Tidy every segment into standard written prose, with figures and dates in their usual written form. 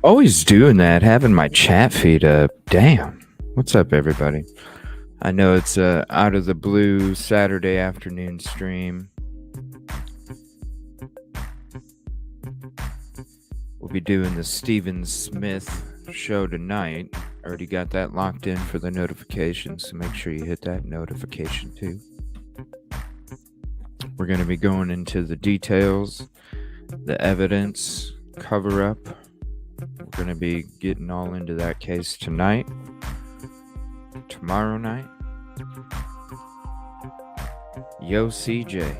Always doing that, having my chat feed up. Damn. What's up, everybody? I know it's out of the blue Saturday afternoon stream. We'll be doing the Stephen Smith show tonight. Already got that locked in for the notifications, so make sure you hit that notification too. We're going to be going into the details, the evidence, cover up. We're going to be getting all into that case tonight, tomorrow night. Yo, CJ,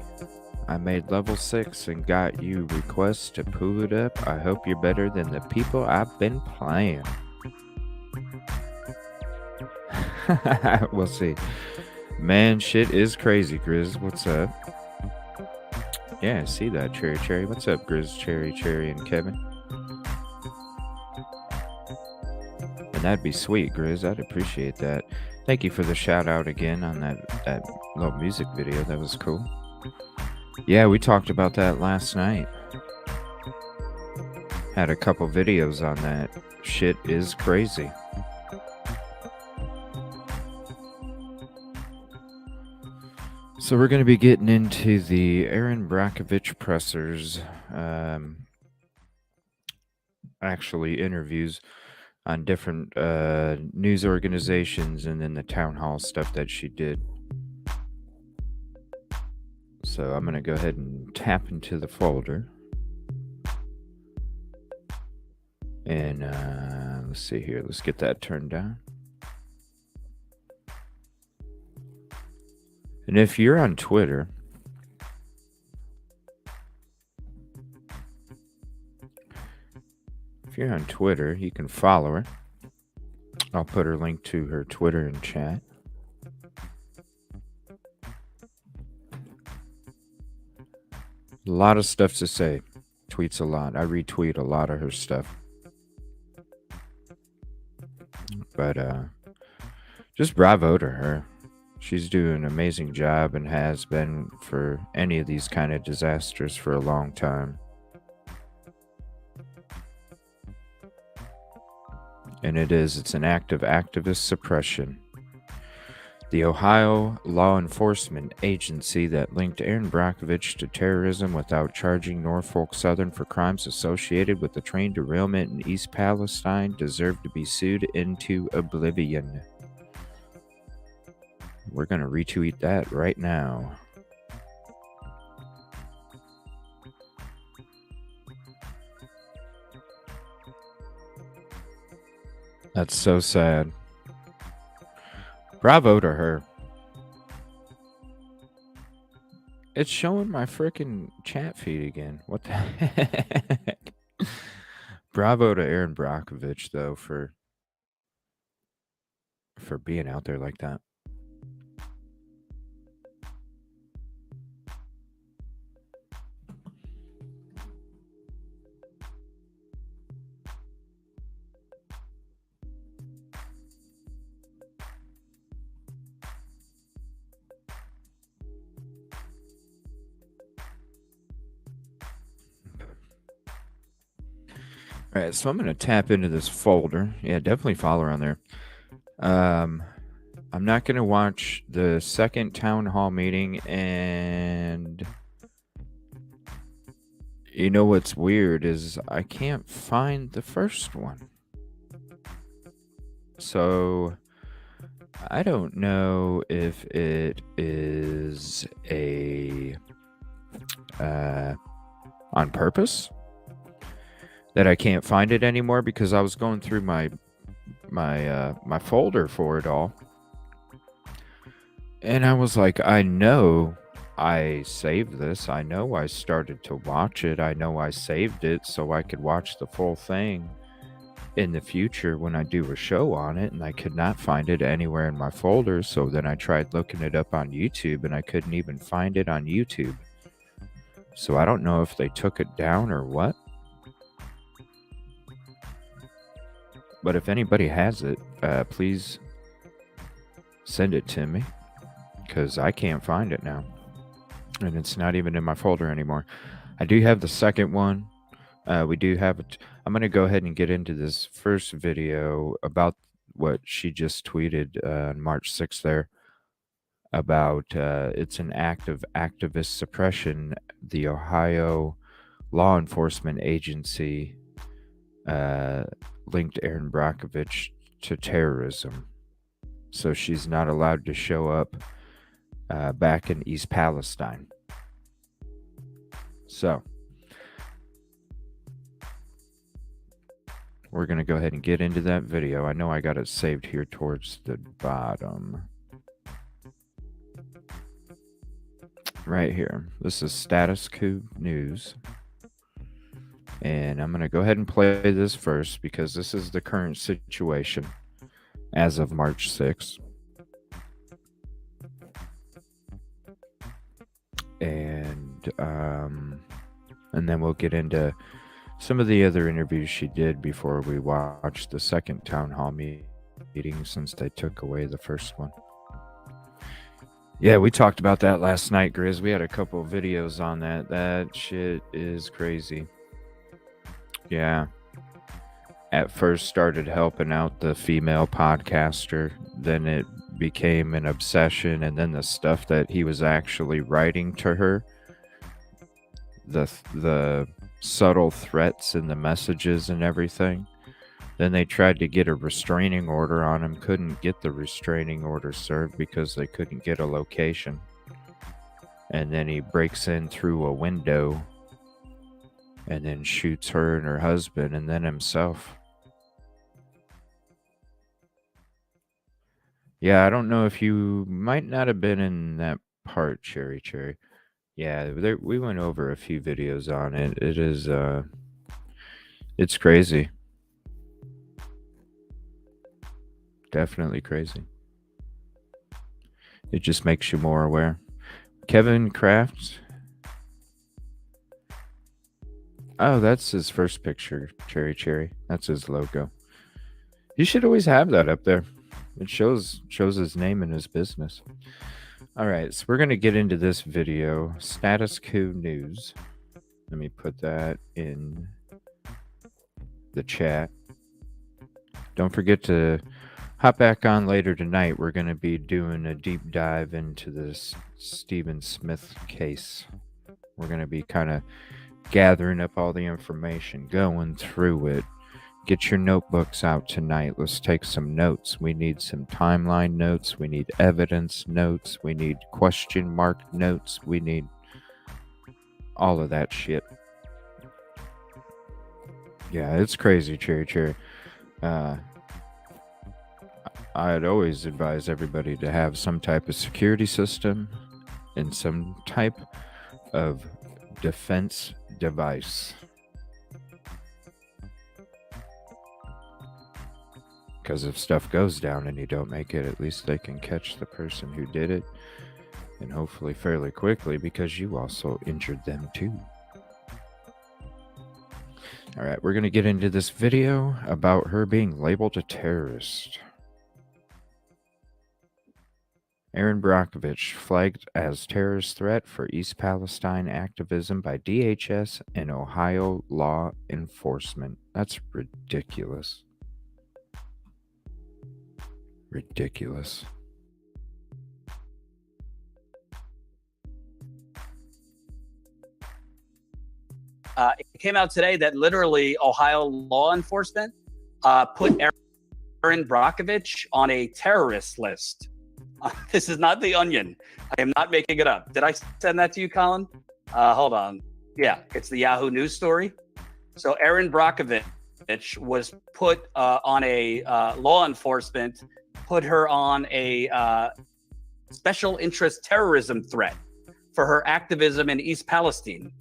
I made level 6 and got you requests to pull it up. I hope you're better than the people I've been playing. We'll see. Man, shit is crazy, Grizz. What's up? Yeah, I see that, Cherry. What's up, Grizz, Cherry, and Kevin? And that'd be sweet, Grizz. I'd appreciate that. Thank you for the shout out again on that little music video. That was cool. Yeah, we talked about that last night. Had a couple videos on that. Shit is crazy. So we're going to be getting into the Erin Brockovich pressers, actually interviews on different news organizations, and then the town hall stuff that she did. So I'm going to go ahead and tap into the folder. And let's see here. Let's get that turned down. And if you're on Twitter, you can follow her. I'll put her link to her Twitter in chat. A lot of stuff to say. Tweets a lot. I retweet a lot of her stuff. But just bravo to her. She's doing an amazing job and has been for any of these kind of disasters for a long time. And it's an act of activist suppression. The Ohio law enforcement agency that linked Erin Brockovich to terrorism without charging Norfolk Southern for crimes associated with the train derailment in East Palestine deserved to be sued into oblivion. We're going to retweet that right now. That's so sad. Bravo to her. It's showing my freaking chat feed again. What the heck? Bravo to Erin Brockovich, though, for being out there like that. All right, so I'm going to tap into this folder. Yeah, definitely follow her on there. I'm not going to watch the second town hall meeting, and you know what's weird is I can't find the first one. So I don't know if it is on purpose that I can't find it anymore, because I was going through my folder for it all, and I was like, I know I saved this. I know I started to watch it. I know I saved it so I could watch the full thing in the future when I do a show on it, and I could not find it anywhere in my folder. So then I tried looking it up on YouTube, and I couldn't even find it on YouTube. So I don't know if they took it down or what. But if anybody has it, please send it to me, because I can't find it now. And it's not even in my folder anymore. I do have the second one. We do have it. I'm going to go ahead and get into this first video about what she just tweeted on March 6th there about it's an act of activist suppression. The Ohio law enforcement agency linked Erin Brockovich to terrorism. So she's not allowed to show up back in East Palestine. So we're going to go ahead and get into that video. I know I got it saved here towards the bottom. Right here. This is Status Coup News. And I'm going to go ahead and play this first because this is the current situation as of March 6th. And then we'll get into some of the other interviews she did before we watch the second town hall meeting since they took away the first one. Yeah, we talked about that last night, Grizz. We had a couple of videos on that. That shit is crazy. Yeah. At first started helping out the female podcaster. Then it became an obsession. And then the stuff that he was actually writing to her, the subtle threats in the messages and everything. Then they tried to get a restraining order on him, couldn't get the restraining order served because they couldn't get a location. And then he breaks in through a window and then shoots her and her husband and then himself. Yeah, I don't know if you might not have been in that part, Cherry. Yeah, we went over a few videos on it. It is, it's crazy. Definitely crazy. It just makes you more aware. Kevin Kraft. Oh, that's his first picture, Cherry. That's his logo. You should always have that up there. It shows his name and his business. All right, so we're going to get into this video. Status Coup News. Let me put that in the chat. Don't forget to hop back on later tonight. We're going to be doing a deep dive into this Stephen Smith case. We're going to be kind of gathering up all the information, going through it. Get your notebooks out tonight. Let's take some notes. We need some timeline notes. We need evidence notes. We need question mark notes. We need all of that shit. Yeah, it's crazy, Cherry. I'd always advise everybody to have some type of security system and some type of defense device. Because if stuff goes down and you don't make it, at least they can catch the person who did it, and hopefully fairly quickly, because you also injured them too. All right, we're going to get into this video about her being labeled a terrorist. Erin Brockovich flagged as terrorist threat for East Palestine activism by DHS and Ohio law enforcement. That's ridiculous. Ridiculous. It came out today that literally Ohio law enforcement put Erin Brockovich on a terrorist list. This is not The Onion. I am not making it up. Did I send that to you, Colin? Hold on. Yeah, it's the Yahoo News story. So Erin Brockovich was put on a law enforcement, put her on a special interest terrorism threat for her activism in East Palestine.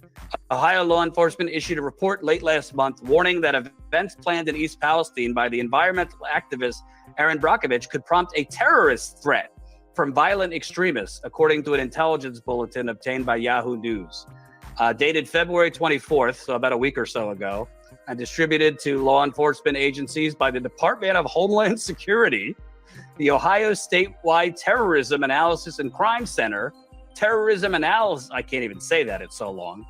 Ohio law enforcement issued a report late last month warning that events planned in East Palestine by the environmental activist Erin Brockovich could prompt a terrorist threat from violent extremists, according to an intelligence bulletin obtained by Yahoo News. Dated February 24th, so about a week or so ago, and distributed to law enforcement agencies by the Department of Homeland Security, the Ohio Statewide Terrorism Analysis and Crime Center, Terrorism Analysis, I can't even say that, it's so long,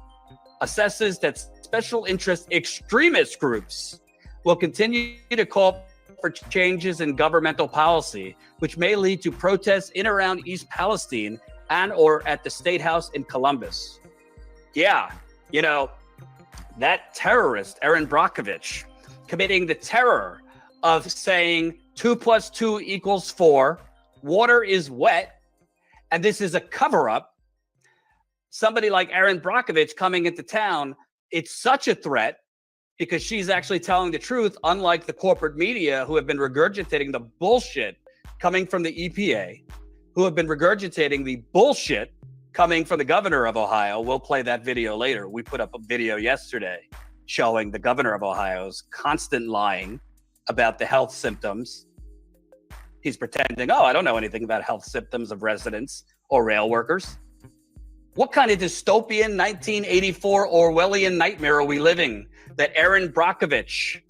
assesses that special interest extremist groups will continue to call for changes in governmental policy, which may lead to protests in around East Palestine and or at the State House in Columbus. Yeah, you know, that terrorist, Erin Brockovich, committing the terror of saying 2 + 2 = 4, water is wet, and this is a cover-up. Somebody like Erin Brockovich coming into town, it's such a threat because she's actually telling the truth, unlike the corporate media who have been regurgitating the bullshit coming from the EPA, who have been regurgitating the bullshit coming from the governor of Ohio. We'll play that video later. We put up a video yesterday showing the governor of Ohio's constant lying about the health symptoms. He's pretending, oh, I don't know anything about health symptoms of residents or rail workers. What kind of dystopian 1984 Orwellian nightmare are we living that Erin Brockovich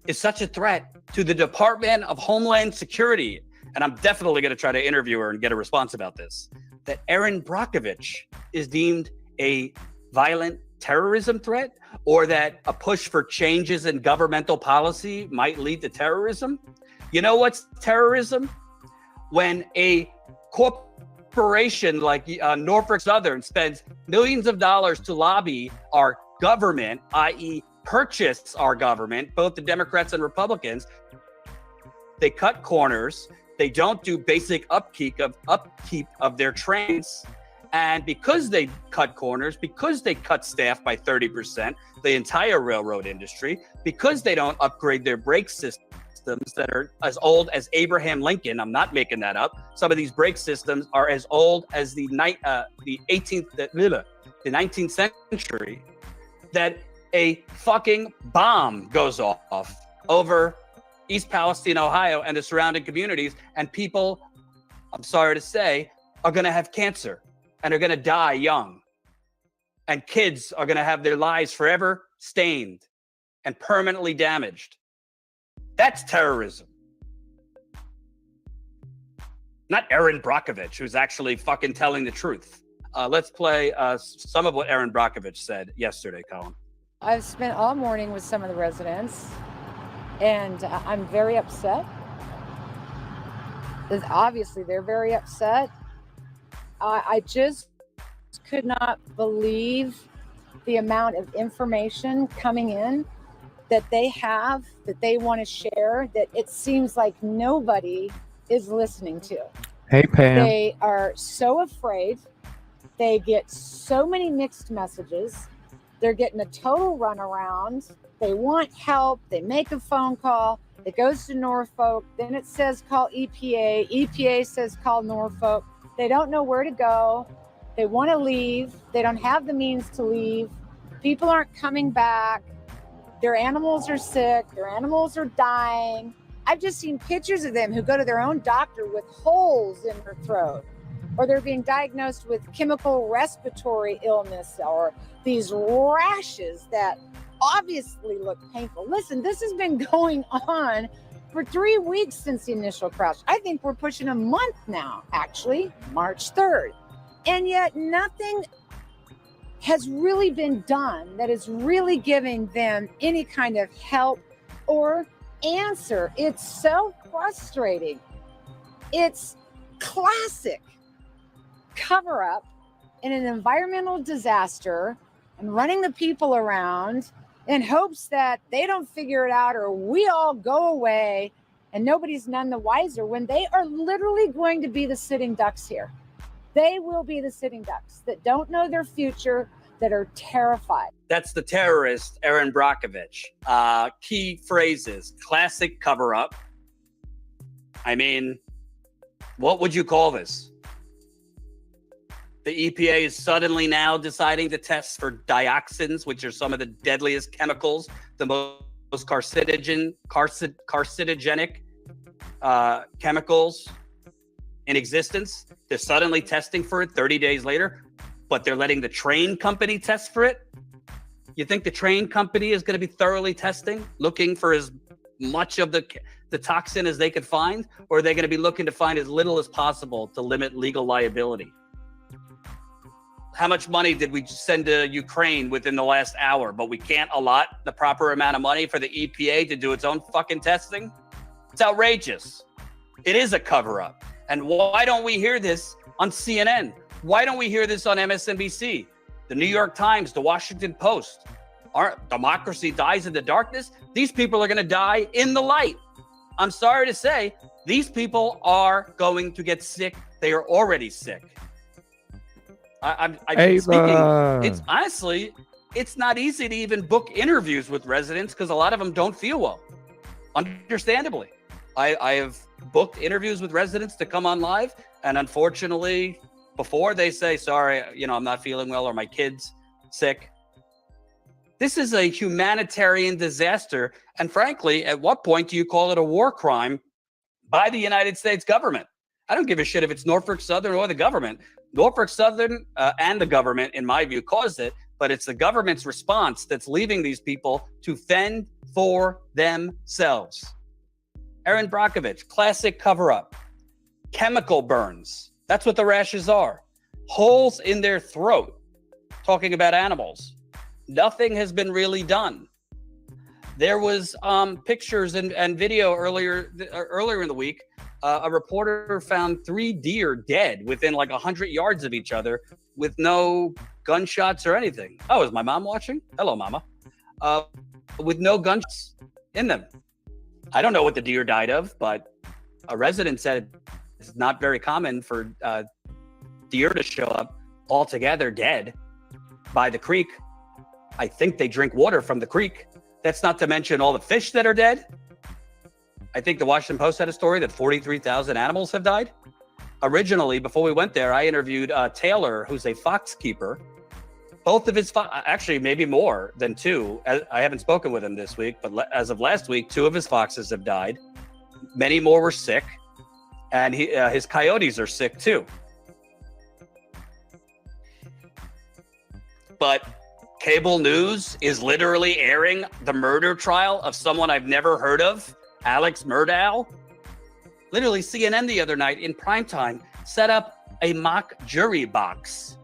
is such a threat to the Department of Homeland Security? And I'm definitely going to try to interview her and get a response about this. That Erin Brockovich is deemed a violent terrorism threat, or that a push for changes in governmental policy might lead to terrorism. You know what's terrorism? When a corporation like Norfolk Southern spends millions of dollars to lobby our government, i.e. purchase our government, both the Democrats and Republicans. They cut corners. They don't do basic upkeep of their trains. And because they cut corners, because they cut staff by 30%, the entire railroad industry, because they don't upgrade their brake systems that are as old as Abraham Lincoln, I'm not making that up. Some of these brake systems are as old as the 19th century, that a fucking bomb goes off over East Palestine, Ohio, and the surrounding communities, and people, I'm sorry to say, are going to have cancer and are going to die young. And kids are going to have their lives forever stained and permanently damaged. That's terrorism. Not Erin Brockovich, who's actually fucking telling the truth. Let's play some of what Erin Brockovich said yesterday, Colin. I've spent all morning with some of the residents, and I'm very upset. Obviously, they're very upset. I just could not believe the amount of information coming in that they have, that they want to share, that it seems like nobody is listening to. Hey, Pam. They are so afraid. They get so many mixed messages. They're getting a total runaround. They want help. They make a phone call. It goes to Norfolk. Then it says call EPA. EPA says call Norfolk. They don't know where to go. They want to leave. They don't have the means to leave. People aren't coming back. Their animals are sick. Their animals are dying. I've just seen pictures of them who go to their own doctor with holes in their throat, or they're being diagnosed with chemical respiratory illness, or these rashes that obviously look painful. Listen, this has been going on for 3 weeks since the initial crash. I think we're pushing a month now, actually, March 3rd. And yet nothing has really been done that is really giving them any kind of help or answer. It's so frustrating. It's classic cover up in an environmental disaster and running the people around in hopes that they don't figure it out or we all go away and nobody's none the wiser, when they are literally going to be the sitting ducks here. They will be the sitting ducks that don't know their future, that are terrified. That's the terrorist, Erin Brockovich. Key phrases: classic cover up. I mean, what would you call this? The EPA is suddenly now deciding to test for dioxins, which are some of the deadliest chemicals, the most carcinogenic chemicals in existence. They're suddenly testing for it 30 days later, but they're letting the train company test for it. You think the train company is going to be thoroughly testing, looking for as much of the toxin as they could find, or are they going to be looking to find as little as possible to limit legal liability? how much money did we send to Ukraine within the last hour, but we can't allot the proper amount of money for the EPA to do its own fucking testing? It's outrageous. It is a cover-up. And why don't we hear this on CNN? Why don't we hear this on MSNBC, the New York Times, the Washington Post? Our democracy dies in the darkness. These people are going to die in the light. I'm sorry to say, these people are going to get sick. They are already sick. I'm speaking. It's honestly, it's not easy to even book interviews with residents because a lot of them don't feel well. Understandably, I have booked interviews with residents to come on live, and unfortunately, before they say, sorry, I'm not feeling well or my kid's sick. This is a humanitarian disaster. And frankly, at what point do you call it a war crime by the United States government? I don't give a shit if it's Norfolk Southern or the government. Norfolk Southern and the government, in my view, caused it, but it's the government's response that's leaving these people to fend for themselves. Erin Brockovich, classic cover-up. Chemical burns. That's what the rashes are. Holes in their throat. Talking about animals. Nothing has been really done. There was pictures and video earlier in the week. A reporter found 3 deer dead within like 100 yards of each other with no gunshots or anything. Oh, is my mom watching? Hello, Mama. With no gunshots in them. I don't know what the deer died of, but a resident said it's not very common for deer to show up altogether dead by the creek. I think they drink water from the creek. That's not to mention all the fish that are dead. I think the Washington Post had a story that 43,000 animals have died. Originally, before we went there, I interviewed Taylor, who's a fox keeper. Both of his, actually maybe more than 2. I haven't spoken with him this week, but as of last week, 2 of his foxes have died. Many more were sick. And his coyotes are sick too. But cable news is literally airing the murder trial of someone I've never heard of, Alex Murdaugh. Literally, CNN the other night in primetime set up a mock jury box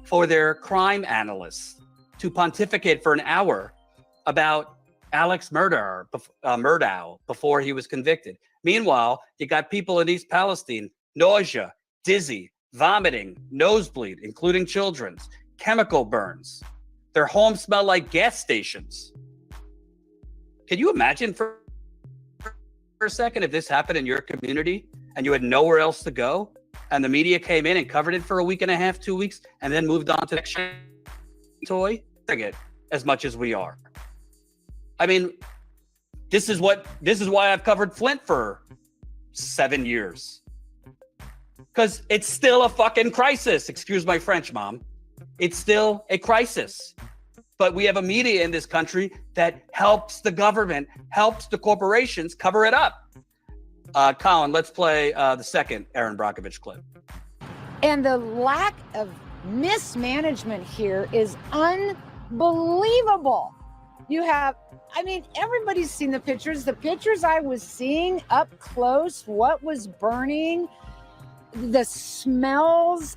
for their crime analysts to pontificate for an hour about Alex Murdaugh before he was convicted. Meanwhile, you got people in East Palestine, nausea, dizzy, vomiting, nosebleed, including children's, chemical burns. Their homes smell like gas stations. Can you imagine for a second if this happened in your community and you had nowhere else to go and the media came in and covered it for a week and a half, 2 weeks, and then moved on to the next toy? It as much as we are. I mean, this is why I've covered Flint for 7 years. Because it's still a fucking crisis. Excuse my French, Mom. It's still a crisis. But we have a media in this country that helps the government, helps the corporations cover it up. Colin, let's play the second Erin Brockovich clip. And the lack of mismanagement here is unbelievable. Everybody's seen the pictures. The pictures I was seeing up close, what was burning, the smells.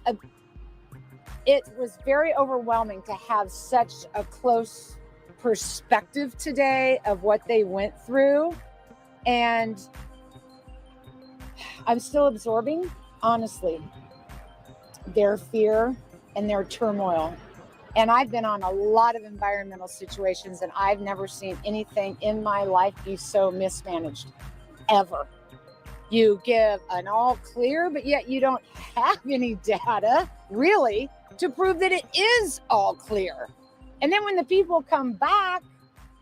It was very overwhelming to have such a close perspective today of what they went through. And I'm still absorbing, honestly, their fear and their turmoil. And I've been on a lot of environmental situations, and I've never seen anything in my life be so mismanaged, ever. You give an all clear, but yet you don't have any data, really, to prove that it is all clear. And then when the people come back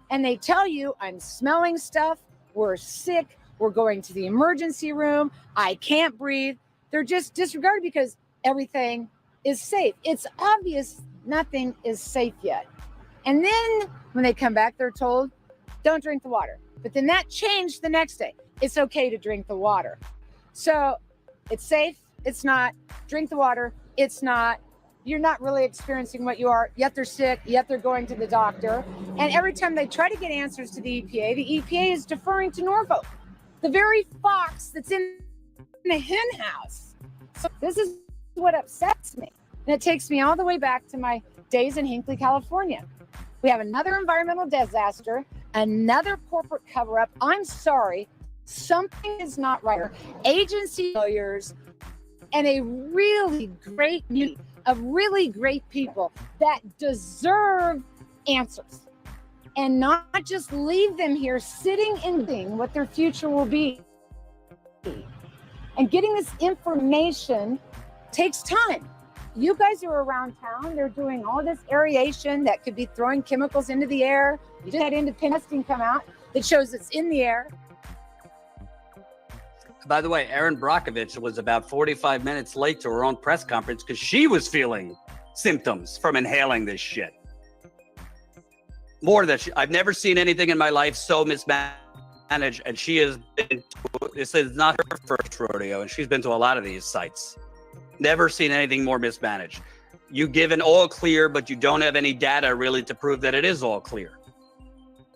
and they tell you, I'm smelling stuff, we're sick, we're going to the emergency room, I can't breathe, they're just disregarded because everything is safe. It's obvious nothing is safe yet. And then when they come back, they're told, don't drink the water. But then that changed the next day. It's okay to drink the water. So it's safe, it's not. Drink the water, it's not. You're not really experiencing what you are, yet they're sick, yet they're going to the doctor. And every time they try to get answers to the EPA is deferring to Norfolk, the very fox that's in the hen house. So this is what upsets me. And it takes me all the way back to my days in Hinckley, California. We have another environmental disaster, another corporate cover up. I'm sorry, something is not right. Agency lawyers and a really great community of really great people that deserve answers, and not just leave them here sitting and thinking what their future will be. And getting this information takes time. You guys are around town. They're doing all this aeration that could be throwing chemicals into the air. You just had independent testing come out that shows it's in the air. By the way, Erin Brockovich was about 45 minutes late to her own press conference because she was feeling symptoms from inhaling this shit. More than I've never seen anything in my life so mismanaged, and she has been. This is not her first rodeo, and she's been to a lot of these sites. Never seen anything more mismanaged. You give an all clear, but you don't have any data really to prove that it is all clear.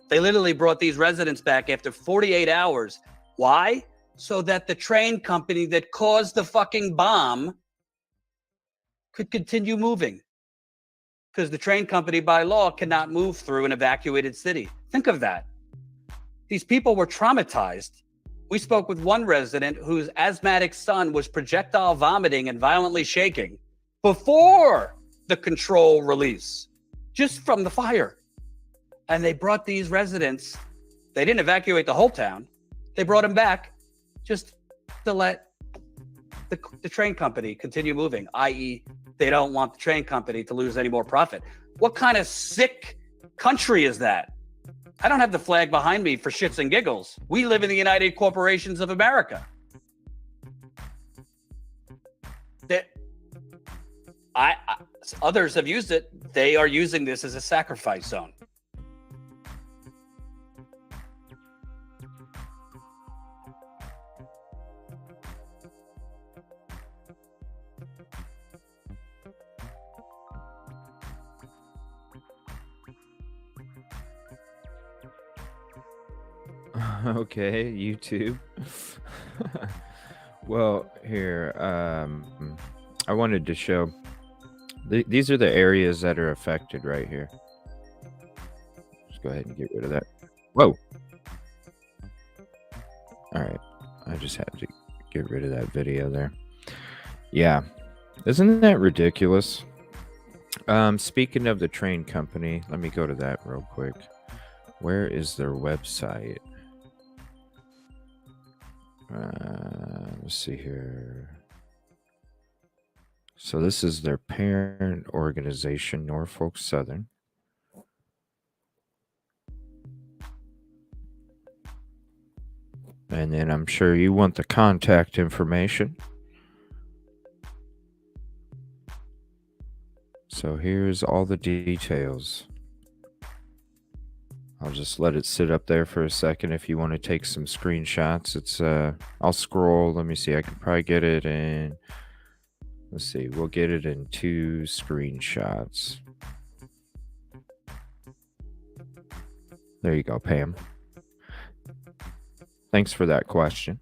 They literally brought these residents back after 48 hours. Why? So that the train company that caused the fucking bomb could continue moving. Because the train company by law cannot move through an evacuated city. Think of that. These people were traumatized. We spoke with one resident whose asthmatic son was projectile vomiting and violently shaking before the control release, just from the fire. And they brought these residents, they didn't evacuate the whole town. They brought them back just to let the train company continue moving, i.e., they don't want the train company to lose any more profit. What kind of sick country is that? I don't have the flag behind me for shits and giggles. We live in the United Corporations of America. Others have used it. They are using this as a sacrifice zone. Okay, YouTube. Well, here, I wanted to show. These are the areas that are affected right here. Let's go ahead and get rid of that. Whoa. All right. I just had to get rid of that video there. Yeah. Isn't that ridiculous? Speaking of the train company, let me go to that real quick. Where is their website? Let's see here. So this is their parent organization, Norfolk Southern. And then I'm sure you want the contact information. So here's all the details. I'll just let it sit up there for a second if you want to take some screenshots. It's I'll scroll. Let me see. I can probably get it in. Let's see. We'll get it in 2 screenshots. There you go, Pam. Thanks for that question.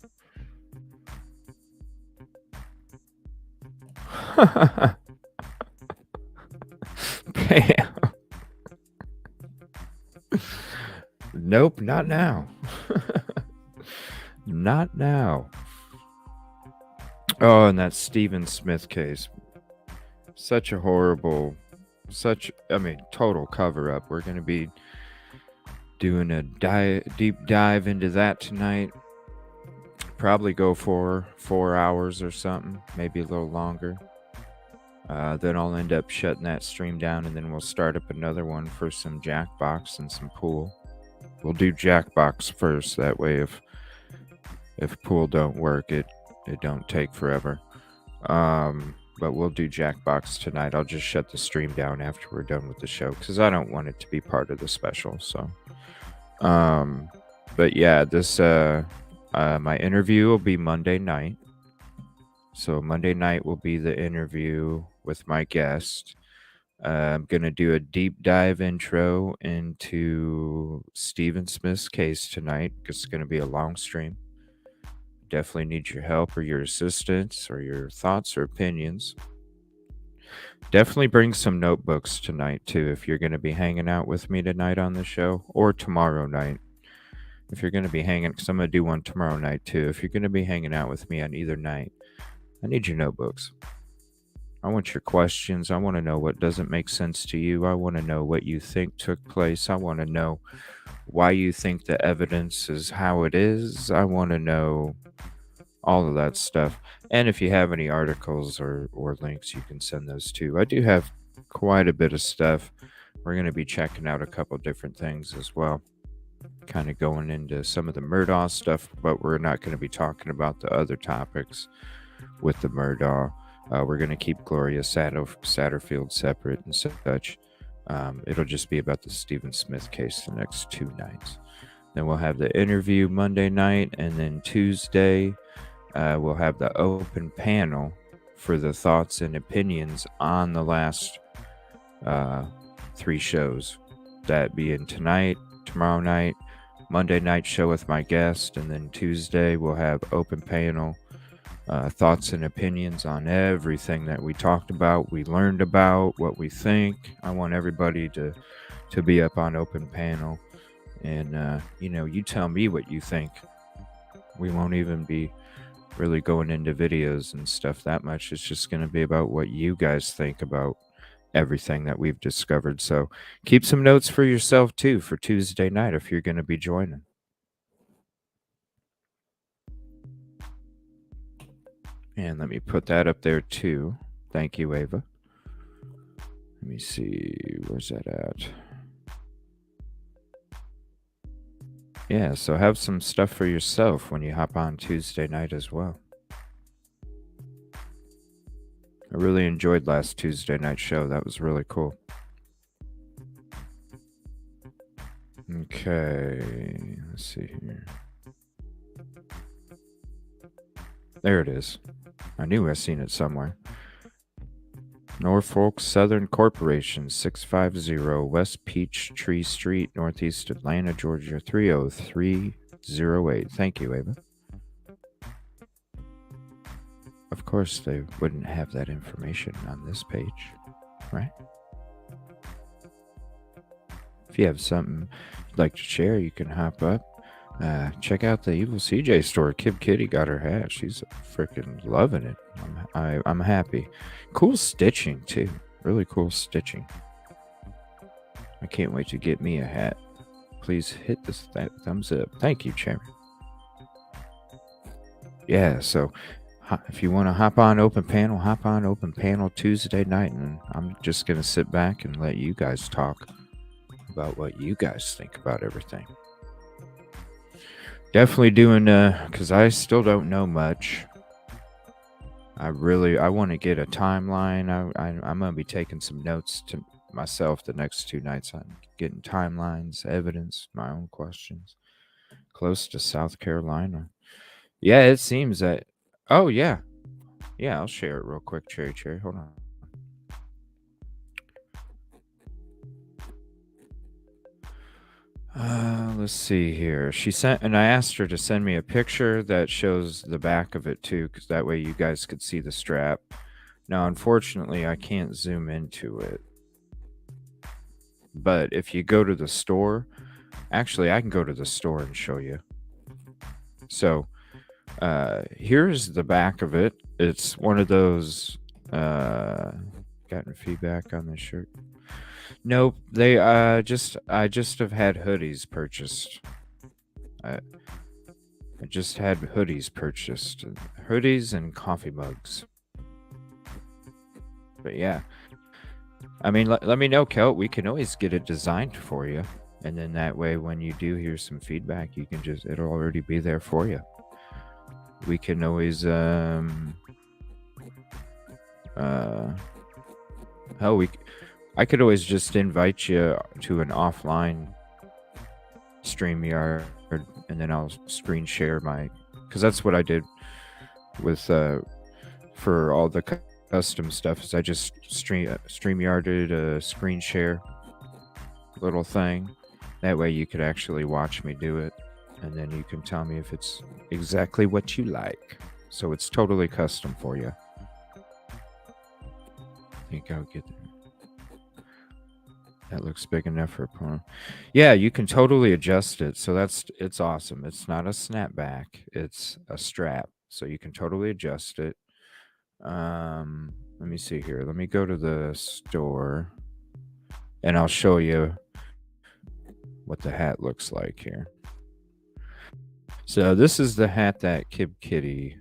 Pam. Nope, not now. Not now. Oh, and that Stephen Smith case. Such a horrible, total cover up. We're going to be doing a deep dive into that tonight. Probably go for 4 hours or something, maybe a little longer. Then I'll end up shutting that stream down, and then we'll start up another one for some Jackbox and some pool. We'll do Jackbox first. That way, if pool don't work, it don't take forever. But we'll do Jackbox tonight. I'll just shut the stream down after we're done with the show because I don't want it to be part of the special. So, but yeah, this my interview will be Monday night. So Monday night will be the interview with my guest. I'm going to do a deep dive intro into Stephen Smith's case tonight because it's going to be a long stream. Definitely need your help or your assistance or your thoughts or opinions. Definitely bring some notebooks tonight too if you're going to be hanging out with me tonight on the show, or tomorrow night. If you're going to be hanging, because I'm going to do one tomorrow night too. If you're going to be hanging out with me on either night, I need your notebooks. I want your questions. I want to know what doesn't make sense to you. I want to know what you think took place. I want to know why you think the evidence is how it is. I want to know all of that stuff. And if you have any articles or links, you can send those too. I do have quite a bit of stuff. We're going to be checking out a couple different things as well. Kind of going into some of the Murdaugh stuff, but we're not going to be talking about the other topics with the Murdaugh. We're going to keep Gloria Satterfield separate and such. It'll just be about the Stephen Smith case the next 2 nights. Then we'll have the interview Monday night, and then Tuesday we'll have the open panel for the thoughts and opinions on the last 3 shows. That being tonight, tomorrow night, Monday night show with my guest, and then Tuesday we'll have open panel thoughts and opinions on everything that we talked about, we learned about, what we think. I want everybody to be up on open panel, and you tell me what you think. We won't even be really going into videos and stuff that much. It's just going to be about what you guys think about everything that we've discovered. So keep some notes for yourself too for Tuesday night if you're going to be joining. And let me put that up there too. Thank you, Ava. Let me see. Where's that at? Yeah, so have some stuff for yourself when you hop on Tuesday night as well. I really enjoyed last Tuesday night show. That was really cool. Okay, let's see here. There it is. I knew I seen it somewhere. Norfolk Southern Corporation, 650 West Peachtree Street, Northeast Atlanta, Georgia, 30308. Thank you, Ava. Of course, they wouldn't have that information on this page, right? If you have something you'd like to share, you can hop up. Check out the Evil CJ store. Kib Kitty got her hat. She's freaking loving it. I'm happy. Cool stitching too. Really cool stitching. I can't wait to get me a hat. Please hit that thumbs up. Thank you, Chairman. Yeah, so if you want to hop on open panel Tuesday night, and I'm just gonna sit back and let you guys talk about what you guys think about everything. Definitely doing because I still don't know much. I want to get a timeline. I'm gonna be taking some notes to myself the next 2 nights on getting timelines, evidence, my own questions. Close to South Carolina. Yeah, it seems that. Oh yeah, I'll share it real quick. Cherry, hold on. Let's see here. She sent, and I asked her to send me a picture that shows the back of it too, because that way you guys could see the strap. Now, unfortunately, I can't zoom into it. But if you go to the store, actually, I can go to the store and show you. So, here's the back of it. It's one of those, gotten feedback on this shirt. Nope, they I just have had hoodies purchased. I just had hoodies purchased. Hoodies and coffee mugs. But yeah. I mean, let me know, Kelt. We can always get it designed for you. And then that way, when you do hear some feedback, you can it'll already be there for you. We can always, I could always just invite you to an offline StreamYard, and then I'll screen share because that's what I did with for all the custom stuff. Is I just StreamYarded a screen share little thing. That way you could actually watch me do it, and then you can tell me if it's exactly what you like. So it's totally custom for you. me go get that. That looks big enough for a pony. Yeah, you can totally adjust it. So it's awesome. It's not a snapback. It's a strap. So you can totally adjust it. Let me see here. Let me go to the store and I'll show you what the hat looks like here. So this is the hat that Kib Kitty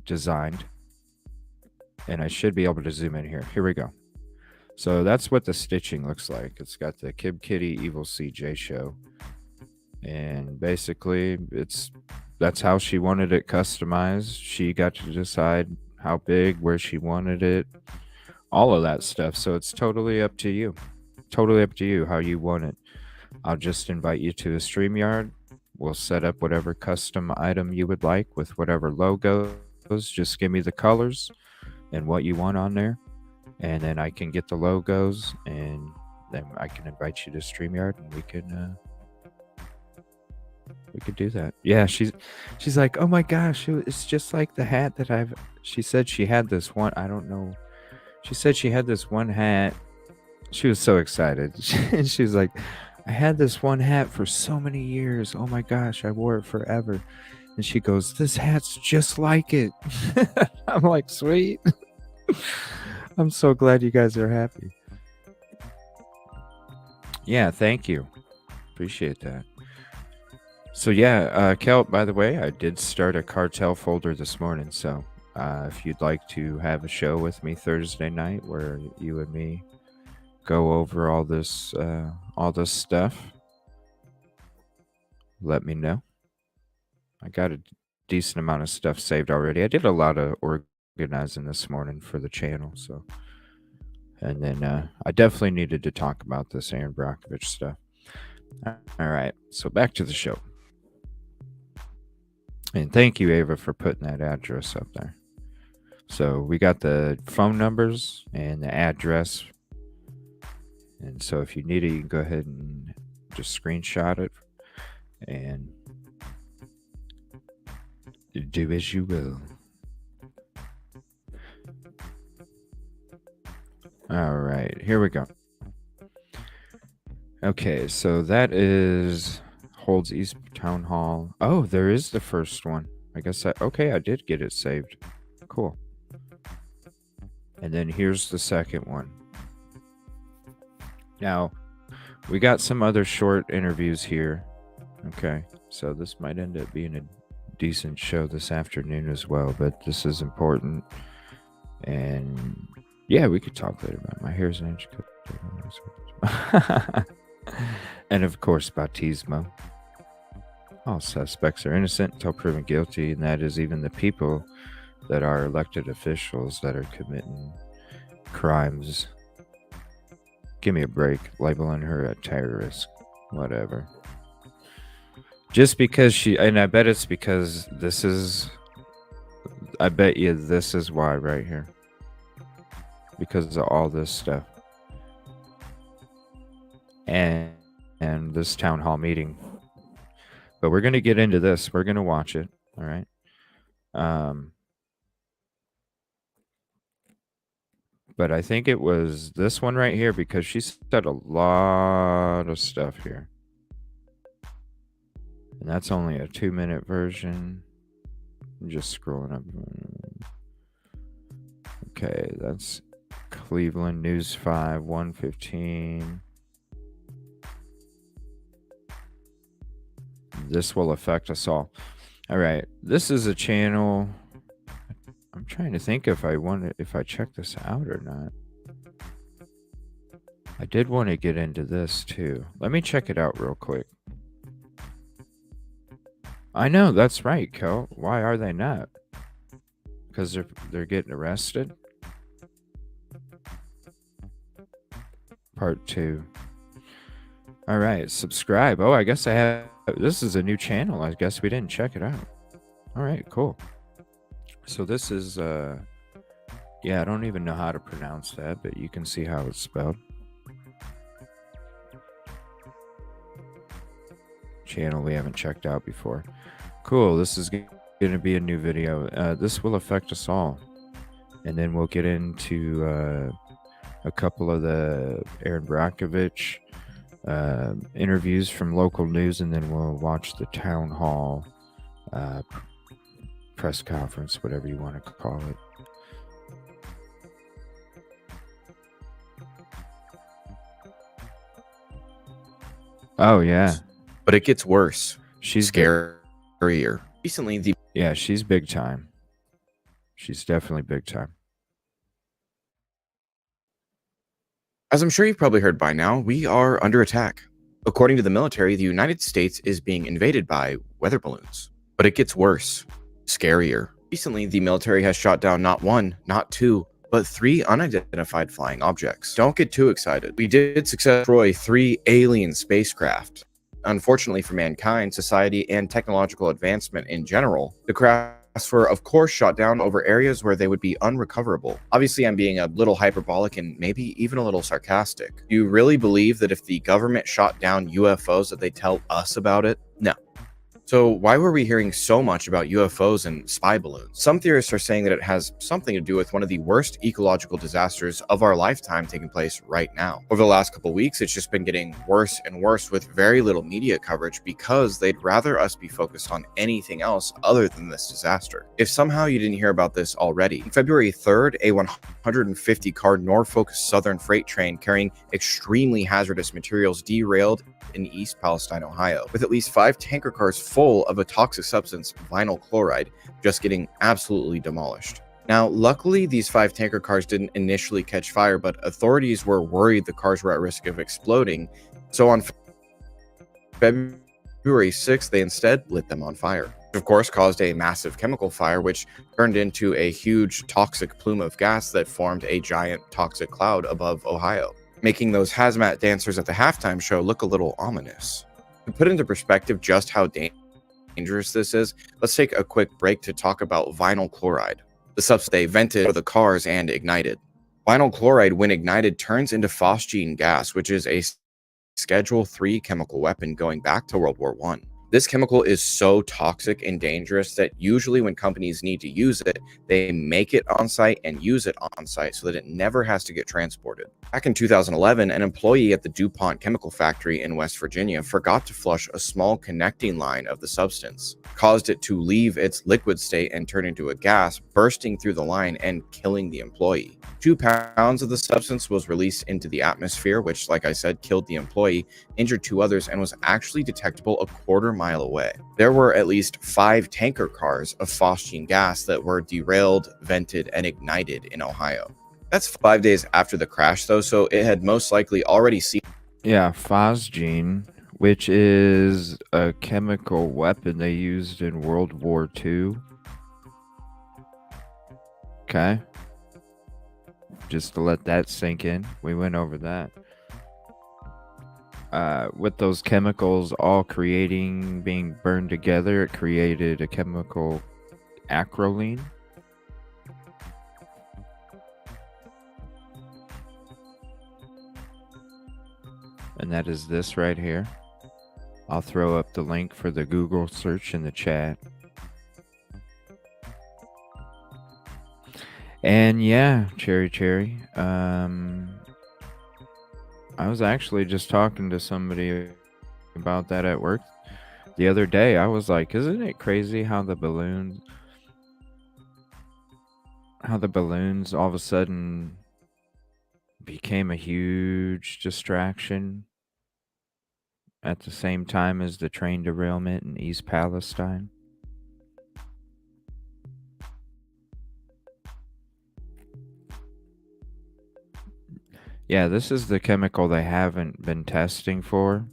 designed. And I should be able to zoom in here. Here we go. So that's what the stitching looks like. It's got the Kib Kitty Evil CJ show. And basically that's how she wanted it customized. She got to decide how big, where she wanted it, all of that stuff. So it's totally up to you. Totally up to you how you want it. I'll just invite you to a StreamYard. We'll set up whatever custom item you would like with whatever logos. Just give me the colors and what you want on there. And then I can get the logos and then I can invite you to StreamYard and we could do that. Yeah, she's like, oh my gosh, it's just like the hat that she said she had this one. I don't know. She said she had this one hat. She was so excited. And she was like, I had this one hat for so many years. Oh my gosh, I wore it forever. And she goes, this hat's just like it. I'm like, sweet. I'm so glad you guys are happy. Yeah, thank you. Appreciate that. So yeah, Kel, by the way, I did start a cartel folder this morning. So if you'd like to have a show with me Thursday night where you and me go over all this stuff, let me know. I got a decent amount of stuff saved already. I did a lot of organizing this morning for the channel. So, and then I definitely needed to talk about this Erin Brockovich stuff. All right, so back to the show. And thank you, Ava, for putting that address up there. So we got the phone numbers and the address. And so if you need it, you can go ahead and just screenshot it and do as you will. All right, here we go. Okay, so that is Holds East Town Hall. Oh, there is the first one. I guess I did get it saved. Cool. And then here's the second one. Now, we got some other short interviews here. Okay, so this might end up being a decent show this afternoon as well, but this is important. And yeah, we could talk later about my hair's an inch cut. And of course, baptismo. All suspects are innocent until proven guilty, and that is even the people that are elected officials that are committing crimes. Give me a break, labeling her a terrorist, whatever. Just because and I bet it's because I bet you this is why right here. Because of all this stuff. And this town hall meeting. But we're going to get into this. We're going to watch it. All right. But I think it was this one right here because she said a lot of stuff here. And that's only a 2-minute version. I'm just scrolling up. Okay, that's Cleveland News 5, 115. This will affect us all. All right, this is a channel. I'm trying to think if I check this out or not. I did want to get into this too. Let me check it out real quick. I know, that's right, Kel. Why are they not? Because they're getting arrested? Part 2. All right, subscribe. Oh, I guess I have. This is a new channel. I guess we didn't check it out. All right, cool. So this is, yeah, I don't even know how to pronounce that, but you can see how it's spelled. Channel we haven't checked out before. Cool, this is going to be a new video. This will affect us all. and then we'll get into a couple of the Erin Brockovich interviews from local news, and then we'll watch the town hall press conference, whatever you want to call it. Oh yeah, But it gets worse. she's Scarier. Recently, yeah, she's big time. She's definitely big time. as I'm sure you've probably heard by now, we are under attack. According to the military, the United States is being invaded by weather balloons. But it gets worse. Scarier. Recently, the military has shot down not one, not two, but 3 unidentified flying objects. Don't get too excited. We did successfully destroy 3 alien spacecraft. Unfortunately for mankind, society, and technological advancement in general, the crafts were of course shot down over areas where they would be unrecoverable. Obviously, I'm being a little hyperbolic and maybe even a little sarcastic. Do you really believe that if the government shot down UFOs that they tell us about it? No. So why were we hearing so much about UFOs and spy balloons? Some theorists are saying that it has something to do with one of the worst ecological disasters of our lifetime taking place right now. Over the last couple weeks, it's just been getting worse and worse with very little media coverage because they'd rather us be focused on anything else other than this disaster. If somehow you didn't hear about this already, on February 3rd, a 150-car Norfolk Southern freight train carrying extremely hazardous materials derailed in East Palestine, Ohio, with at least 5 tanker cars full of a toxic substance, vinyl chloride, just getting absolutely demolished. Now, luckily, these 5 tanker cars didn't initially catch fire, but authorities were worried the cars were at risk of exploding, so on February 6th, they instead lit them on fire. Of course, caused a massive chemical fire, which turned into a huge toxic plume of gas that formed a giant toxic cloud above Ohio, making those hazmat dancers at the halftime show look a little ominous. To put into perspective just how dangerous this is, let's take a quick break to talk about vinyl chloride, the substance they vented for the cars and ignited. Vinyl chloride, when ignited, turns into phosgene gas, which is a Schedule III chemical weapon going back to World War I. This chemical is so toxic and dangerous that usually when companies need to use it, they make it on site and use it on site so that it never has to get transported. Back in 2011, an employee at the DuPont chemical factory in West Virginia forgot to flush a small connecting line of the substance, caused it to leave its liquid state and turn into a gas, bursting through the line and killing the employee. 2 pounds of the substance was released into the atmosphere, which, like I said, killed the employee, injured 2 others, and was actually detectable a quarter-mile away. There were at least 5 tanker cars of phosgene gas that were derailed, vented, and ignited in Ohio. That's 5 days after the crash, though, so it had most likely already seen. Yeah, phosgene, which is a chemical weapon they used in World War II. Okay. Just to let that sink in. We went over that. With those chemicals all being burned together, it created a chemical acrolein. And that is this right here. I'll throw up the link for the Google search in the chat. And yeah, Cherry. I was actually just talking to somebody about that at work the other day. I was like, isn't it crazy how the balloons all of a sudden became a huge distraction at the same time as the train derailment in East Palestine? Yeah, this is the chemical they haven't been testing for,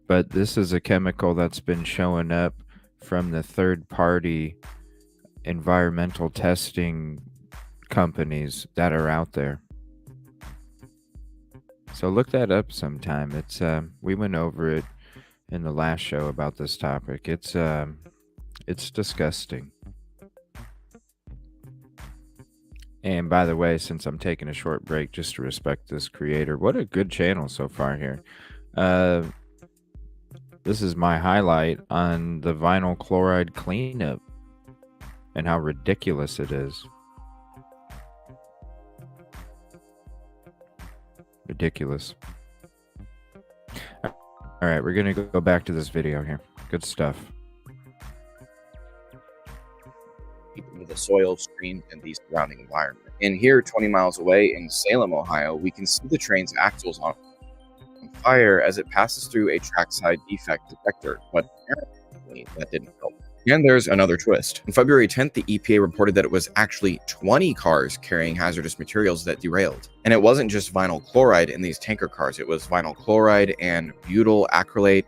but this is a chemical that's been showing up from the third-party environmental testing companies that are out there. So look that up sometime. It's we went over it in the last show about this topic. It's disgusting. And by the way, since I'm taking a short break just to respect this creator, what a good channel so far here. This is my highlight on the vinyl chloride cleanup and how ridiculous it is. Ridiculous. All right, we're gonna go back to this video here. Good stuff. Into the soil, streams, and the surrounding environment. And here, 20 miles away in Salem, Ohio, we can see the train's axles on fire as it passes through a trackside defect detector, but apparently that didn't help. And there's another twist. On February 10th, the EPA reported that it was actually 20 cars carrying hazardous materials that derailed. And it wasn't just vinyl chloride in these tanker cars, it was vinyl chloride and butyl acrylate,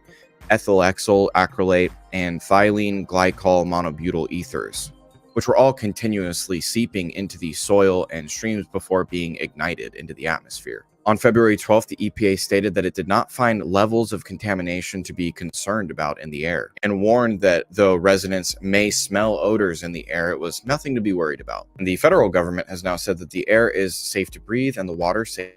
ethylexyl acrylate, and thylene glycol monobutyl ethers, which were all continuously seeping into the soil and streams before being ignited into the atmosphere. On February 12th, the EPA stated that it did not find levels of contamination to be concerned about in the air, and warned that though residents may smell odors in the air, it was nothing to be worried about. And the federal government has now said that the air is safe to breathe and the water safe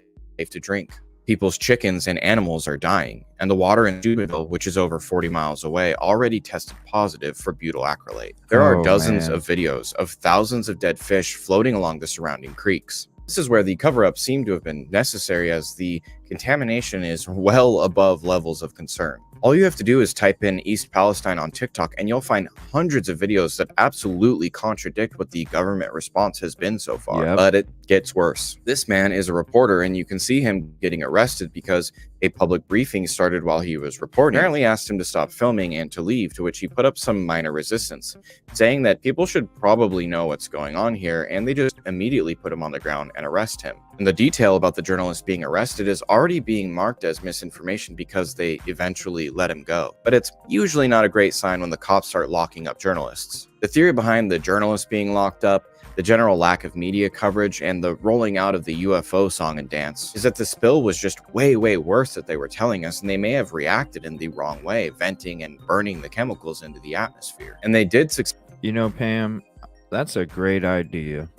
to drink. People's chickens and animals are dying, and the water in Steubenville, which is over 40 miles away, already tested positive for butyl acrylate. There are dozens of videos of thousands of dead fish floating along the surrounding creeks. This is where the cover-up seemed to have been necessary, as the contamination is well above levels of concern. All you have to do is type in East Palestine on TikTok and you'll find hundreds of videos that absolutely contradict what the government response has been so far. But it gets worse. This man is a reporter, and you can see him getting arrested because a public briefing started while he was reporting. Apparently asked him to stop filming and to leave, to which he put up some minor resistance, saying that people should probably know what's going on here, and they just immediately put him on the ground and arrest him. And the detail about the journalist being arrested is already being marked as misinformation because they eventually let him go. But it's usually not a great sign when the cops start locking up journalists. The theory behind the journalist being locked up, the general lack of media coverage, and the rolling out of the UFO song and dance is that the spill was just way worse than they were telling us, and they may have reacted in the wrong way, venting and burning the chemicals into the atmosphere. And they did succeed. You know, Pam, that's a great idea.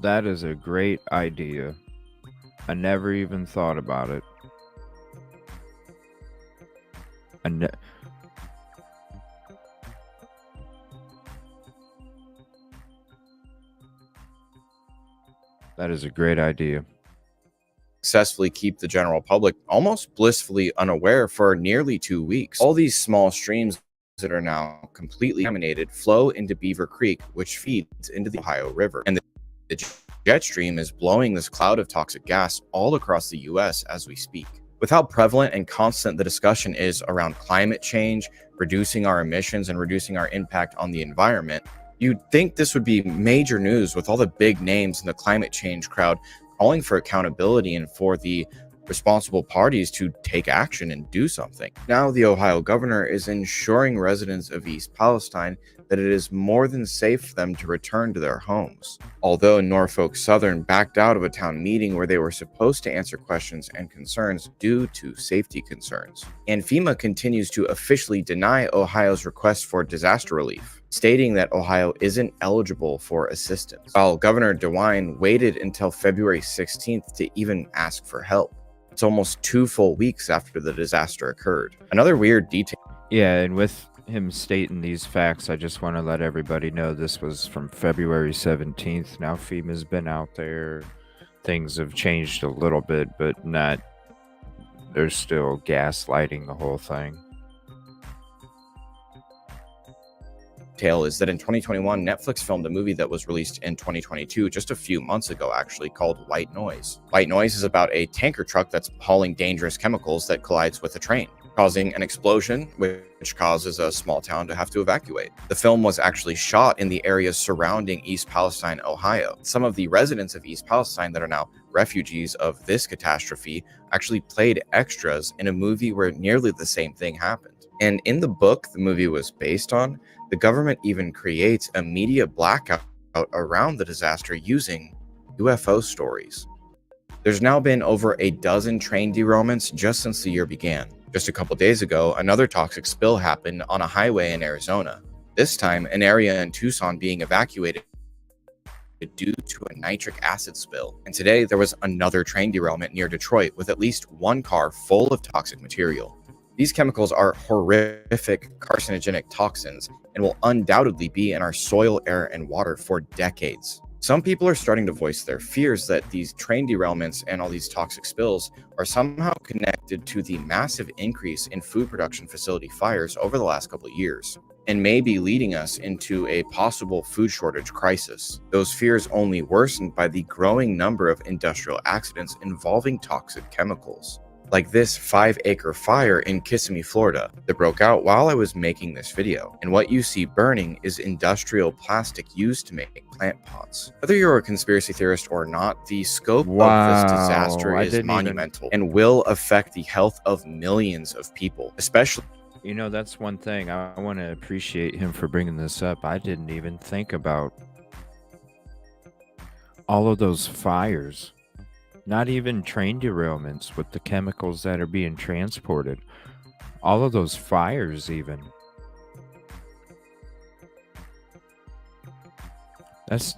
That is a great idea. I never even thought about it. That is a great idea. Successfully keep the general public almost blissfully unaware for nearly 2 weeks. All these small streams that are now completely contaminated flow into Beaver Creek, which feeds into the Ohio River. And the jet stream is blowing this cloud of toxic gas all across the US as we speak. With how prevalent and constant the discussion is around climate change, reducing our emissions, and reducing our impact on the environment, you'd think this would be major news, with all the big names in the climate change crowd calling for accountability and for the responsible parties to take action and do something. Now the Ohio governor is ensuring residents of East Palestine that it is more than safe for them to return to their homes. Although Norfolk Southern backed out of a town meeting where they were supposed to answer questions and concerns due to safety concerns. And FEMA continues to officially deny Ohio's request for disaster relief, stating that Ohio isn't eligible for assistance, while Governor DeWine waited until February 16th to even ask for help. It's almost 2 full weeks after the disaster occurred. Another weird detail. Yeah, and with him stating these facts, I just want to let everybody know this was from February 17th. Now FEMA's been out there. Things have changed a little bit, but not. They're still gaslighting the whole thing. Tale is that in 2021, Netflix filmed a movie that was released in 2022, just a few months ago actually, called White Noise. White Noise is about a tanker truck that's hauling dangerous chemicals that collides with a train, causing an explosion, which causes a small town to have to evacuate. The film was actually shot in the areas surrounding East Palestine, Ohio. Some of the residents of East Palestine that are now refugees of this catastrophe actually played extras in a movie where nearly the same thing happened. And in the book the movie was based on, the government even creates a media blackout around the disaster using UFO stories. There's now been over a dozen train derailments just since the year began. Just a couple days ago, another toxic spill happened on a highway in Arizona. This time, an area in Tucson being evacuated due to a nitric acid spill. And today, there was another train derailment near Detroit with at least one car full of toxic material. These chemicals are horrific carcinogenic toxins and will undoubtedly be in our soil, air, and water for decades. Some people are starting to voice their fears that these train derailments and all these toxic spills are somehow connected to the massive increase in food production facility fires over the last couple of years, and may be leading us into a possible food shortage crisis. Those fears only worsened by the growing number of industrial accidents involving toxic chemicals, like this 5-acre fire in Kissimmee, Florida, that broke out while I was making this video. And what you see burning is industrial plastic used to make plant pots. Whether you're a conspiracy theorist or not, the scope of this disaster is monumental and will affect the health of millions of people, especially. You know, that's one thing. I want to appreciate him for bringing this up. I didn't even think about all of those fires. Not even train derailments with the chemicals that are being transported. All of those fires even. This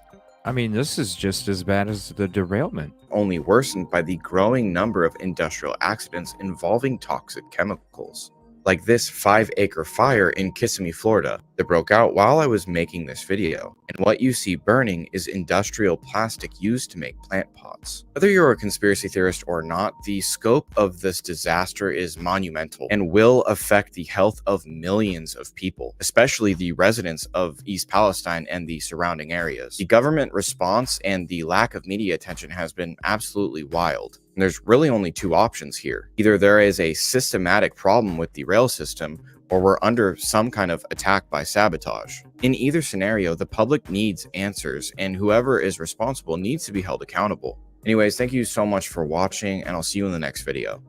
is just as bad as the derailment. Only worsened by the growing number of industrial accidents involving toxic chemicals, like this 5-acre fire in Kissimmee, Florida, that broke out while I was making this video. And what you see burning is industrial plastic used to make plant pots. Whether you're a conspiracy theorist or not, the scope of this disaster is monumental and will affect the health of millions of people, especially the residents of East Palestine and the surrounding areas. The government response and the lack of media attention has been absolutely wild. And there's really only two options here. Either there is a systematic problem with the rail system, or we're under some kind of attack by sabotage. In either scenario, the public needs answers, and whoever is responsible needs to be held accountable. Anyways, thank you so much for watching, and I'll see you in the next video.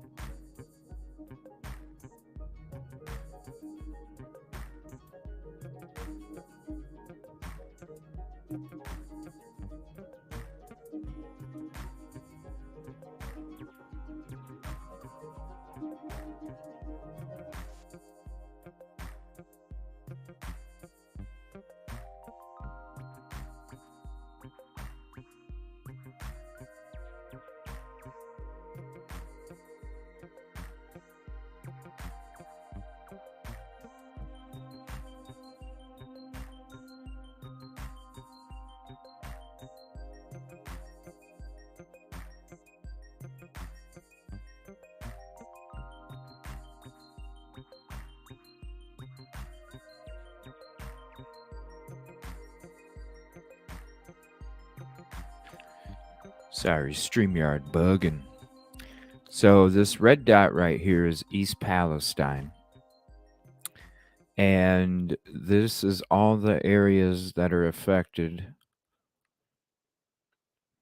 Sorry, StreamYard bugging. So this red dot right here is East Palestine. And this is all the areas that are affected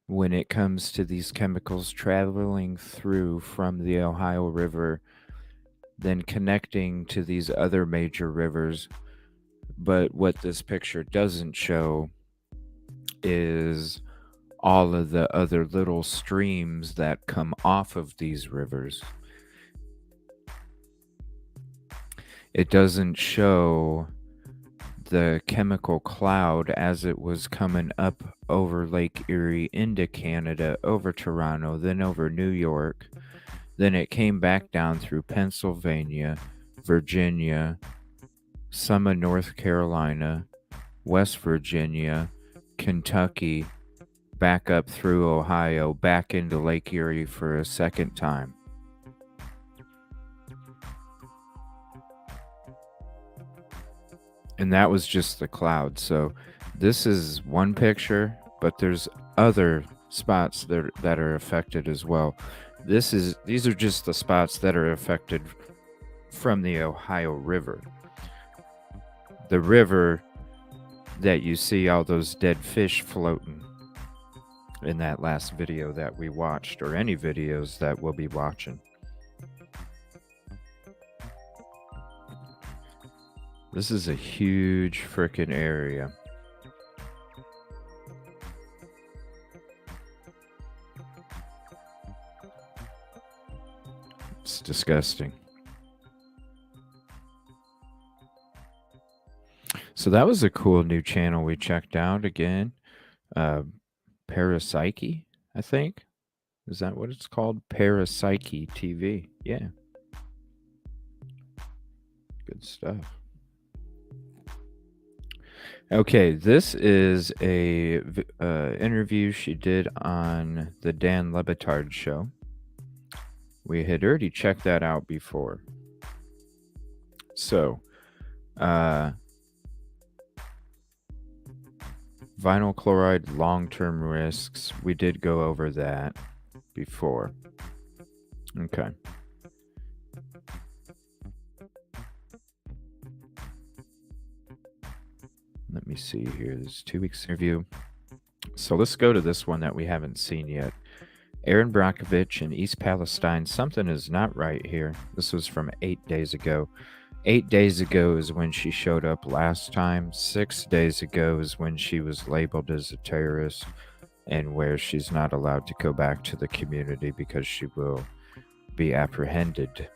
when it comes to these chemicals traveling through from the Ohio River, then connecting to these other major rivers. But what this picture doesn't show is all of the other little streams that come off of these rivers. It doesn't show the chemical cloud as it was coming up over Lake Erie into Canada, over Toronto, then over New York. Then it came back down through Pennsylvania, Virginia, some of North Carolina, West Virginia, Kentucky, back up through Ohio, back into Lake Erie for a second time. And that was just the cloud. So this is one picture, but there's other spots that are affected as well. These are just the spots that are affected from the Ohio River. The river that you see all those dead fish floating in that last video that we watched, or any videos that we'll be watching. This is a huge freaking area. It's disgusting. So that was a cool new channel we checked out again. Parapsyche, I think. Is that what it's called? Parapsyche TV. Yeah. Good stuff. Okay, this is a interview she did on the Dan Lebitard show. We had already checked that out before. So, uh, vinyl chloride long-term risks. We did go over that before. Okay. Let me see here. This is 2 weeks interview. So let's go to this one that we haven't seen yet. Erin Brockovich in East Palestine. Something is not right here. This was from 8 days ago. 8 days ago is when she showed up last time. 6 days ago is when she was labeled as a terrorist and where she's not allowed to go back to the community because she will be apprehended.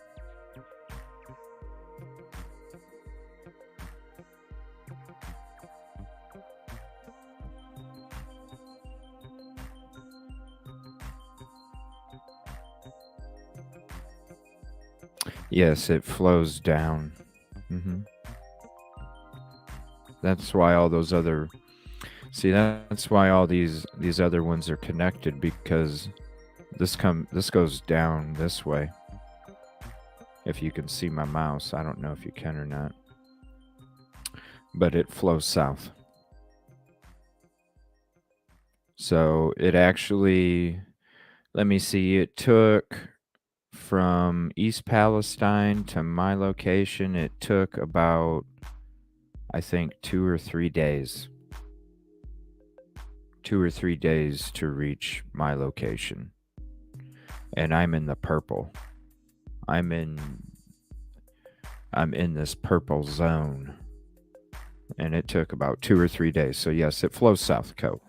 Yes, it flows down. Hmm. That's why all those other that's why all these other ones are connected, because this goes down this way. If you can see my mouse, I don't know if you can or not, but it flows south. So it actually, let me see, it took from East Palestine to my location, it took about, I think, 2 or 3 days. 2 or 3 days to reach my location. And I'm in the purple. I'm in this purple zone. And it took about 2 or 3 days. So yes, it flows south, Co.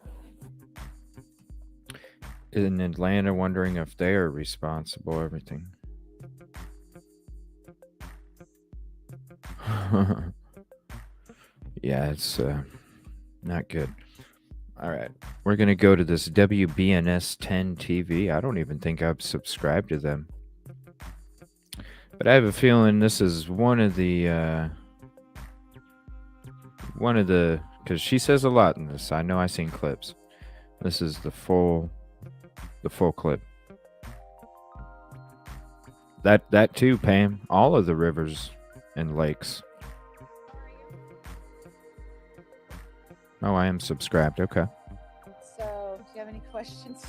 In Atlanta, wondering if they are responsible, everything. Yeah, it's not good. All right. We're going to go to this WBNS 10 TV. I don't even think I've subscribed to them. But I have a feeling this is one of the, because she says a lot in this. I know I've seen clips. This is the full clip. That too, Pam. All of the rivers and lakes. Oh, I am subscribed. Okay. So, do you have any questions?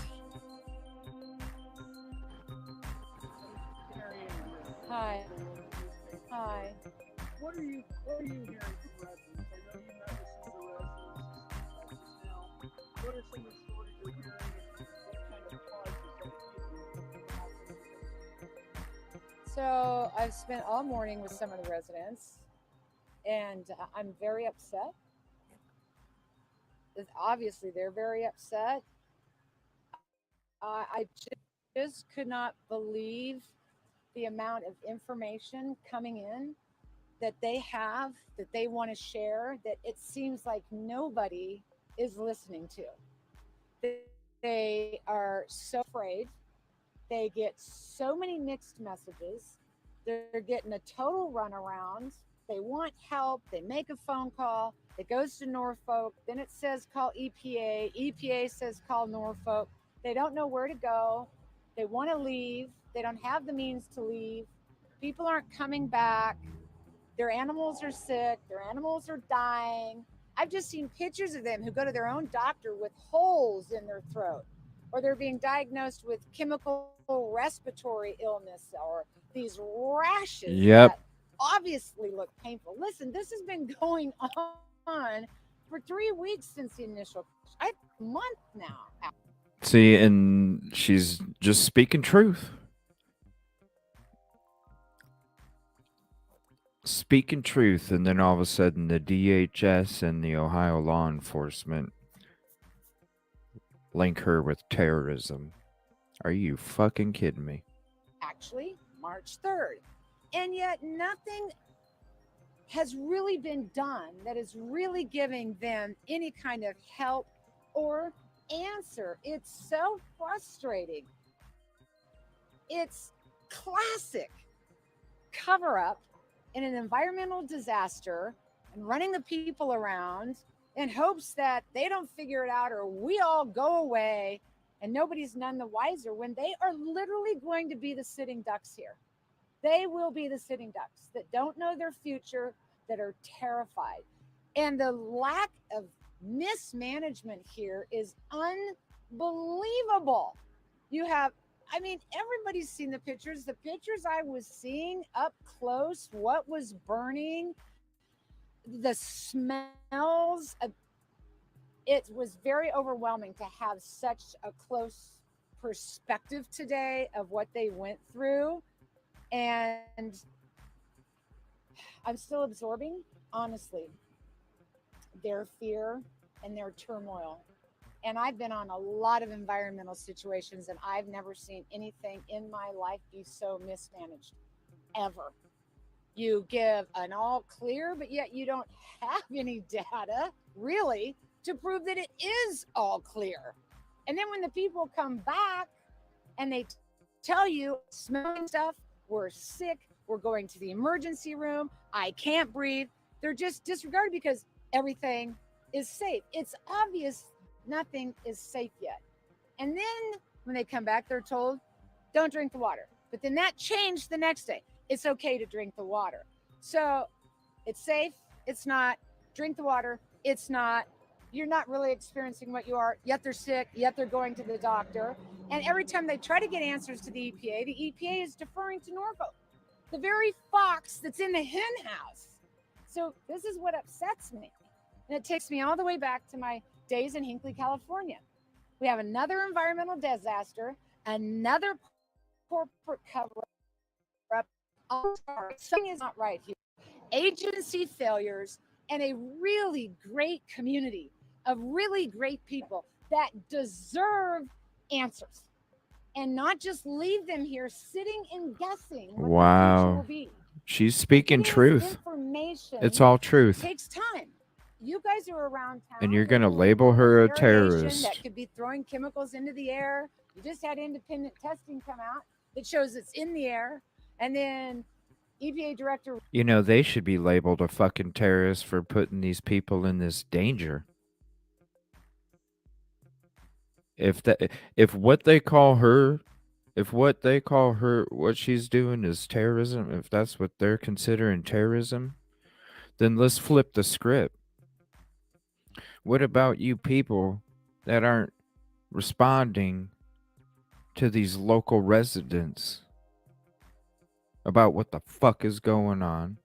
Hi. Hi. What are you hearing from residents? I know you met with some of the residents now. What are some of the stories you're hearing, and what kind of causes are you? So, I've spent all morning with some of the residents, and I'm very upset. Obviously, they're very upset. I just could not believe the amount of information coming in that they have, that they want to share, that it seems like nobody is listening to. They are so afraid. They get so many mixed messages. They're getting a total runaround. They want help. They make a phone call. It goes to Norfolk. Then it says call EPA. EPA says call Norfolk. They don't know where to go. They want to leave. They don't have the means to leave. People aren't coming back. Their animals are sick. Their animals are dying. I've just seen pictures of them who go to their own doctor with holes in their throat, or they're being diagnosed with chemical respiratory illness, or these rashes Yep. that obviously look painful. Listen, this has been going on for 3 weeks since the initial, a month now. See, and she's just speaking truth. Speaking truth, and then all of a sudden the DHS and the Ohio law enforcement link her with terrorism. Are you fucking kidding me? Actually, March 3rd. And yet nothing has really been done that is really giving them any kind of help or answer. It's so frustrating. It's classic cover up in an environmental disaster and running the people around in hopes that they don't figure it out or we all go away and nobody's none the wiser when they are literally going to be the sitting ducks here. They will be the sitting ducks that don't know their future, that are terrified. And the lack of mismanagement here is unbelievable. You have, I mean, everybody's seen the pictures. The pictures I was seeing up close, what was burning, the smells of, it was very overwhelming to have such a close perspective today of what they went through. And I'm still absorbing, honestly, their fear and their turmoil. And I've been on a lot of environmental situations, and I've never seen anything in my life be so mismanaged ever. You give an all clear, but yet you don't have any data really to prove that it is all clear. And then when the people come back and they tell you smelling stuff, we're sick, we're going to the emergency room, I can't breathe, they're just disregarded because everything is safe. It's obvious nothing is safe yet. And then when they come back, they're told, don't drink the water. But then that changed the next day. It's okay to drink the water. So it's safe, it's not. Drink the water, it's not. You're not really experiencing what you are, yet they're sick, yet they're going to the doctor. And every time they try to get answers to the EPA is deferring to Norfolk, the very fox that's in the hen house. So this is what upsets me. And it takes me all the way back to my days in Hinckley, California. We have another environmental disaster, another corporate cover up. Something is not right here. Agency failures and a really great community of really great people that deserve answers and not just leave them here sitting and guessing what the future will Wow. be. She's speaking truth. Information It's all truth. takes time. You guys are around town. And you're going to label her a terrorist. That could be throwing chemicals into the air. You just had independent testing come out that shows it's in the air. And then EPA director. You know, they should be labeled a fucking terrorist for putting these people in this danger. If what they call her, what she's doing is terrorism, if that's what they're considering terrorism, then let's flip the script. What about you people that aren't responding to these local residents about what the fuck is going on,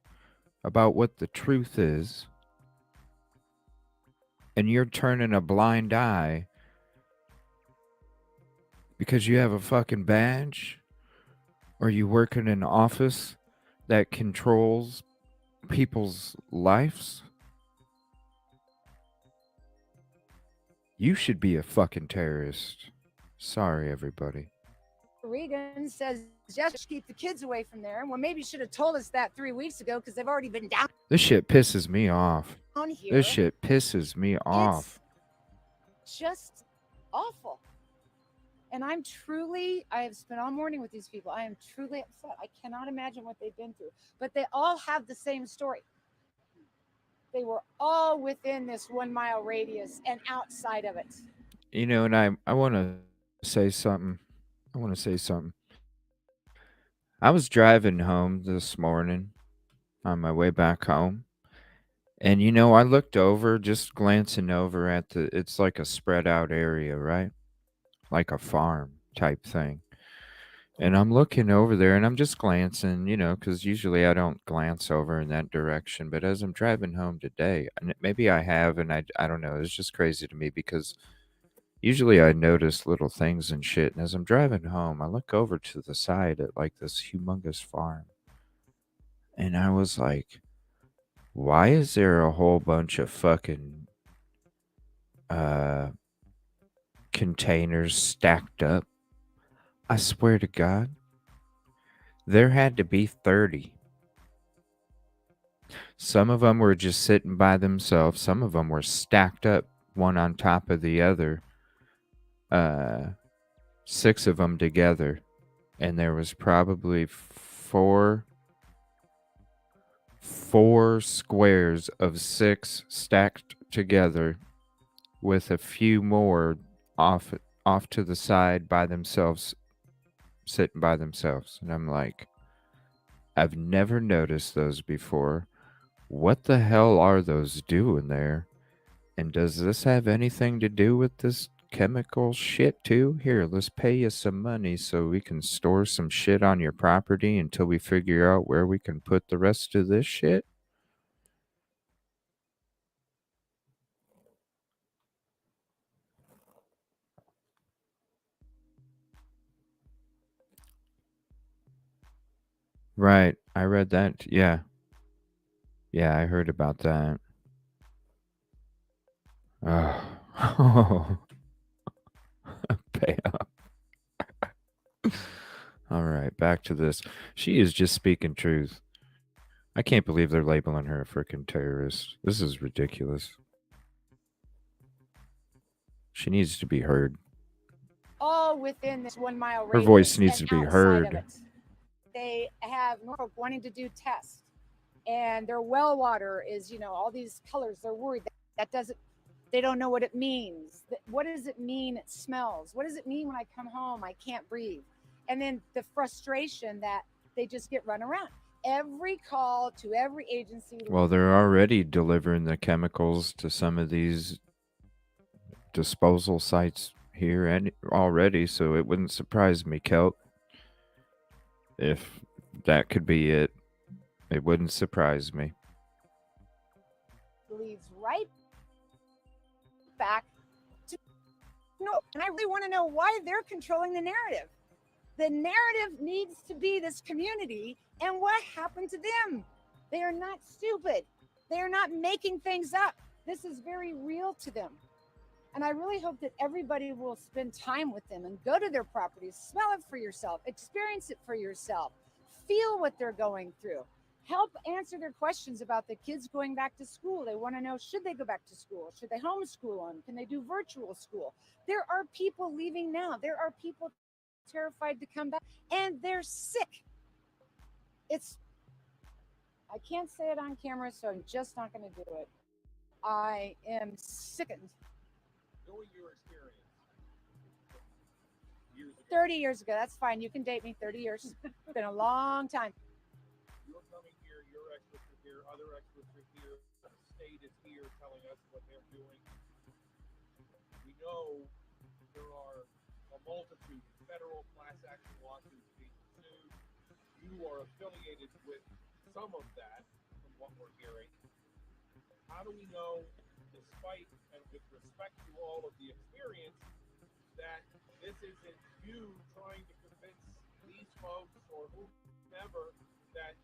about what the truth is, and you're turning a blind eye because you have a fucking badge or you work in an office that controls people's lives? You should be a fucking terrorist. Sorry, everybody. Regan says, just keep the kids away from there. Well, maybe you should have told us that 3 weeks ago because they've already been down. This shit pisses me off. Here. This shit pisses me off. It's just awful. And I have spent all morning with these people. I am truly upset. I cannot imagine what they've been through. But they all have the same story. They were all within this 1 mile radius and outside of it. You know, and I want to say something. I was driving home this morning on my way back home. And, you know, I looked over, just glancing over at it's like a spread out area, right? Like a farm type thing. And I'm looking over there and I'm just glancing, you know, because usually I don't glance over in that direction. But as I'm driving home today, and maybe I have, and I don't know, it's just crazy to me because usually I notice little things and shit. And as I'm driving home, I look over to the side at like this humongous farm. And I was like, why is there a whole bunch of fucking containers stacked up? I swear to God, there had to be 30. Some of them were just sitting by themselves. Some of them were stacked up, one on top of the other. 6 of them together. And there was probably four squares of 6 stacked together with a few more off off to the side by themselves, sitting by themselves. And I'm like, I've never noticed those before. What the hell are those doing there? And does this have anything to do with this chemical shit too? Here, let's pay you some money so we can store some shit on your property until we figure out where we can put the rest of this shit. Right. I read that. Yeah. Yeah, I heard about that. Oh. Pay up. All right, back to this. She is just speaking truth. I can't believe they're labeling her a freaking terrorist. This is ridiculous. She needs to be heard. All within this 1 mile Her radius voice needs and to be outside of heard. it. They have Norfolk wanting to do tests, and their well water is, all these colors. They're worried that doesn't. They don't know what it means. What does it mean? It smells. What does it mean when I come home? I can't breathe. And then the frustration that they just get run around. Every call to every agency. Well, they're already delivering the chemicals to some of these disposal sites here and already, so it wouldn't surprise me, Kelt, if that could be it. It wouldn't surprise me. Leads right back to no. And I really want to know why they're controlling the narrative. The narrative needs to be this community, and what happened to them? They are not stupid. They are not making things up. This is very real to them. And I really hope that everybody will spend time with them and go to their properties, smell it for yourself, experience it for yourself, feel what they're going through, help answer their questions about the kids going back to school. They want to know, should they go back to school? Should they homeschool them? Can they do virtual school? There are people leaving now. There are people terrified to come back, and they're sick. I can't say it on camera, so I'm just not going to do it. I am sickened. Knowing your experience years ago, 30 years ago, that's fine. You can date me 30 years. It's been a long time. you're coming here, your experts are here, other experts are here, the state is here telling us what they're doing. We know there are a multitude of federal class action lawsuits being pursued. You are affiliated with some of that, from what we're hearing. How do we know, despite and with respect to all of the experience, that this isn't you trying to convince these folks or whomever that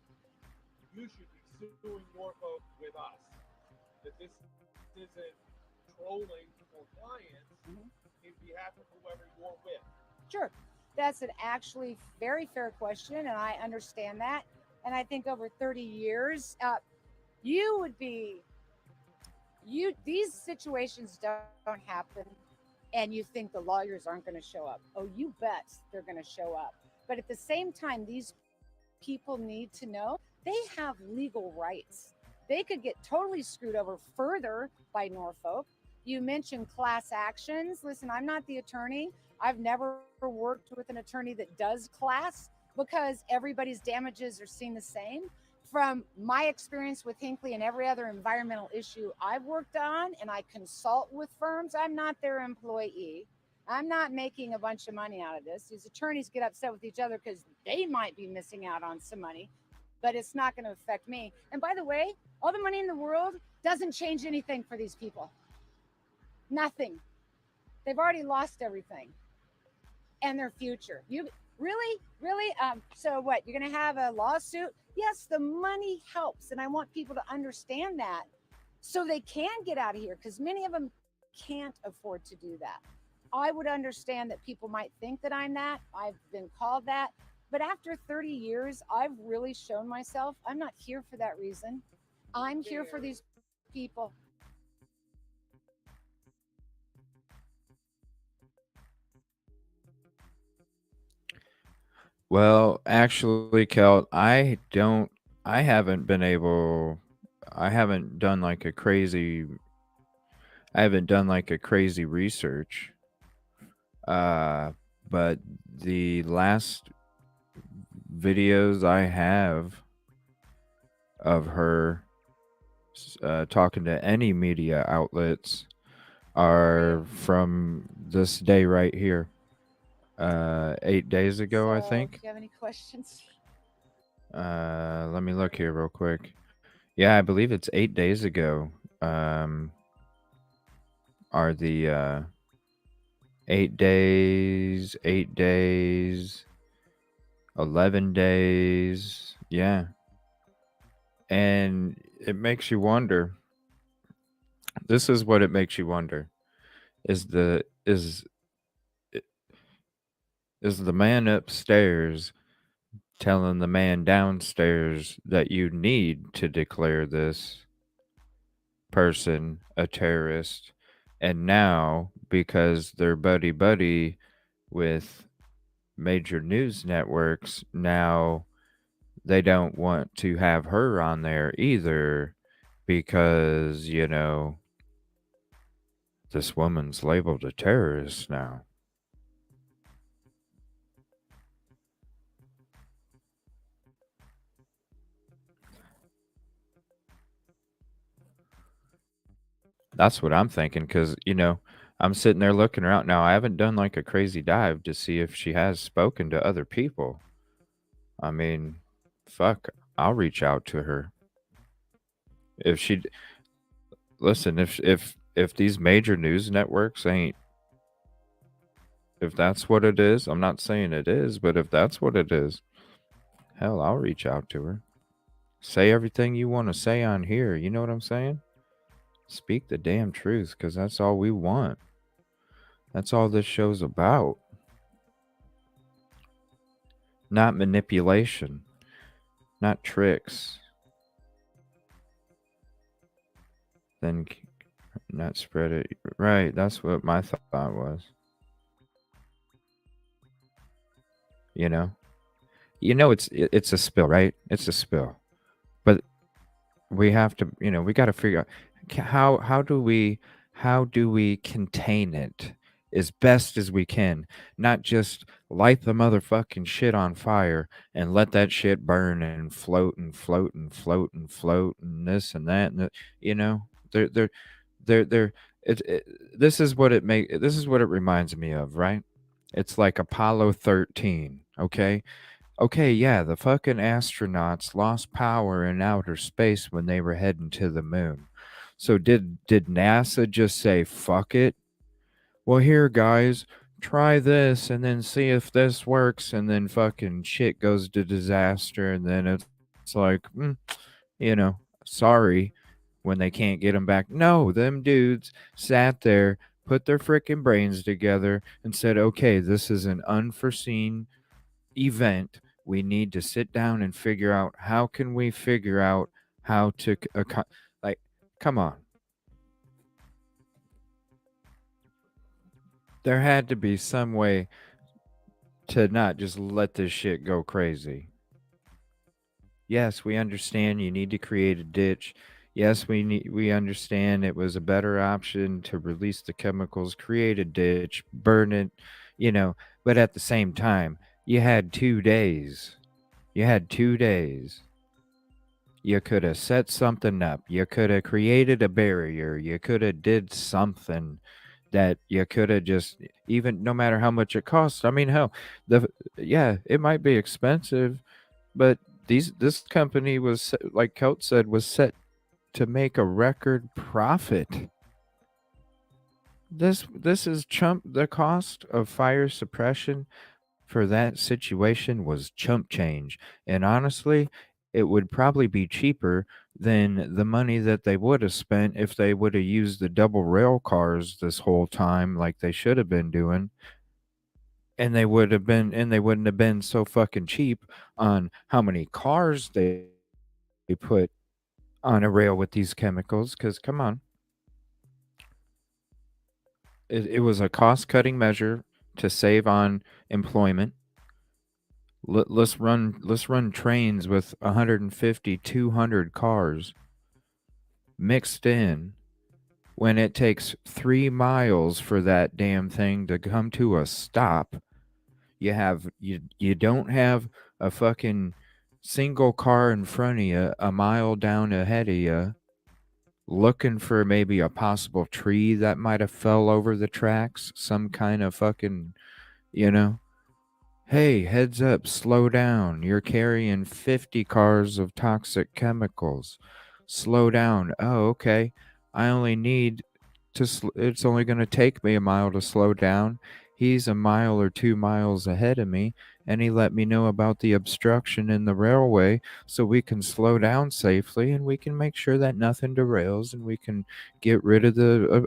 you should be suing Norfolk with us? That this isn't trolling for clients in behalf of whoever you're with? Sure. That's an actually very fair question, and I understand that. And I think over 30 years, you would be these situations don't happen and you think the lawyers aren't going to show up. Oh, you bet they're going to show up. But at the same time, these people need to know they have legal rights. They could get totally screwed over further by Norfolk. You mentioned class actions. Listen, I'm not the attorney. I've never worked with an attorney that does class because everybody's damages are seen the same. From my experience with Hinckley and every other environmental issue I've worked on, and I consult with firms, I'm not their employee. I'm not making a bunch of money out of this. These attorneys get upset with each other because they might be missing out on some money, but it's not going to affect me. And by the way, all the money in the world doesn't change anything for these people. Nothing. They've already lost everything and their future. You really? So what? You're going to have a lawsuit? Yes, the money helps. And I want people to understand that so they can get out of here, because many of them can't afford to do that. I would understand that people might think that I'm that. I've been called that. But after 30 years, I've really shown myself I'm not here for that reason. I'm here for these people. Well, actually, Kelt, I haven't been able, I haven't done like a crazy I haven't done like a crazy research. Uh, but the last videos I have of her talking to any media outlets are from this day right here. 8 days ago, I So, do think. you have any questions? Let me look here real quick. Yeah, I believe it's 8 days ago. Um, are the 8 days, 8 days, 11 days. Yeah, and it makes you wonder. This is what it makes you wonder: is the is the man upstairs telling the man downstairs that you need to declare this person a terrorist, and now because they're buddy buddy with major news networks, now they don't want to have her on there either because, this woman's labeled a terrorist now. That's what I'm thinking because, I'm sitting there looking around. Now, I haven't done like a crazy dive to see if she has spoken to other people. I mean, fuck, I'll reach out to her. If she listen, if these major news networks ain't, if that's what it is, I'm not saying it is, but if that's what it is, hell, I'll reach out to her. Say everything you want to say on here. You know what I'm saying? Speak the damn truth because that's all we want. That's all this show's about. Not manipulation, not tricks. Then not spread it. Right, that's what my thought was. You know? It's a spill, right? It's a spill. But we have to, we got to figure out how do we contain it as best as we can, not just light the motherfucking shit on fire and let that shit burn and float and float and float and float and this and that and you know they're it, this is what it reminds me of, right? It's like Apollo 13, okay? Okay, yeah, the fucking astronauts lost power in outer space when they were heading to the moon. So did NASA just say fuck it? Well, here guys, try this and then see if this works and then fucking shit goes to disaster and then it's like, you know, sorry when they can't get them back. No, them dudes sat there, put their freaking brains together and said, "Okay, this is an unforeseen event. We need to sit down and figure out how can we figure out how to like come on. There had to be some way to not just let this shit go crazy. Yes, we understand you need to create a ditch. Yes, we understand it was a better option to release the chemicals, create a ditch, burn it, but at the same time, you had 2 days. You had 2 days. You could have set something up. You could have created a barrier. You could have did something that you could have just, even no matter how much it costs. I mean, hell, the yeah, it might be expensive, but this company was like Coat said was set to make a record profit. This is chump. The cost of fire suppression for that situation was chump change. And honestly, it would probably be cheaper than the money that they would have spent if they would have used the double rail cars this whole time like they should have been doing. And they wouldn't have been so fucking cheap on how many cars they put on a rail with these chemicals. Because come on, it was a cost cutting measure to save on employment. Let's run trains with 150, 200 cars mixed in when it takes 3 miles for that damn thing to come to a stop. You don't have a fucking single car in front of you a mile down ahead of you looking for maybe a possible tree that might have fell over the tracks, some kind of fucking, you know, hey, heads up, slow down. You're carrying 50 cars of toxic chemicals. Slow down. Oh, okay. I only need it's only going to take me a mile to slow down. He's a mile or 2 miles ahead of me, and he let me know about the obstruction in the railway so we can slow down safely and we can make sure that nothing derails and we can get rid of the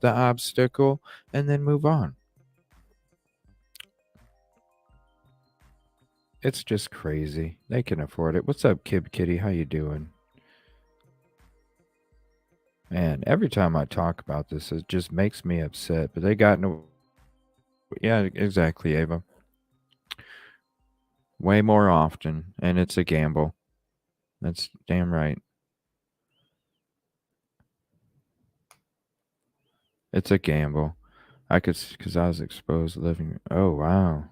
obstacle and then move on. It's just crazy. They can afford it. What's up, Kid Kitty? How you doing? Man, every time I talk about this, it just makes me upset. But they got no. Yeah, exactly, Ava. Way more often, and it's a gamble. That's damn right. It's a gamble. I could, because I was exposed living. Oh, wow.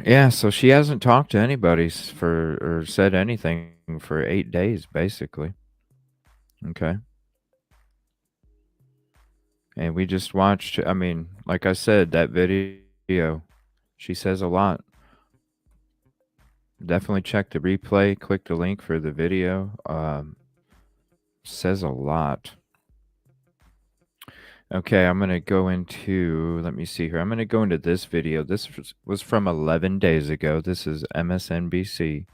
Yeah, so she hasn't talked to anybody or said anything for 8 days, basically. Okay. And we just watched, I mean, like I said, that video, she says a lot. Definitely check the replay, click the link for the video. Says a lot. Okay, I'm going to go into, let me see here. I'm going to go into this video. This was from 11 days ago. This is MSNBC.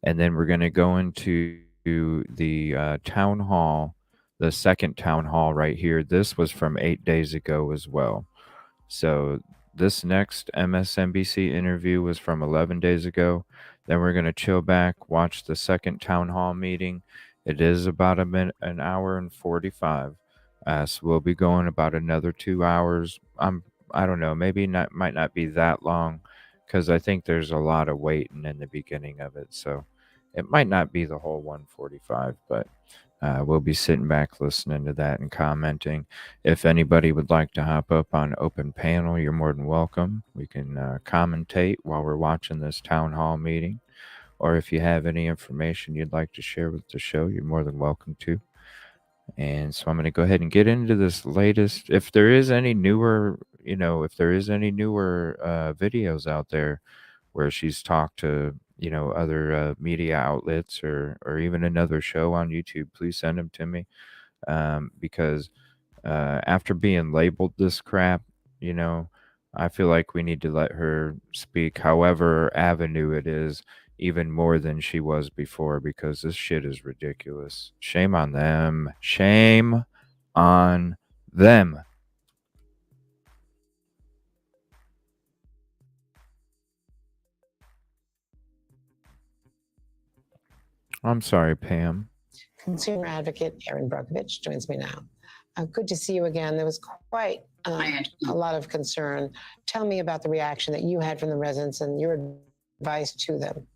And then we're going to go into the town hall, the second town hall right here. This was from 8 days ago as well. So this next MSNBC interview was from 11 days ago. Then we're going to chill back, watch the second town hall meeting. It is about an hour and 45. So we'll be going about another 2 hours. I don't know, maybe not, might not be that long because I think there's a lot of waiting in the beginning of it. So it might not be the whole 145, but we'll be sitting back listening to that and commenting. If anybody would like to hop up on open panel, you're more than welcome. We can commentate while we're watching this town hall meeting. Or if you have any information you'd like to share with the show, you're more than welcome to. And so I'm going to go ahead and get into this latest. If there is any newer, videos out there where she's talked to, other media outlets or even another show on YouTube, please send them to me. Because after being labeled this crap, I feel like we need to let her speak however avenue it is, even more than she was before, because this shit is ridiculous. Shame on them. Shame on them. I'm sorry, Pam. Consumer advocate Erin Brockovich joins me now. Good to see you again. There was quite a lot of concern. Tell me about the reaction that you had from the residents and your advice to them.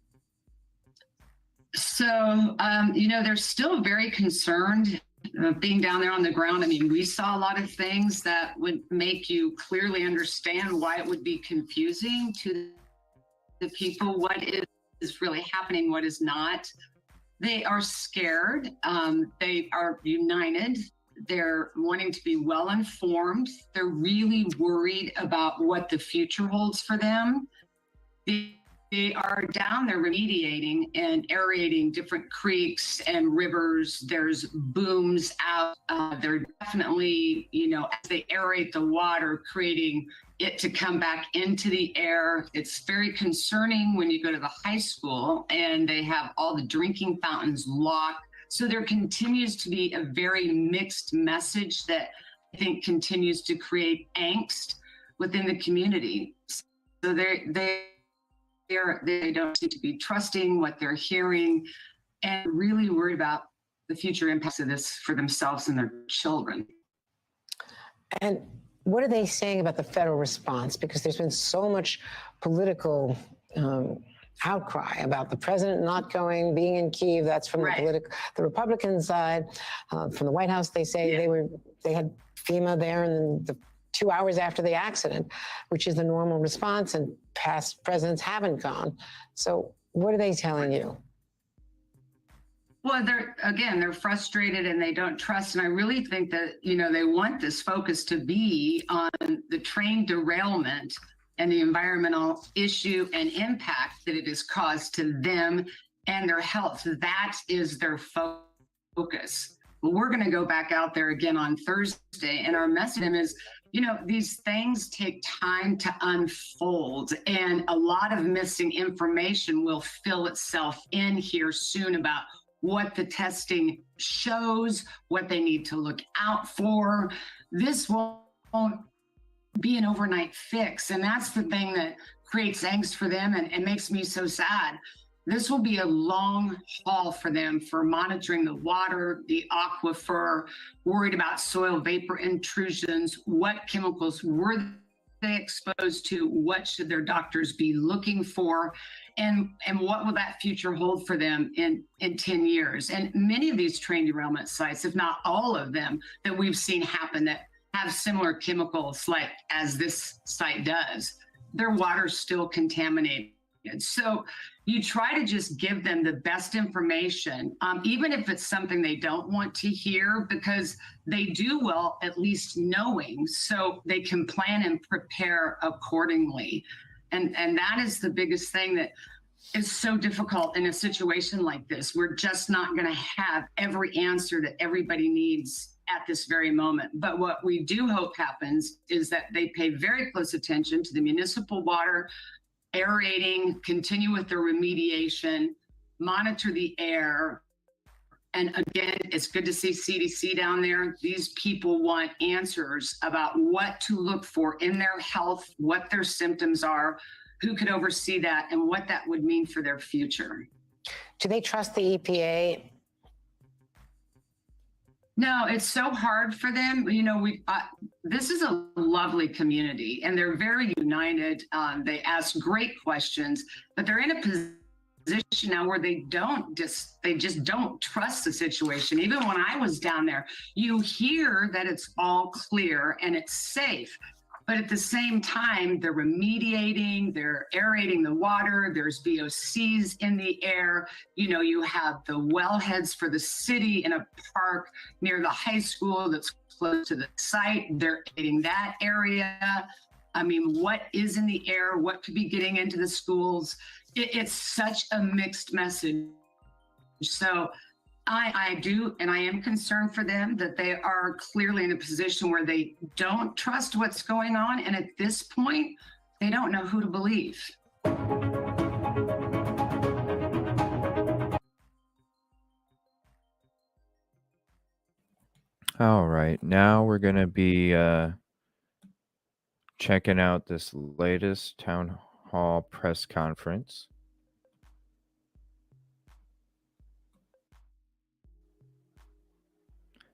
So, they're still very concerned being down there on the ground. I mean, we saw a lot of things that would make you clearly understand why it would be confusing to the people, what is really happening, what is not. They are scared. They are united. They're wanting to be well informed. They're really worried about what the future holds for them. They are down there remediating and aerating different creeks and rivers. There's booms out. They're definitely, as they aerate the water, creating it to come back into the air. It's very concerning when you go to the high school and they have all the drinking fountains locked. So there continues to be a very mixed message that I think continues to create angst within the community. So they don't seem to be trusting what they're hearing and really worried about the future impacts of this for themselves and their children. And what are they saying about the federal response? Because there's been so much political outcry about the president not going, being in Kyiv. That's from Right. the Republican side. From the White House, they say they had FEMA there in the 2 hours after the accident, which is the normal response, and past presidents haven't gone. So what are they telling you? Well, they're frustrated and they don't trust. And I really think that, they want this focus to be on the train derailment and the environmental issue and impact that it has caused to them and their health. That is their focus. Well, we're going to go back out there again on Thursday, and our message to them is, these things take time to unfold, and a lot of missing information will fill itself in here soon about what the testing shows, what they need to look out for. This won't be an overnight fix. And that's the thing that creates angst for them and makes me so sad. This will be a long haul for them for monitoring the water, the aquifer, worried about soil vapor intrusions, what chemicals were they exposed to, what should their doctors be looking for, and what will that future hold for them in 10 years. And many of these train derailment sites, if not all of them, that we've seen happen that have similar chemicals like as this site does, their water's still contaminated. So you try to just give them the best information, even if it's something they don't want to hear, because they do well at least knowing, so they can plan and prepare accordingly. And that is the biggest thing that is so difficult in a situation like this. We're just not going to have every answer that everybody needs at this very moment. But what we do hope happens is that they pay very close attention to the municipal water, aerating, continue with their remediation, monitor the air. And again, it's good to see CDC down there. These people want answers about what to look for in their health, what their symptoms are, who could oversee that, and what that would mean for their future. Do they trust the EPA? No, it's so hard for them. This is a lovely community, and they're very united. They ask great questions, but they're in a position now where they just don't trust the situation. Even when I was down there, you hear that it's all clear and it's safe. But at the same time, they're remediating, they're aerating the water, there's VOCs in the air. You have the wellheads for the city in a park near the high school that's close to the site. They're aerating that area. I mean, what is in the air? What could be getting into the schools? It's such a mixed message. So I do, and I am concerned for them that they are clearly in a position where they don't trust what's going on. And at this point, they don't know who to believe. All right, now we're going to be checking out this latest town hall press conference.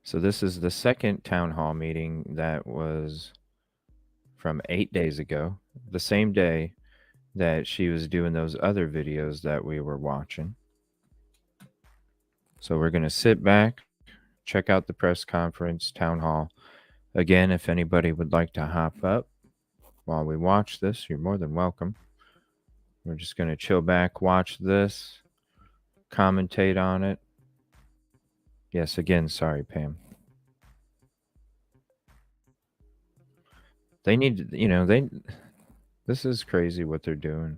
So this is the second town hall meeting that was from 8 days ago, the same day that she was doing those other videos that we were watching. So we're going to sit back, check out the press conference, town hall. Again, if anybody would like to hop up while we watch this, you're more than welcome. We're just going to chill back, watch this, commentate on it. Yes, again, sorry, Pam. They need to, this is crazy what they're doing.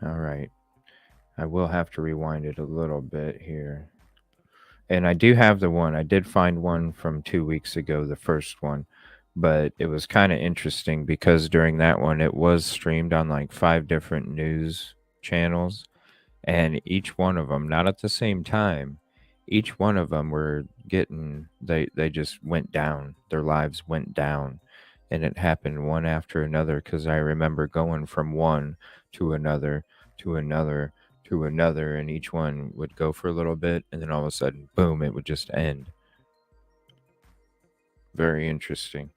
All right. I will have to rewind it a little bit here. And I do have I did find one from 2 weeks ago, the first one, but it was kind of interesting because during that one, it was streamed on like 5 different news channels, and each one of them, not at the same time, each one of them were getting, they just went down. Their lives went down, and it happened one after another, because I remember going from one to another to another to another, and each one would go for a little bit, and then all of a sudden, boom, it would just end. Very interesting.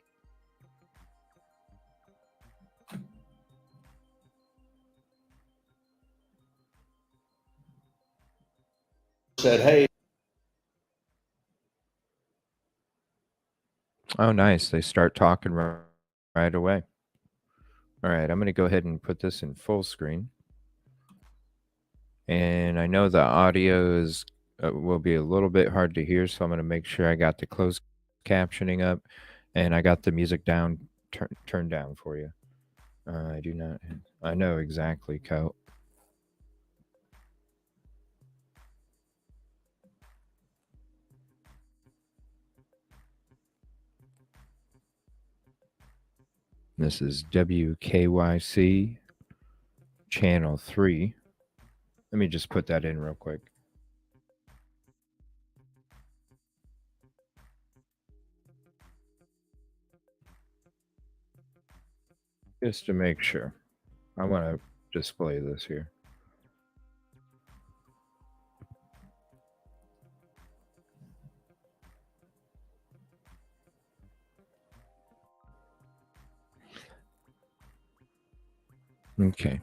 said, hey. Oh, nice. They start talking right away. All right, I'm going to go ahead and put this in full screen. And I know the audio is will be a little bit hard to hear, so I'm going to make sure I got the closed captioning up and I got the music down turned down for you. I do not. I know exactly, Coat. This is WKYC Channel 3. Let me just put that in real quick. Just to make sure. I want to display this here. Okay.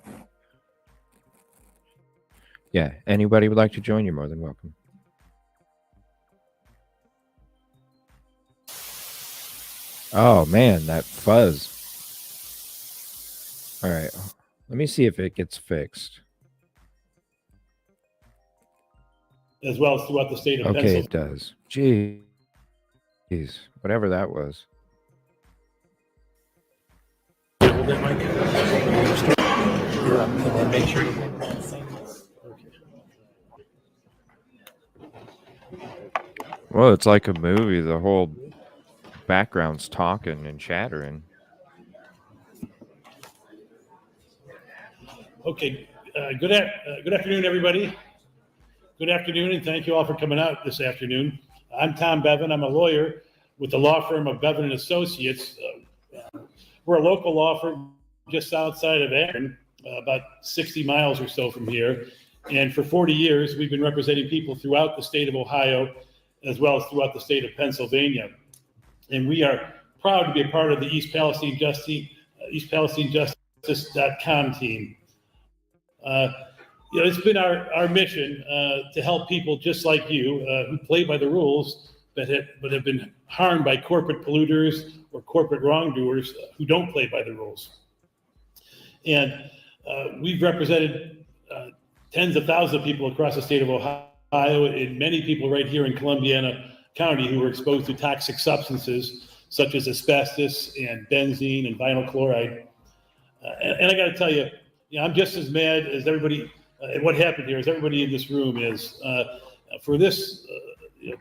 Yeah, anybody would like to join, you're more than welcome. Oh man, that fuzz. All right, let me see if it gets fixed. As well as throughout the state of Okay, Pennsylvania. it does. Jeez, whatever that was. Well, that might be. And then make sure you Well, it's like a movie. The whole background's talking and chattering. Okay, good afternoon, everybody. Good afternoon, and thank you all for coming out this afternoon. I'm Tom Bevan. I'm a lawyer with the law firm of Bevan and Associates. We're a local law firm just outside of Erin, about 60 miles or so from here. And for 40 years, we've been representing people throughout the state of Ohio, as well as throughout the state of Pennsylvania. And we are proud to be a part of the East Palestine Justice.com team. It's been our mission to help people just like you who play by the rules, but have been harmed by corporate polluters or corporate wrongdoers who don't play by the rules. And we've represented tens of thousands of people across the state of Ohio, and many people right here in Columbiana County who were exposed to toxic substances such as asbestos and benzene and vinyl chloride. And I got to tell you, I'm just as mad as everybody at what happened here as everybody in this room is for this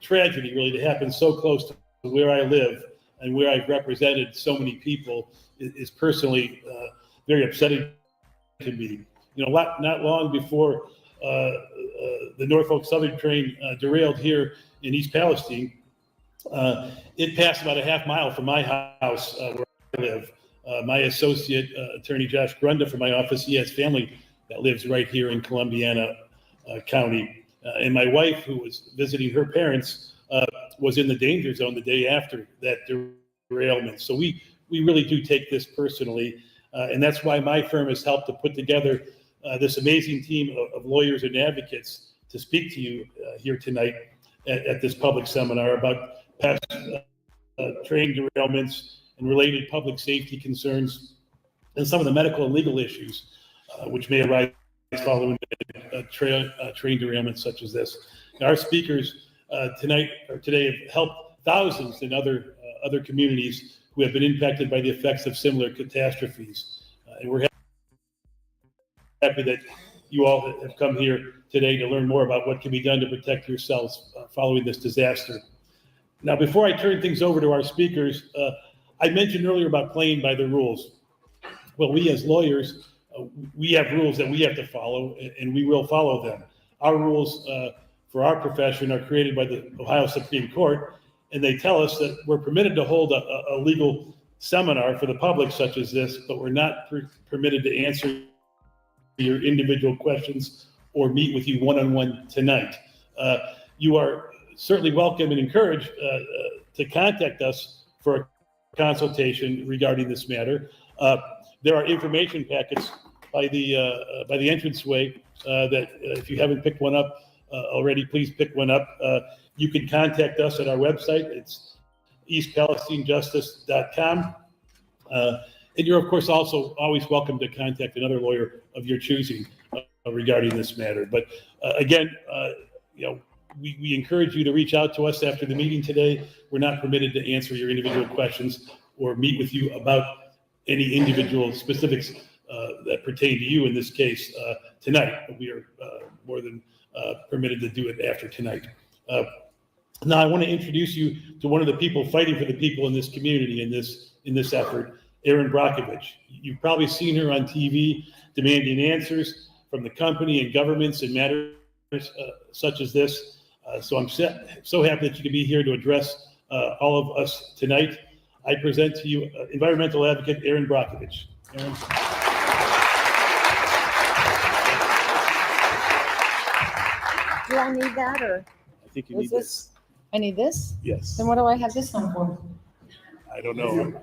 tragedy really to happen so close to where I live and where I've represented so many people is personally very upsetting to me. Not long before the Norfolk Southern train derailed here in East Palestine, it passed about a half mile from my house where I live. My associate attorney Josh Grunda from my office, he has family that lives right here in Columbiana County. And my wife, who was visiting her parents, was in the danger zone the day after that derailment. So we really do take this personally. And that's why my firm has helped to put together this amazing team of lawyers and advocates to speak to you here tonight at this public seminar about past train derailments and related public safety concerns and some of the medical and legal issues which may arise following train derailments such as this. Now, our speakers today have helped thousands in other communities who have been impacted by the effects of similar catastrophes. And we're happy that you all have come here today to learn more about what can be done to protect yourselves following this disaster. Now, before I turn things over to our speakers, I mentioned earlier about playing by the rules. Well, we as lawyers, we have rules that we have to follow, and we will follow them. Our rules for our profession are created by the Ohio Supreme Court, and they tell us that we're permitted to hold a legal seminar for the public such as this, but we're not permitted to answer your individual questions or meet with you one-on-one tonight. You are certainly welcome and encouraged to contact us for a consultation regarding this matter. There are information packets by the entranceway that if you haven't picked one up already, please pick one up. You can contact us at our website. It's eastpalestinejustice.com. And you're, of course, also always welcome to contact another lawyer of your choosing regarding this matter. But again, we encourage you to reach out to us after the meeting today. We're not permitted to answer your individual questions or meet with you about any individual specifics that pertain to you in this case tonight. But we are more than permitted to do it after tonight. Now, I want to introduce you to one of the people fighting for the people in this community in this effort, Erin Brockovich. You've probably seen her on TV demanding answers from the company and governments in matters such as this. So I'm so happy that you can be here to address all of us tonight. I present to you environmental advocate Erin Brockovich. Erin. Do I need that, or I think you is need this? I need this? Yes. Then what do I have this one for? I don't know.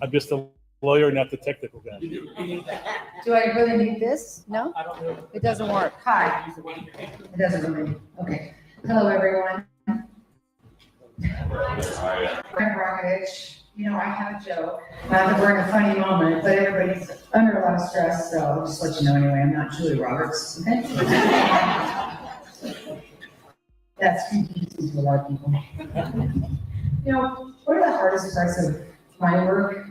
I'm just a lawyer, not the technical guy. Do I really need this? No? It doesn't work. Hi. It doesn't really. Okay. Hello, everyone. Erin Brockovich. You know, I have a joke. Not that we're in a funny moment, but everybody's under a lot of stress, so I'll just let you know anyway. I'm not Julie Roberts. Okay? That's confusing to a lot of people. You know, one of the hardest parts of my work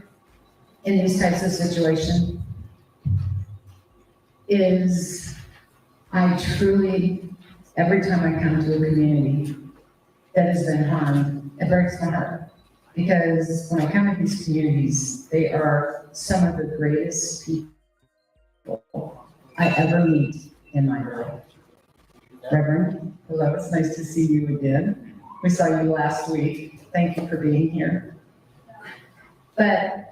in these types of situations is I truly, every time I come to a community that has been harmed, it breaks my heart. Because when I come to these communities, they are some of the greatest people I ever meet in my life. Reverend, hello, it's nice to see you again. We saw you last week. Thank you for being here. And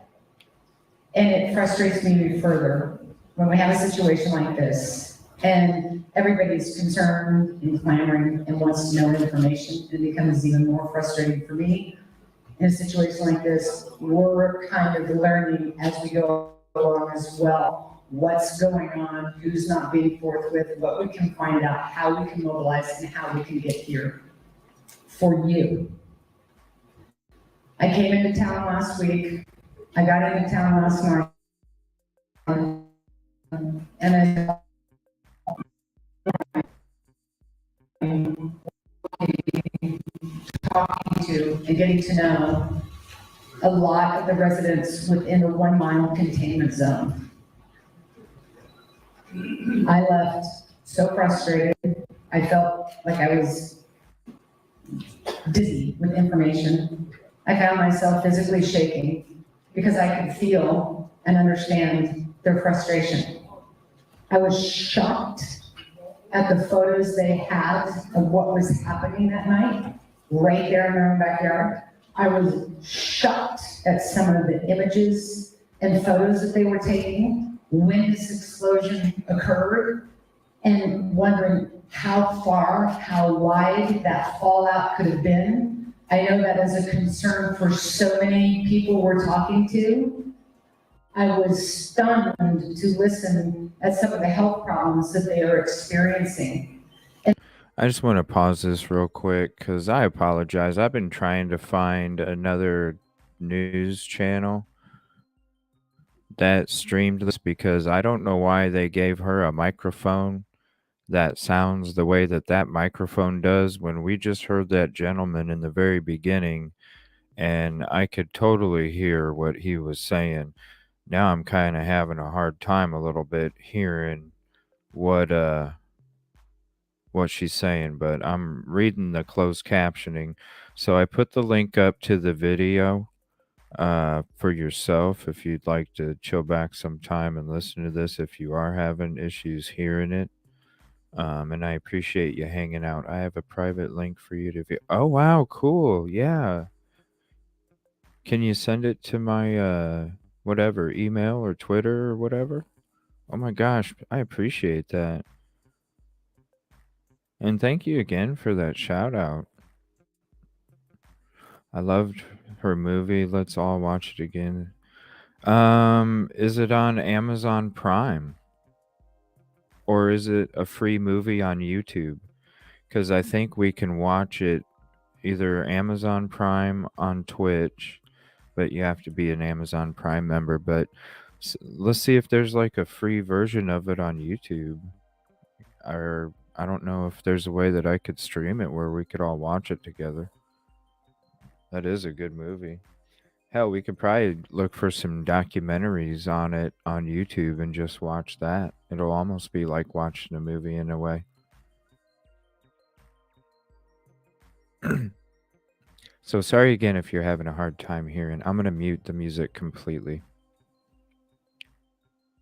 it frustrates me further when we have a situation like this and everybody's concerned and clamoring and wants to know information. It becomes even more frustrating for me. In a situation like this, we're kind of learning as we go along as well, what's going on, who's not being forthwith, what we can find out, how we can mobilize, and how we can get here for you. I came into town last week. I got into town last night. And I talking to and getting to know a lot of the residents within the 1 mile containment zone. I left so frustrated. I felt like I was dizzy with information. I found myself physically shaking because I could feel and understand their frustration. I was shocked at the photos they had of what was happening that night, right there in their own backyard. I was shocked at some of the images and photos that they were taking when this explosion occurred, and wondering how far, how wide that fallout could have been. I know that is a concern for so many people we're talking to. I was stunned to listen at some of the health problems that they are experiencing. I just want to pause this real quick because I apologize. I've been trying to find another news channel that streamed this because I don't know why they gave her a microphone that sounds the way that that microphone does when we just heard that gentleman in the very beginning, and I could totally hear what he was saying. Now I'm kind of having a hard time a little bit hearing what she's saying, but I'm reading the closed captioning. So I put the link up to the video for yourself if you'd like to chill back some time and listen to this if you are having issues hearing it. And I appreciate you hanging out. I have a private link for you to view. Oh, wow, cool. Yeah. Can you send it to my whatever, email or Twitter or whatever? Oh my gosh, I appreciate that. And thank you again for that shout out. I loved her movie. Let's all watch it again. Is it on Amazon Prime? Or is it a free movie on YouTube? because I think we can watch it either Amazon Prime on Twitch, but you have to be an Amazon Prime member. But let's see if there's like a free version of it on YouTube. Or I don't know if there's a way that I could stream it where we could all watch it together. That is a good movie. Hell, we could probably look for some documentaries on it on YouTube and just watch that. It'll almost be like watching a movie in a way. So sorry again if you're having a hard time hearing. I'm going to mute the music completely.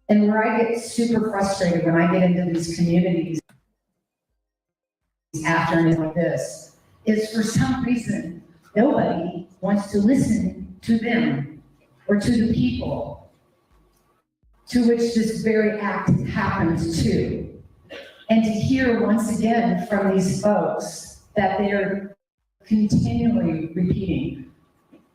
And where I get super frustrated when I get into these communities after anything like this is for some reason, nobody wants to listen to them or to the people to which this very act happens to. And to hear once again from these folks that they're continually repeating,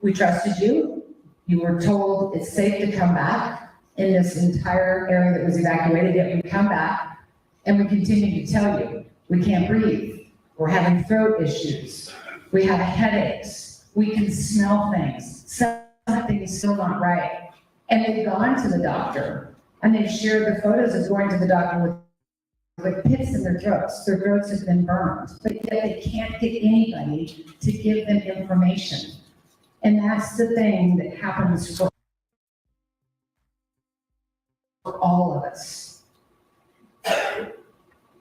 we trusted you, you were told it's safe to come back in this entire area that was evacuated, yet we come back and we continue to tell you, we can't breathe, we're having throat issues, we have headaches, we can smell things, something is still not right. And they've gone to the doctor and they've shared the photos of going to the doctor with pits in their throats have been burned, but yet they can't get anybody to give them information. And that's the thing that happens for all of us.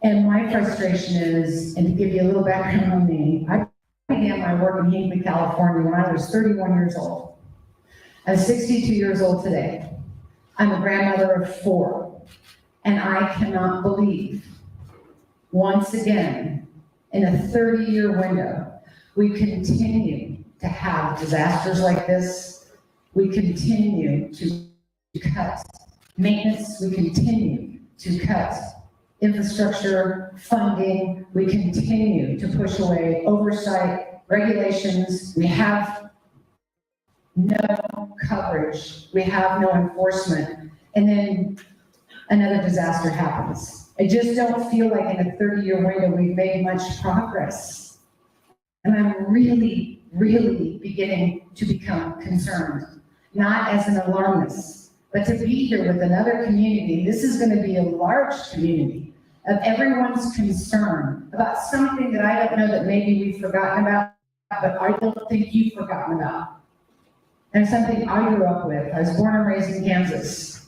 And my frustration is, and to give you a little background on me, I began my work in Hinkley, California when I was 31 years old. I'm 62 years old today. I'm a grandmother of 4. And I cannot believe, once again, in a 30-year window, we continue to have disasters like this. We continue to cut maintenance. We continue to cut infrastructure funding. We continue to push away oversight, regulations. We have no coverage. We have no enforcement. And then another disaster happens. I just don't feel like in a 30-year window we've made much progress. And I'm really, really beginning to become concerned, not as an alarmist, but to be here with another community. This is going to be a large community of everyone's concern about something that I don't know that maybe we've forgotten about, but I don't think you've forgotten about. And something I grew up with. I was born and raised in Kansas.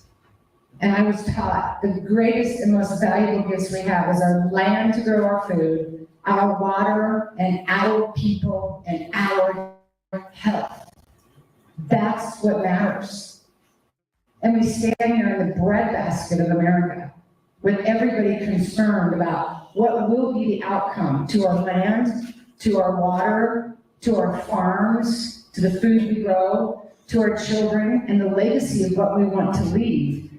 And I was taught the greatest and most valuable gifts we have is our land to grow our food, our water, and our people, and our health. That's what matters. And we stand here in the breadbasket of America with everybody concerned about what will be the outcome to our land, to our water, to our farms, to the food we grow, to our children, and the legacy of what we want to leave.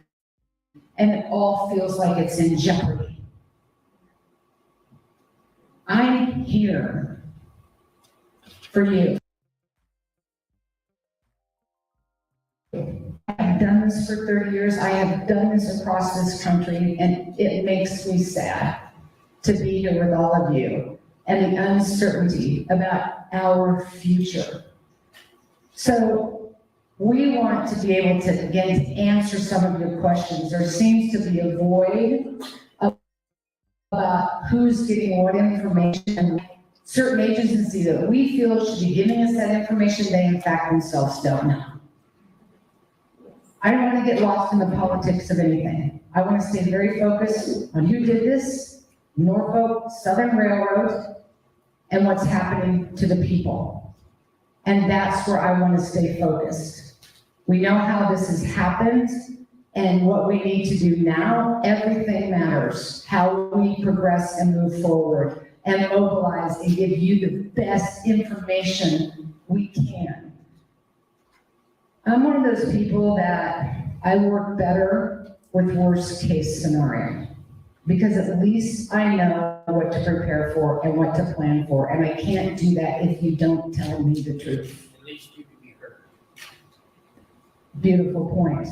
And it all feels like it's in jeopardy. I'm here for you. I've done this for 30 years. I have done this across this country, and it makes me sad to be here with all of you and the uncertainty about our future. So we want to be able to, again, to answer some of your questions. There seems to be a void about who's getting what information. Certain agencies that we feel should be giving us that information, they in fact themselves don't know. I don't want to get lost in the politics of anything. I want to stay very focused on who did this, Norfolk Southern Railroad, and what's happening to the people. And that's where I want to stay focused. We know how this has happened and what we need to do now. Everything matters. How we progress and move forward and mobilize and give you the best information we can. I'm one of those people that I work better with worst case scenario, because at least I know what to prepare for and what to plan for. And I can't do that if you don't tell me the truth. At least you can be heard. Beautiful point.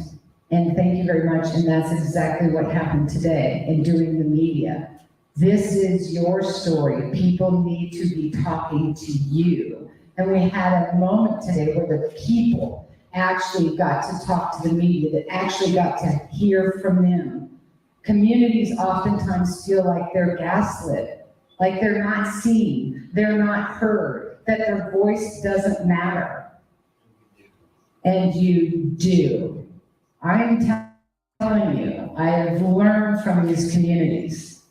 And thank you very much. And that's exactly what happened today in doing the media. This is your story. People need to be talking to you. And we had a moment today where the people actually got to talk to the media, that actually got to hear from them. Communities oftentimes feel like they're gaslit, like they're not seen, they're not heard, that their voice doesn't matter. And you do. I'm telling you, I have learned from these communities.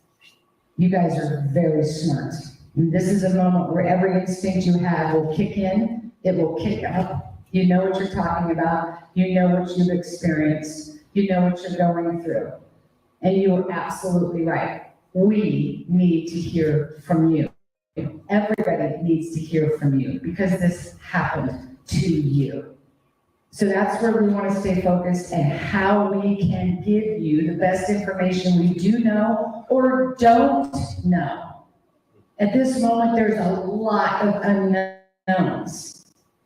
You guys are very smart. And this is a moment where every instinct you have will kick in, it will kick up. You know what you're talking about, you know what you've experienced, you know what you're going through. And you are absolutely right. We need to hear from you. Everybody needs to hear from you because this happened to you. So that's where we want to stay focused and how we can give you the best information we do know or don't know. At this moment, there's a lot of unknowns.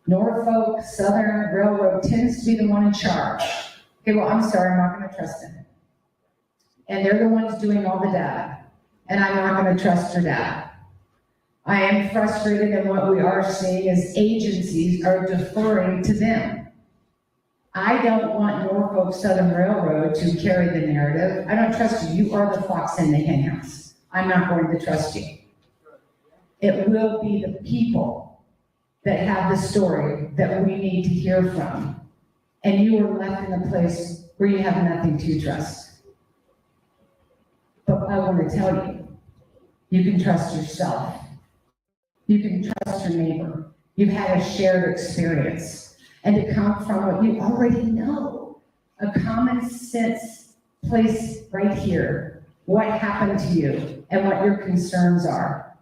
Norfolk Southern Railroad tends to be the one in charge. Okay, well, I'm sorry, I'm not going to trust them. And they're the ones doing all the data. And I'm not going to trust your data. I am frustrated, and what we are seeing is agencies are deferring to them. I don't want Norfolk Southern Railroad to carry the narrative. I don't trust you. You are the fox in the henhouse. I'm not going to trust you. It will be the people that have the story that we need to hear from. And you are left in a place where you have nothing to trust. But I want to tell you, you can trust yourself. You can trust your neighbor. You've had a shared experience. And to come from what you already know, a common sense place right here, what happened to you and what your concerns are,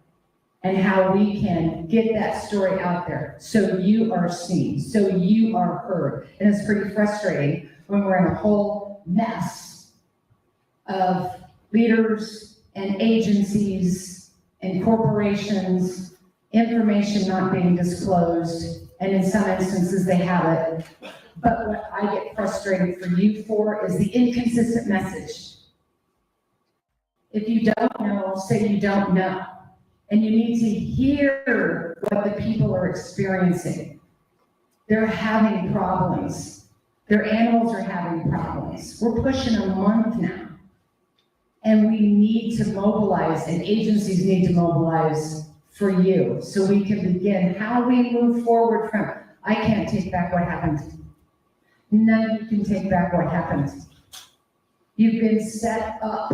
and how we can get that story out there so you are seen, so you are heard. And it's pretty frustrating when we're in a whole mess of leaders and agencies and corporations, information not being disclosed, and in some instances they have it. But what I get frustrated for you for is the inconsistent message. If you don't know, say you don't know. And you need to hear what the people are experiencing. They're having problems. Their animals are having problems. We're pushing a month now. And we need to mobilize, and agencies need to mobilize for you so we can begin how we move forward from. I can't take back what happened. None of you can take back what happened. You've been set up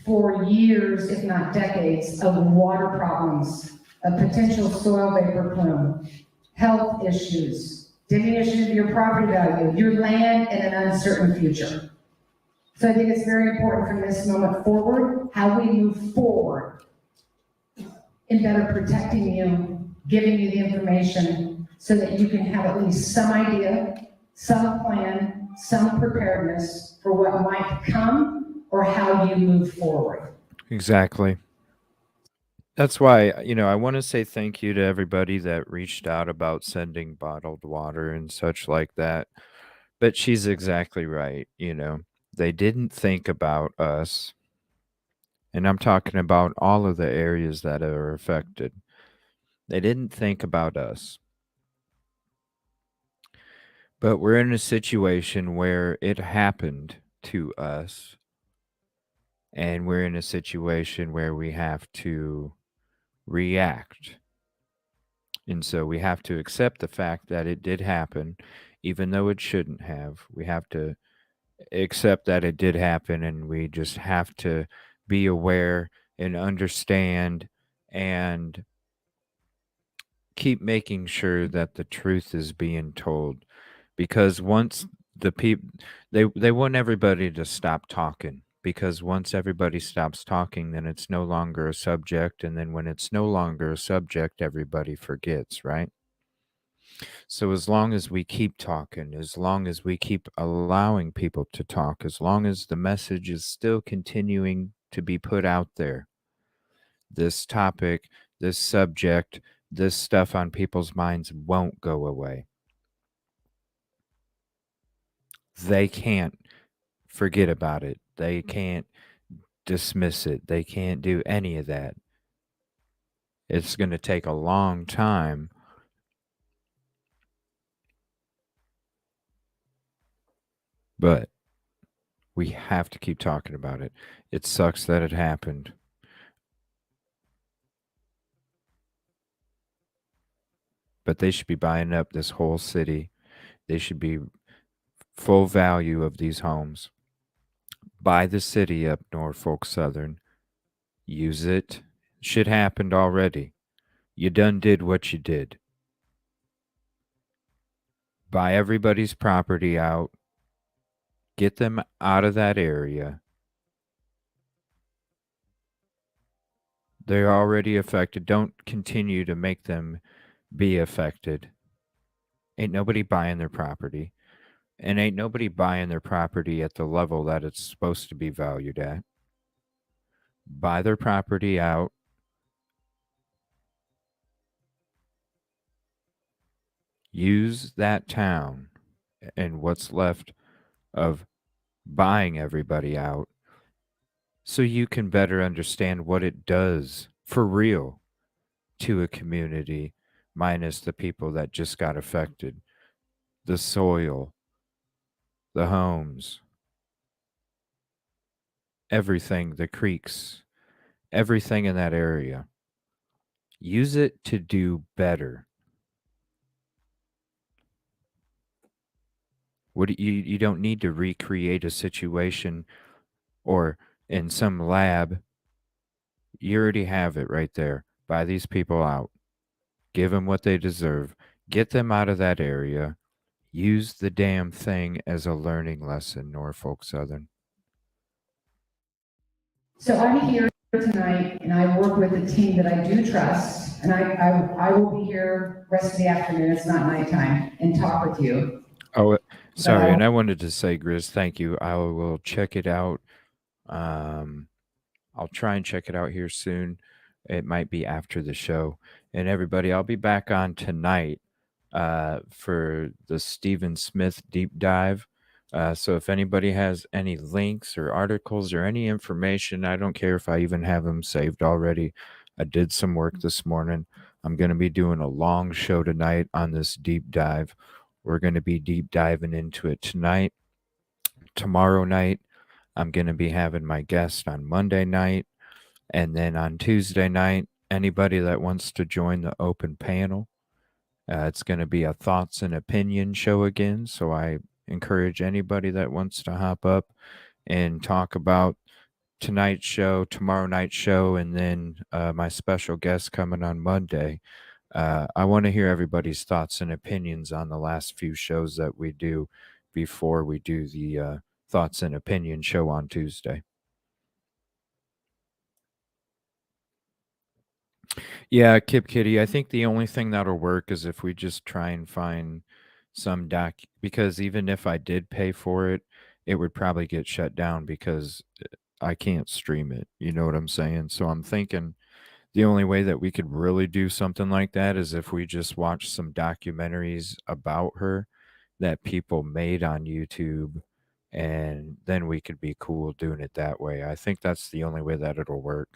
for years, if not decades, of water problems, of potential soil vapor plume, health issues, diminution of your property value, your land, and an uncertain future. So I think it's very important from this moment forward, how we move forward in better protecting you, giving you the information so that you can have at least some idea, some plan, some preparedness for what might come or how you move forward. Exactly. That's why, I want to say thank you to everybody that reached out about sending bottled water and such like that. But she's exactly right. They didn't think about us. And I'm talking about all of the areas that are affected. They didn't think about us. But we're in a situation where it happened to us. And we're in a situation where we have to react. And so we have to accept the fact that it did happen, even though it shouldn't have. We have to accept that it did happen, and we just have to be aware and understand and keep making sure that the truth is being told. Because once the people, they want everybody to stop talking. Because once everybody stops talking, then it's no longer a subject. And then when it's no longer a subject, everybody forgets, right? So as long as we keep talking, as long as we keep allowing people to talk, as long as the message is still continuing to be put out there, this topic, this subject, this stuff on people's minds won't go away. They can't forget about it. They can't dismiss it. They can't do any of that. It's going to take a long time. But we have to keep talking about it. It sucks that it happened. But they should be buying up this whole city. They should be full value of these homes. Buy the city up Norfolk Southern. Use it. Shit happened already. You done did what you did. Buy everybody's property out. Get them out of that area. They're already affected. Don't continue to make them be affected. Ain't nobody buying their property. And ain't nobody buying their property at the level that it's supposed to be valued at. Buy their property out. Use that town and what's left of buying everybody out so you can better understand what it does for real to a community, minus the people that just got affected, the soil, the homes, everything, the creeks, everything in that area. Use it to do better. You don't need to recreate a situation or in some lab. You already have it right there. Buy these people out. Give them what they deserve. Get them out of that area. Use the damn thing as a learning lesson, Norfolk Southern. So I'm here tonight, and I work with a team that I do trust, and I will be here rest of the afternoon, it's not nighttime, and talk with you. Oh, sorry, and I wanted to say, Grizz, thank you. I will check it out. I'll try and check it out here soon. It might be after the show. And everybody, I'll be back on tonight for the Stephen Smith deep dive. So if anybody has any links or articles or any information, I don't care if I even have them saved already. I did some work this morning. I'm going to be doing a long show tonight on this deep dive. We're going to be deep diving into it tonight. Tomorrow night, I'm going to be having my guest on Monday night. And then on Tuesday night, anybody that wants to join the open panel, it's going to be a thoughts and opinion show again. So I encourage anybody that wants to hop up and talk about tonight's show, tomorrow night's show, and then my special guest coming on Monday. I want to hear everybody's thoughts and opinions on the last few shows that we do before we do the thoughts and opinion show on Tuesday. Yeah, Kip Kitty. I think the only thing that'll work is if we just try and find some doc, because even if I did pay for it, it would probably get shut down because I can't stream it. You know what I'm saying? So I'm thinking the only way that we could really do something like that is if we just watch some documentaries about her that people made on YouTube, and then we could be cool doing it that way. I think that's the only way that it'll work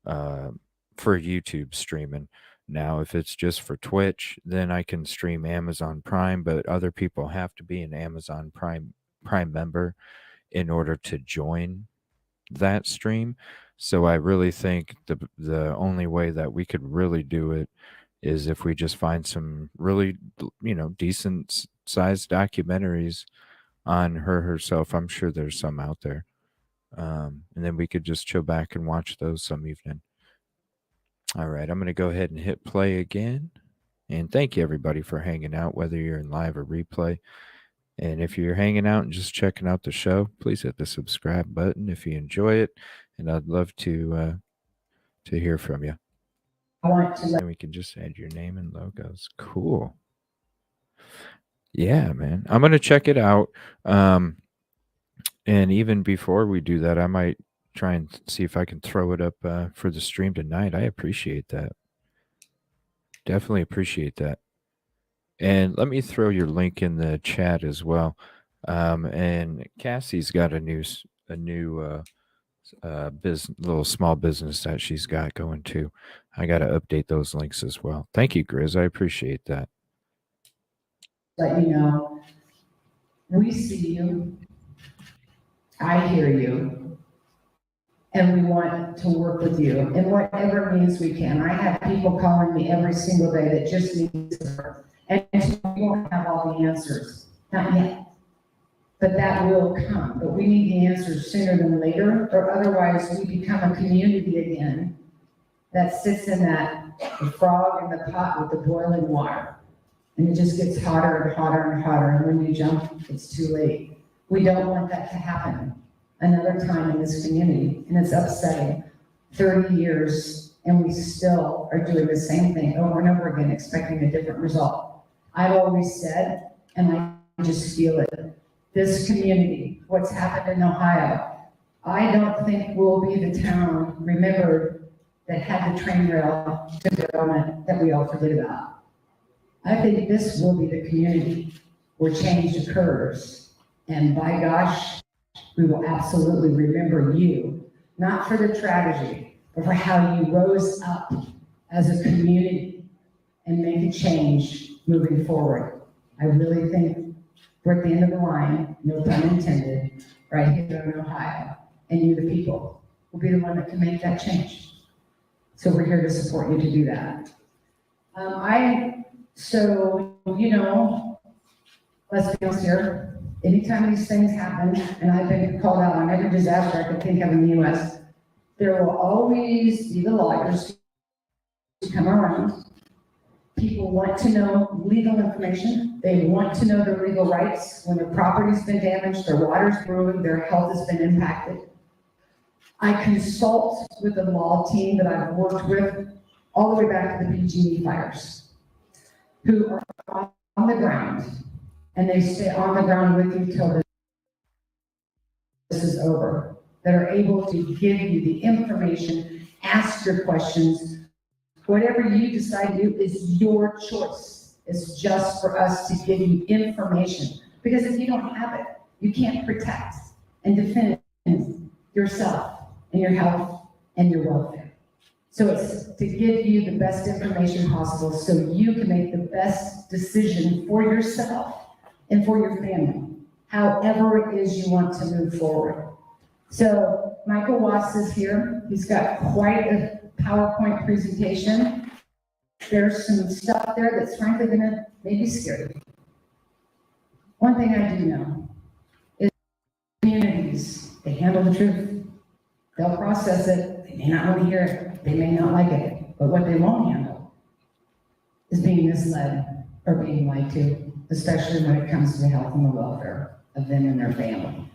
for YouTube streaming. Now, if it's just for Twitch, then I can stream Amazon Prime, but other people have to be an Amazon Prime member in order to join that stream. So I really think the only way that we could really do it is if we just find some really, decent sized documentaries on her herself. I'm sure there's some out there. And then we could just chill back and watch those some evening. All right, I'm going to go ahead and hit play again. And thank you, everybody, for hanging out, whether you're in live or replay. And if you're hanging out and just checking out the show, please hit the subscribe button if you enjoy it. And I'd love to hear from you. And we can just add your name and logos. Cool. Yeah, man. I'm going to check it out. And even before we do that, I might try and see if I can throw it up for the stream tonight. I appreciate that. Definitely appreciate that. And let me throw your link in the chat as well. And Cassie's got a new little small business that she's got going too. I got to update those links as well. Thank you, Grizz. I appreciate that. Let you know, we see you, I hear you, and we want to work with you in whatever means we can. I have people calling me every single day that just need support, and we won't have all the answers, not yet. But that will come, but we need the answers sooner than later, or otherwise we become a community again that sits in that frog in the pot with the boiling water. And it just gets hotter and hotter and hotter, and when you jump, it's too late. We don't want that to happen another time in this community, and it's upsetting. 30 years, and we still are doing the same thing over and over again, expecting a different result. I've always said, and I just feel it, this community, what's happened in Ohio, I don't think we'll be the town remembered that had the train rail to development that we all forget about. I think this will be the community where change occurs. And by gosh, we will absolutely remember you, not for the tragedy, but for how you rose up as a community and made a change moving forward. I really think we're at the end of the line, no pun intended, right here in Ohio. And you, the people, will be the one that can make that change. So we're here to support you to do that. So, you know, let's be honest here, anytime these things happen, and I've been called out on every disaster I could think of in the US, there will always be the lawyers who come around. People want to know legal information. They want to know their legal rights. When their property's been damaged, their water's ruined, their health has been impacted. I consult with the law team that I've worked with all the way back to the PG&E fires, who are on the ground, and they stay on the ground with you till this is over, that are able to give you the information, ask your questions. Whatever you decide to do is your choice. It's just for us to give you information. Because if you don't have it, you can't protect and defend yourself and your health and your welfare. So it's to give you the best information possible so you can make the best decision for yourself and for your family, however it is you want to move forward. So Michael Watts is here. He's got quite a PowerPoint presentation. There's some stuff there that's frankly gonna maybe scare you. One thing I do know is communities, they handle the truth. They'll process it. They may not want to hear it. They may not like it. But what they won't handle is being misled or being lied to, especially when it comes to the health and the welfare of them and their family.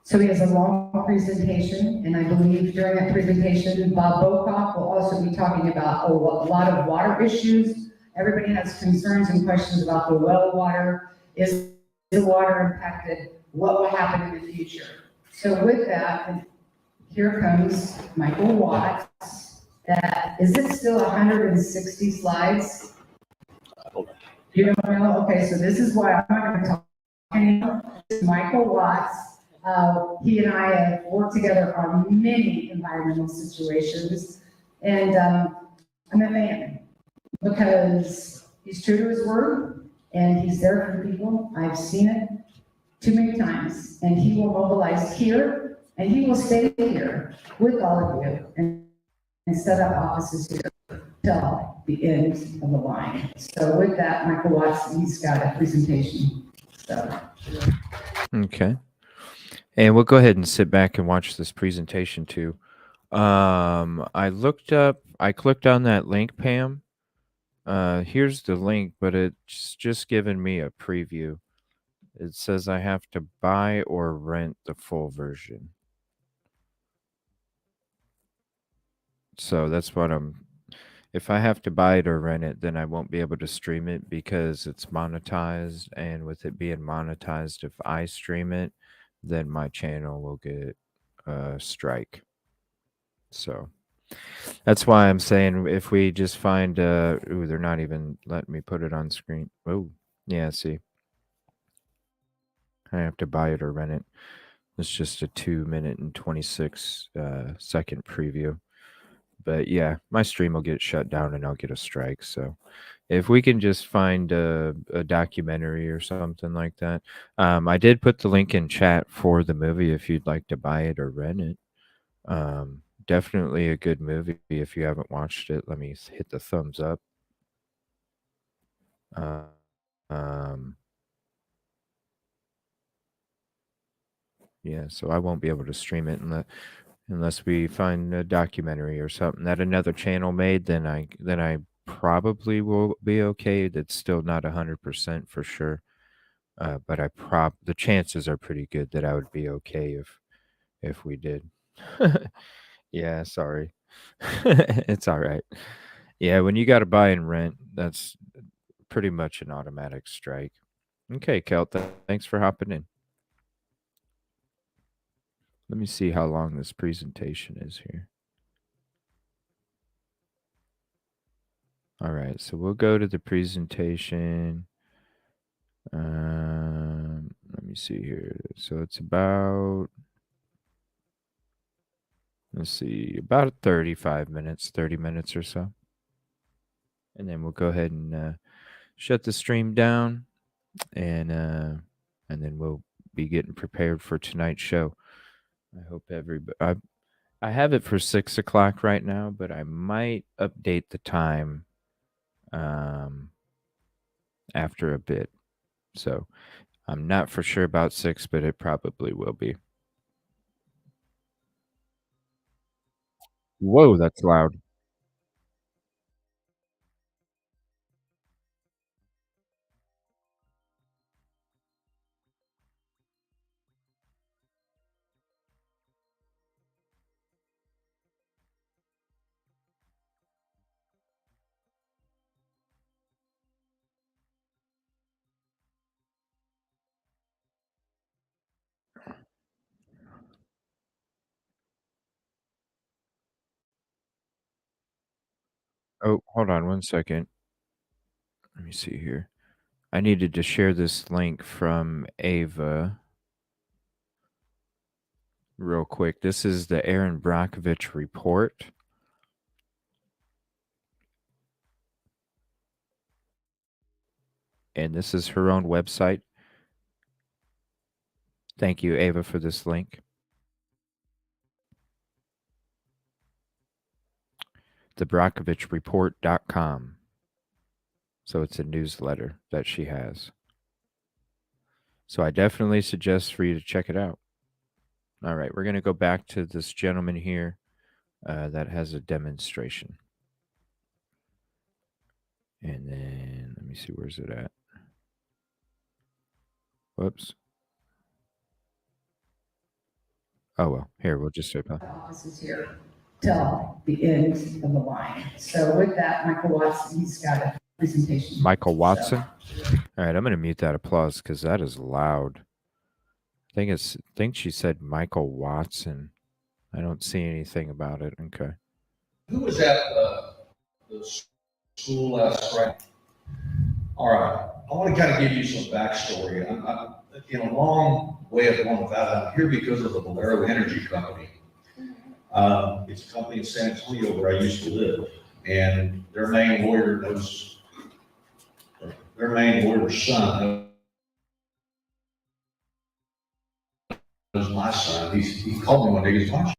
So he has a long presentation, and I believe during that presentation, Bob Bocock will also be talking about a lot of water issues. Everybody has concerns and questions about the well water. Is the water impacted? What will happen in the future? So with that, here comes Michael Watts. Is it still 160 slides? You don't know? Okay, so this is why I'm not going to talk anymore. This is Michael Watts. He and I have worked together on many environmental situations, and I'm a fan because he's true to his word and he's there for the people. I've seen it too many times, and he will mobilize here and he will stay here with all of you and set up offices here till the end of the line. So with that, Michael Watts, he's got a presentation. So. Okay. And we'll go ahead and sit back and watch this presentation too. I clicked on that link, Pam. Here's the link, but it's just given me a preview. It says I have to buy or rent the full version. So that's what if I have to buy it or rent it, then I won't be able to stream it because it's monetized. And with it being monetized, if I stream it, then my channel will get a strike. So that's why I'm saying if we just find, ooh, they're not even letting me put it on screen. Oh, yeah, see. I have to buy it or rent it. It's just a 2 minute and 26 second preview. But yeah, my stream will get shut down and I'll get a strike. So if we can just find a documentary or something like that. I did put the link in chat for the movie if you'd like to buy it or rent it. Definitely a good movie. If you haven't watched it, let me hit the thumbs up. Um, yeah, so I won't be able to stream it unless we find a documentary or something that another channel made. Then I probably will be okay. That's still not 100% for sure. But the chances are pretty good that I would be okay if we did. Yeah, sorry. It's all right. Yeah, when you got to buy and rent, that's pretty much an automatic strike. Okay, Kelt, thanks for hopping in. Let me see how long this presentation is here. All right, so we'll go to the presentation. Let me see here. So it's about, let's see, about 35 minutes, 30 minutes or so. And then we'll go ahead and shut the stream down, and then we'll be getting prepared for tonight's show. I hope everybody. I have it for 6 o'clock right now, but I might update the time after a bit. So I'm not for sure about 6, but it probably will be. Whoa, that's loud. Oh, hold on one second. Let me see here. I needed to share this link from Ava real quick. This is the Erin Brockovich report. And this is her own website. Thank you, Ava, for this link. thebrockovichreport.com. So it's a newsletter that she has. So I definitely suggest for you to check it out. All right, we're going to go back to this gentleman here that has a demonstration. And then let me see, where's it at? Whoops. Oh, well, here, we'll just say that. Office is here till the end of the line. So with that, Michael Watson, he's got a presentation. Michael Watson? All right, I'm going to mute that applause because that is loud. I think she said Michael Watson. I don't see anything about it. Okay. Who was at the school last Friday? All right. I want to kind of give you some backstory. I'm in a long way of going with that. I'm here because of the Valero Energy Company. It's a company in San Antonio where I used to live, and their main lawyer's son was my son. He called me one day. He goes, "Why don't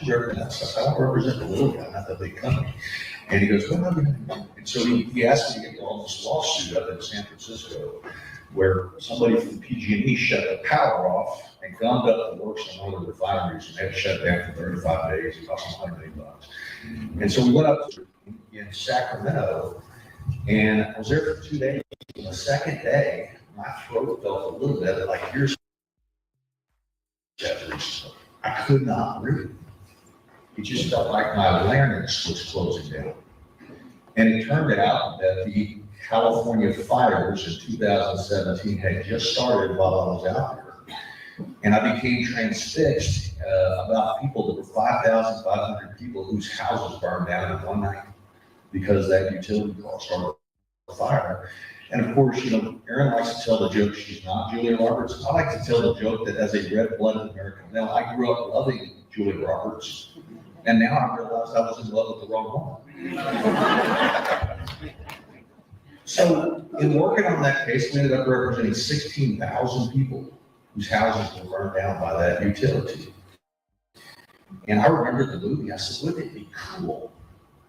you represent us?" I don't represent the little guy, not the big company. And he goes, "Well, and so he asked me to get involved in this lawsuit up in San Francisco, where somebody from PG&E shut the power off and gummed up the works in one of the refineries, and they had to shut down for 35 days. It cost them $100 million. And so we went up in Sacramento, and I was there for 2 days. And the second day, my throat felt a little bit like yours. I could not breathe. It just felt like my larynx was closing down. And it turned out that the California fires in 2017 had just started while I was out there. And I became transfixed about people. There were 5,500 people whose houses burned down in one night because that utility pole started a fire. And of course, Erin likes to tell the joke she's not Julia Roberts. I like to tell the joke that as a red-blooded American, now I grew up loving Julia Roberts, and now I realized I was in love with the wrong woman. So in working on that case, we ended up representing 16,000 people whose houses were burned down by that utility. And I remember the movie, I said, wouldn't it be cool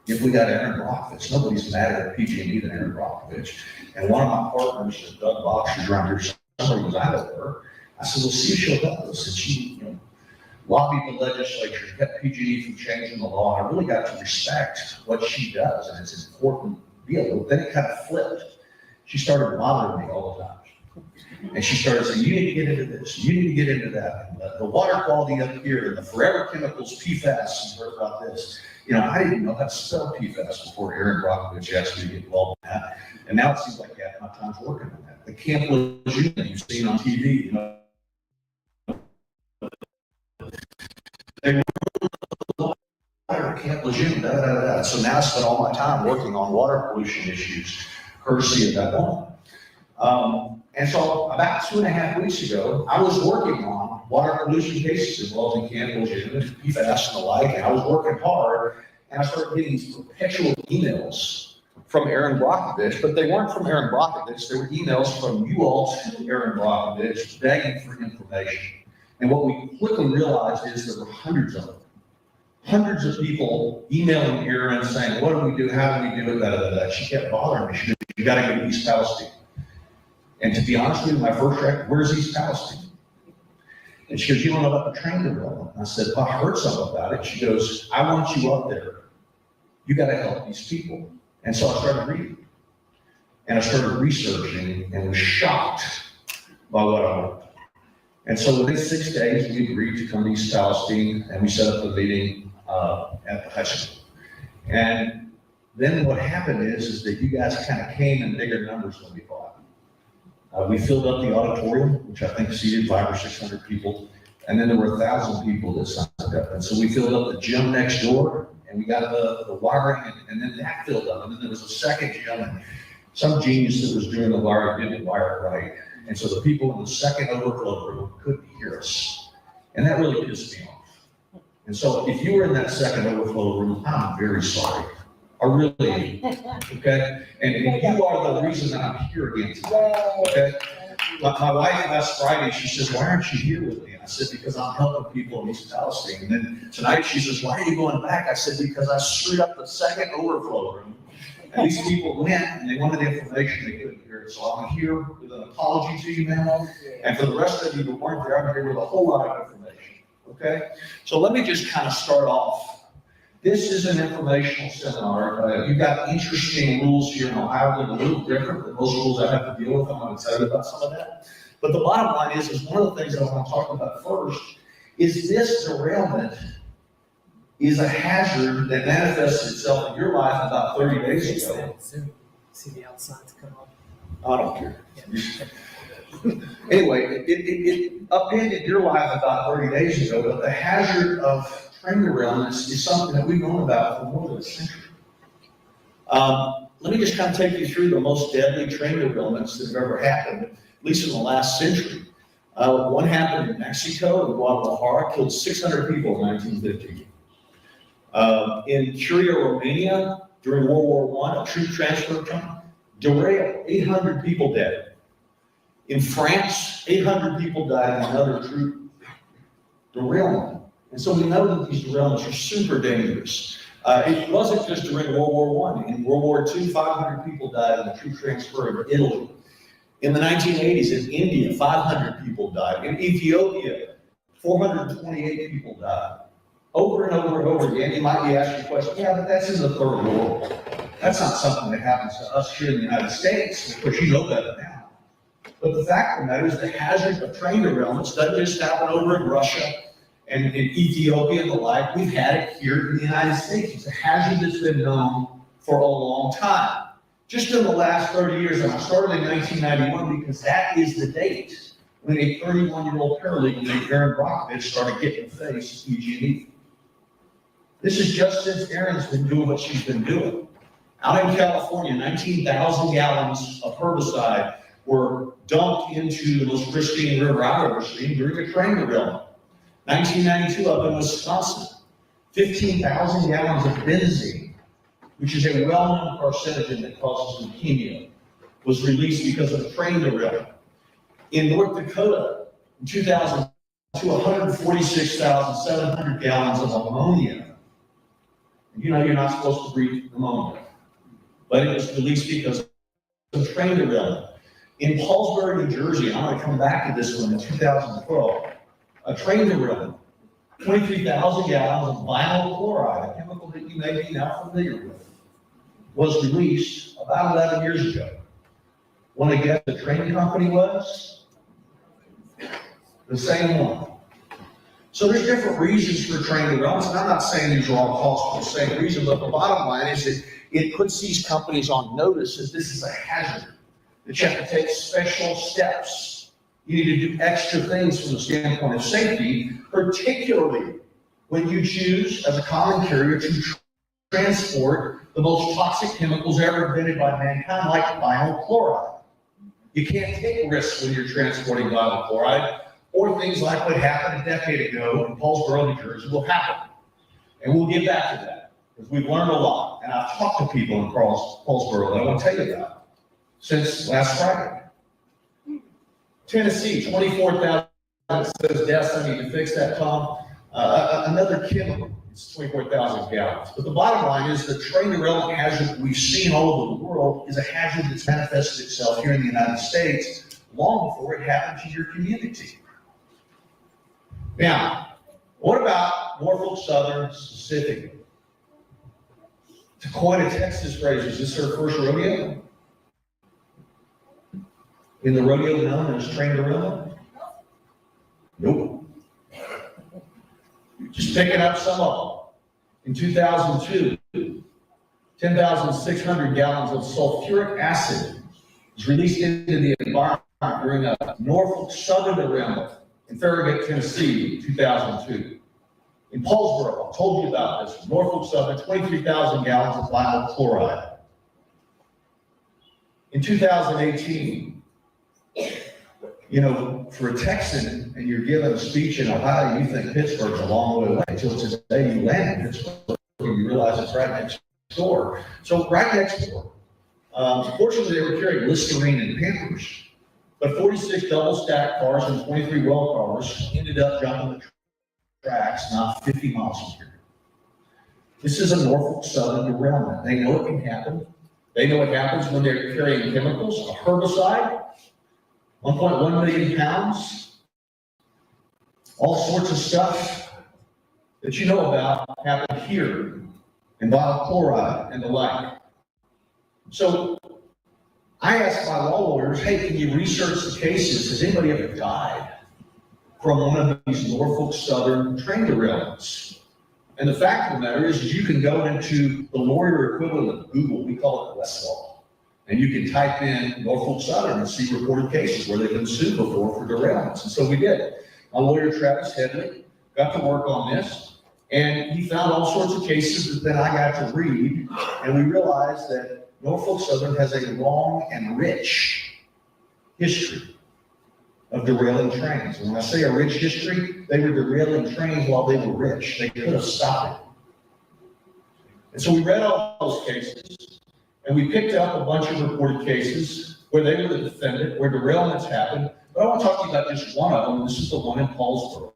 if we got Erin Brockovich? Nobody's madder at PG&E than Erin Brockovich. And one of my partners, Doug Box, who's around here, somebody was out of her. I said, well, see if she'll help us. And she, lobbied the legislature, kept PG&E from changing the law. And I really got to respect what she does, and it's an important deal. But then it kind of flipped. She started bothering me all the time. And she started saying, you need to get into this, you need to get into that. And the water quality up here, and the forever chemicals, PFAS, you heard about this. I didn't know how to spell PFAS before Erin Brockovich asked me to get involved in that. And now it seems like half my time's working on that. The Camp Lejeune that you've seen on TV, they were water, Camp Lejeune, da, da, da, da. So now I spend all my time working on water pollution issues, courtesy of that woman. And so about 2.5 weeks ago, I was working on water pollution cases involving Camp Lejeune and PFAS and the like, and I was working hard, and I started getting these perpetual emails from Erin Brockovich, but they weren't from Erin Brockovich, they were emails from you all to Erin Brockovich begging for information. And what we quickly realized is there were hundreds of them. Hundreds of people emailing Erin saying, what do we do, how do we do it, da, da, da, da. She kept bothering me. She said, you gotta go to East Palestine. And to be honest with you, my first reaction, where's East Palestine? And she goes, you don't know about the train development. And I said, well, I heard something about it. She goes, I want you up there. You got to help these people. And so I started reading. And I started researching and was shocked by what I learned. And so within 6 days, we agreed to come to East Palestine, and we set up a meeting at the high school. And then what happened is that you guys kind of came in bigger numbers than we thought. We filled up the auditorium, which I think seated 500 or 600 people, and then there were 1,000 people that signed up. And so we filled up the gym next door, and we got the wiring, and then that filled up. And then there was a second gym, and some genius that was doing the wiring didn't wire it right. And so the people in the second overflow room couldn't hear us. And that really pissed me off. And so if you were in that second overflow room, I'm very sorry. I really am, okay? And you are the reason that I'm here again today, okay? My wife last Friday, she says, why aren't you here with me? And I said, because I'm helping people in East Palestine. And then tonight she says, why are you going back? I said, because I screwed up the second overflow room. And these people went and they wanted information, they couldn't hear it. So I'm here with an apology to you now. And for the rest of you who weren't there, I'm here with a whole lot of information, okay? So let me just kind of start off. This is an informational seminar. You've got interesting rules here in Ohio that are a little different than most rules I have to deal with. I'm going to tell you about some of that. But the bottom line is one of the things that I want to talk about first is this derailment is a hazard that manifests itself in your life about 30 days ago. See the outsides come up. I don't care. Anyway, it upended your life about 30 days ago, but the hazard of train derailments is something that we've known about for more than a century. Let me just kind of take you through the most deadly train derailments that have ever happened, at least in the last century. One happened in Mexico, in Guadalajara, killed 600 people in 1950. In Curia, Romania, during World War I, a troop transfer tunnel derailed, 800 people dead. In France, 800 people died in another troop derailment. And so we know that these derailments are super dangerous. It wasn't just during World War I. In World War II, 500 people died in the troop transfer of Italy. In the 1980s, in India, 500 people died. In Ethiopia, 428 people died. Over and over and over again, you might be asking the question, yeah, but that's in the third world. That's not something that happens to us here in the United States. Of course, you know better now. But the fact of the matter is the hazard of train derailments doesn't just happen over in Russia and in Ethiopia and the like. We've had it here in the United States. It's a hazard that's been known for a long time. Just in the last 30 years, and I started in 1991 because that is the date when a 31-year-old paralegal named Erin Brockovich started getting in the face of PG&E. This is just since Erin's been doing what she's been doing. Out in California, 19,000 gallons of herbicide were dumped into the most pristine river I've ever seen during a train derailment. 1992 up in Wisconsin, 15,000 gallons of benzene, which is a well-known carcinogen that causes leukemia, was released because of a train derailment. In North Dakota, in 2002, 146,700 gallons of ammonia. You know you're not supposed to breathe ammonia, but it was released because of a train derailment. In Paulsbury, New Jersey, and I'm going to come back to this one in 2012, a train derailment, 23,000 gallons of vinyl chloride, a chemical that you may be now familiar with, was released about 11 years ago. Want to guess the train company was? The same one. So there's different reasons for train derailments, and I'm not saying these are all caused for the same reason, but the bottom line is that it puts these companies on notice that this is a hazard, that you have to take special steps. You need to do extra things from the standpoint of safety, particularly when you choose, as a common carrier, to transport the most toxic chemicals ever invented by mankind, like vinyl chloride. You can't take risks when you're transporting vinyl chloride, or things like what happened a decade ago in Paulsboro, New Jersey will happen. And we'll get back to that, because we've learned a lot. And I've talked to people in Paulsboro that I want to tell you about since last Friday. Tennessee, 24,000 says deaths. I need to fix that, Tom. Another chemical, it's 24,000 gallons. But the bottom line is the train derailment hazard we've seen all over the world is a hazard that's manifested itself here in the United States long before it happens in your community. Now, what about Norfolk Southern specifically? To coin a Texas phrase, is this her first rodeo? In the rodeo known as train derailment? Nope. Just picking up some of them. In 2002, 10,600 gallons of sulfuric acid was released into the environment during a Norfolk Southern derailment in Farragut, Tennessee, 2002. In Paulsboro, I told you about this, Norfolk Southern, 23,000 gallons of vinyl chloride. In 2018, you know, for a Texan, and you're giving a speech in Ohio, you think Pittsburgh's a long way away until today you land in Pittsburgh, you realize it's right next door. So right next door. Fortunately, they were carrying Listerine and Pampers, but 46 double-stacked cars and 23 well cars ended up jumping the tracks not 50 miles from here. This is a Norfolk Southern derailment. They know it can happen. They know what happens when they're carrying chemicals, a herbicide, 1.1 million pounds, all sorts of stuff that you know about happen here, and vinyl chloride and the like. So I asked my law lawyers, hey, can you research the cases? Has anybody ever died from one of these Norfolk Southern train derailments? And the fact of the matter is you can go into the lawyer equivalent of Google, we call it Westlaw, and you can type in Norfolk Southern and see reported cases where they've been sued before for derailments. And so we did. My lawyer, Travis Headley, got to work on this, and he found all sorts of cases that then I got to read, and we realized that Norfolk Southern has a long and rich history of derailing trains. And when I say a rich history, they were derailing trains while they were rich. They could have stopped it. And so we read all those cases, and we picked up a bunch of reported cases where they were the defendant, where derailments happened. But I want to talk to you about just one of them. This is the one in Paulsboro.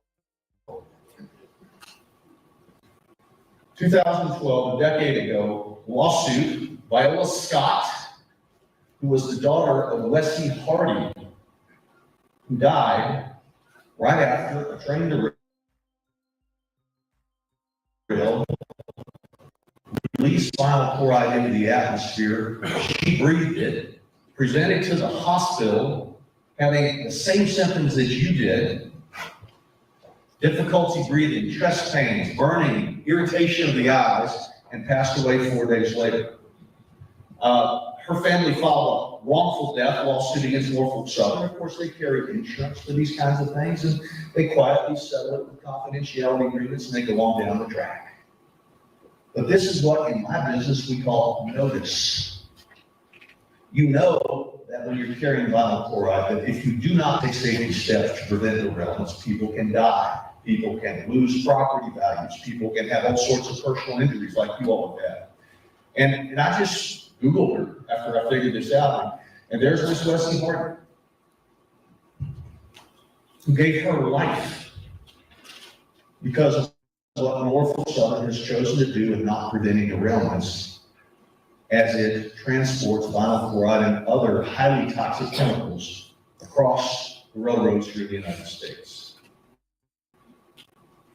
2012, a decade ago, lawsuit, Viola Scott, who was the daughter of Wesley Hardy, who died right after a train derailed, released vinyl chloride into the atmosphere. She breathed it, presented to the hospital, having the same symptoms that you did: difficulty breathing, chest pains, burning, irritation of the eyes, and passed away 4 days later. Her family filed a wrongful death lawsuit against Norfolk Southern. Of course, they carry insurance for these kinds of things, and they quietly settle it with confidentiality agreements, and they go on down the track. But this is what in my business we call notice. You know that when you're carrying vinyl chloride, that if you do not take safety steps to prevent derailments, people can die. People can lose property values. People can have all sorts of personal injuries like you all have had. And I just Googled her after I figured this out. And there's Miss Wesley Horton, who gave her life because of what Norfolk Southern has chosen to do in not preventing derailments as it transports vinyl chloride and other highly toxic chemicals across the railroads here in the United States.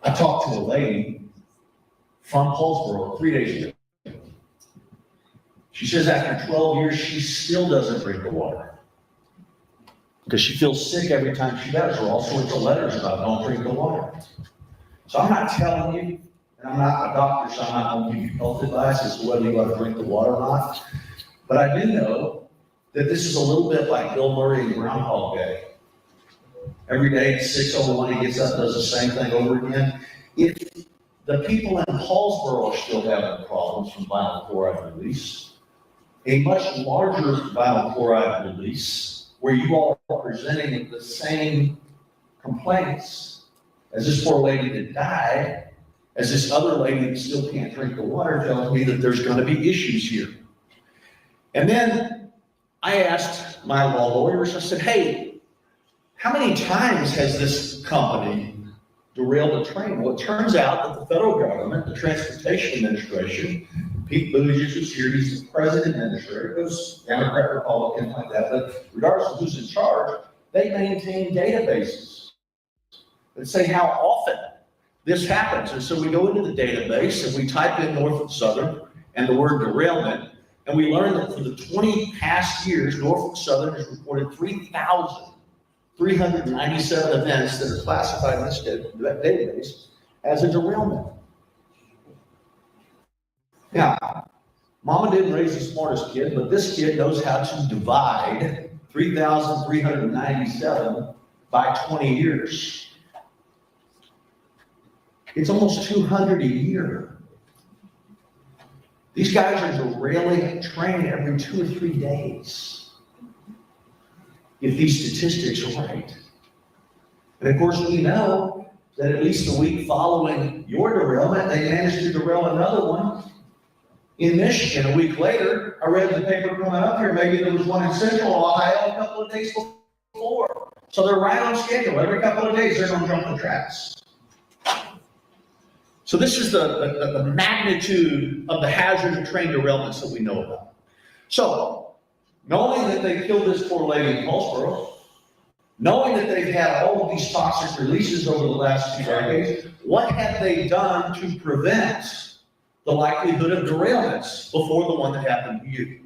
I talked to a lady from Paulsboro 3 days ago. She says after 12 years, she still doesn't drink the water because she feels sick every time she does. There are all sorts of letters about don't drink the water. So I'm not telling you, and I'm not a doctor, so I'm not going to give you health advice as to whether you ought to drink the water or not. But I do know that this is a little bit like Bill Murray in Groundhog Day. Every day at 6:01, he gets up and does the same thing over again. If the people in Paulsboro are still having problems from vinyl chloride release, a much larger vinyl chloride release, where you all are presenting with the same complaints as this poor lady that died, as this other lady that still can't drink the water, tells me that there's going to be issues here. And then I asked my law lawyers, I said, hey, how many times has this company derailed a train? Well, it turns out that the federal government, the Transportation Administration, Pete Buttigieg was here, he's the president administrator, it was Democrat, Republican, like that, but regardless of who's in charge, they maintain databases that say how often this happens. And so we go into the database and we type in Norfolk Southern and the word derailment, and we learn that for the 20 past years, Norfolk Southern has reported 3,397 events that are classified in this database as a derailment. Now, Mama didn't raise the smartest kid, but this kid knows how to divide 3,397 by 20 years. It's almost 200 a year. These guys are derailing a train every 2 or 3 days, if these statistics are right. And of course, we know that at least the week following your derailment, they managed to derail another one in Michigan. A week later, I read the paper coming up here, maybe there was one in Central Ohio a couple of days before. So they're right on schedule. Every couple of days, they're going to jump the tracks. So this is the magnitude of the hazard of train derailments that we know about. So, knowing that they killed this poor lady in Paulsboro, knowing that they've had all of these toxic releases over the last 2 decades, what have they done to prevent the likelihood of derailments before the one that happened to you?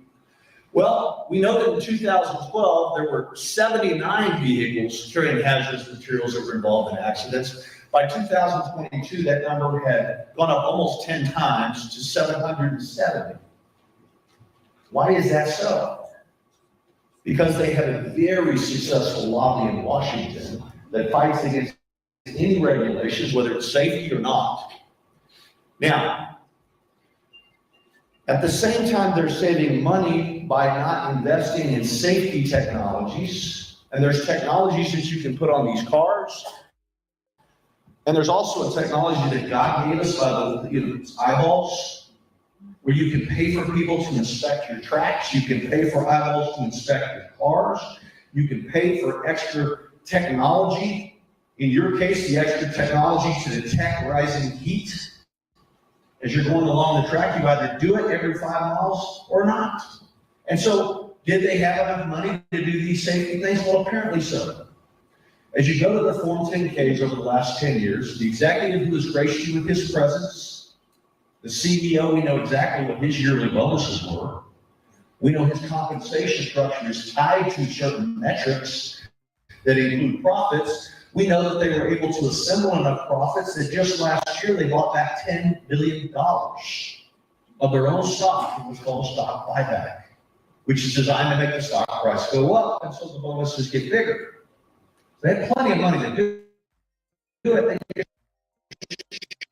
Well, we know that in 2012, there were 79 vehicles carrying hazardous materials that were involved in accidents. By 2022, that number had gone up almost 10 times to 770. Why is that so? Because they have a very successful lobby in Washington that fights against any regulations, whether it's safety or not. Now, at the same time, they're saving money by not investing in safety technologies. And there's technologies that you can put on these cars. And there's also a technology that God gave us by the eyeballs, where you can pay for people to inspect your tracks. You can pay for eyeballs to inspect your cars. You can pay for extra technology. In your case, the extra technology to detect rising heat. As you're going along the track, you either do it every 5 miles or not. And so, did they have enough money to do these safety things? Well, apparently so. As you go to the Form 10Ks over the last 10 years, the executive who has graced you with his presence, the CEO, we know exactly what his yearly bonuses were. We know his compensation structure is tied to certain metrics that include profits. We know that they were able to assemble enough profits that just last year they bought back $10 billion of their own stock. It was called a stock buyback, which is designed to make the stock price go up, and so the bonuses get bigger. They had plenty of money to do it. They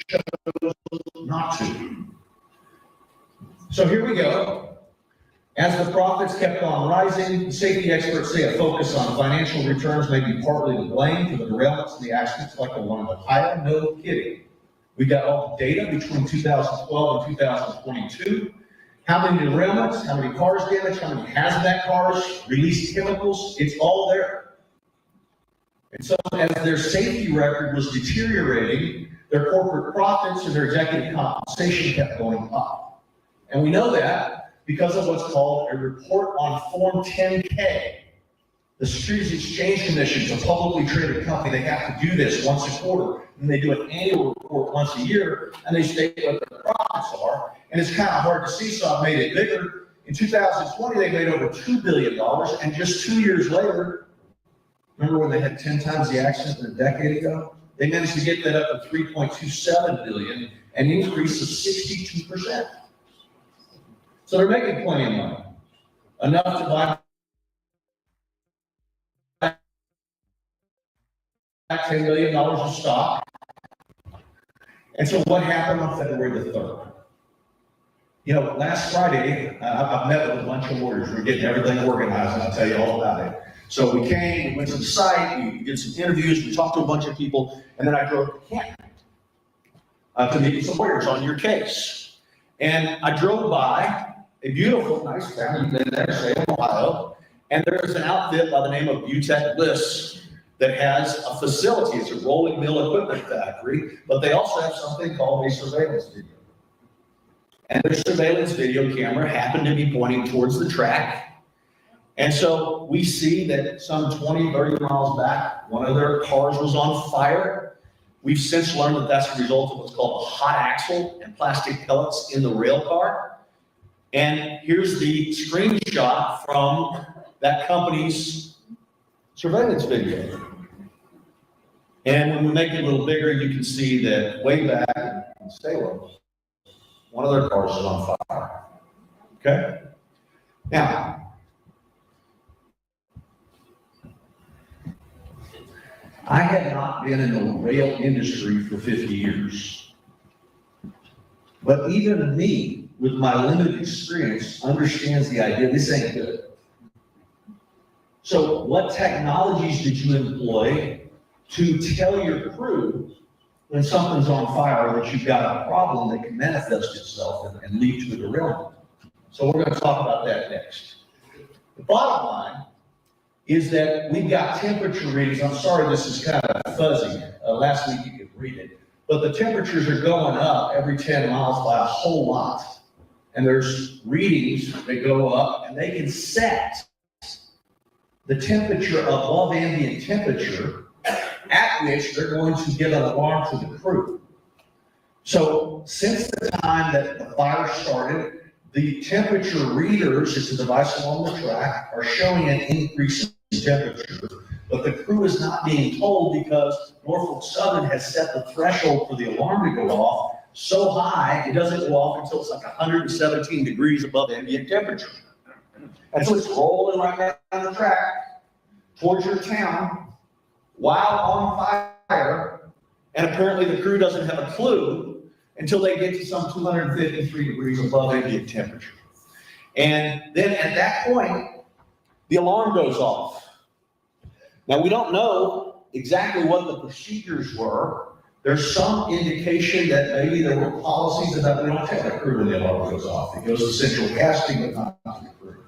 chose not to. So here we go. As the profits kept on rising, safety experts say a focus on financial returns may be partly to blame for the derailments and the accidents like the one in Ohio. No kidding. We got all the data between 2012 and 2022. How many derailments, how many cars damaged, how many hazmat cars, released chemicals, it's all there. And so as their safety record was deteriorating, their corporate profits and their executive compensation kept going up. And we know that because of what's called a report on Form 10K. The Securities and Exchange Commission is a publicly traded company. They have to do this once a quarter, and they do an annual report once a year, and they state what their profits are. And it's kind of hard to see, so I've made it bigger. In 2020, they made over $2 billion, and just 2 years later, remember when they had 10 times the accident a decade ago? They managed to get that up to 3.27 billion, an increase of 62%. So they're making plenty of money, enough to buy $10 million of stock. And so what happened on February the 3rd? You know, last Friday, I've met with a bunch of lawyers. We're getting everything organized, and I'll tell you all about it. So we came, we went to the site, we did some interviews, we talked to a bunch of people, and then I drove to Canton to meet with some lawyers on your case. And I drove by a beautiful, nice town, you've been there, Salem, Ohio, and there's an outfit by the name of Butech Bliss that has a facility. It's a rolling mill equipment factory, but they also have something called a surveillance video. And their surveillance video camera happened to be pointing towards the track. And so we see that some 20, 30 miles back, one of their cars was on fire. We've since learned that that's a result of what's called a hot axle and plastic pellets in the rail car. And here's the screenshot from that company's surveillance video. And when we make it a little bigger, you can see that way back in Salem, one of their cars is on fire. Okay? Now, I had not been in the rail industry for 50 years. But even me, with my limited experience, understands the idea this ain't good. So what technologies did you employ to tell your crew when something's on fire that you've got a problem that can manifest itself and lead to a derailment? So we're going to talk about that next. The bottom line is that we've got temperature readings. I'm sorry this is kind of fuzzy. Last week you could read it. But the temperatures are going up every 10 miles by a whole lot. And there's readings that go up, and they can set the temperature above ambient temperature at which they're going to give an alarm to the crew. So since the time that the fire started, the temperature readers, it's a device along the track, are showing an increase in temperature, but the crew is not being told because Norfolk Southern has set the threshold for the alarm to go off so high, it doesn't go off until it's like 117 degrees above ambient temperature. And so it's rolling right down the track towards your town while on fire, and apparently the crew doesn't have a clue until they get to some 253 degrees above ambient temperature. And then at that point, the alarm goes off. Now, we don't know exactly what the procedures were. There's some indication that maybe there were policies about we don't tell the crew when the alarm goes off. It goes to central casting, but not to the crew.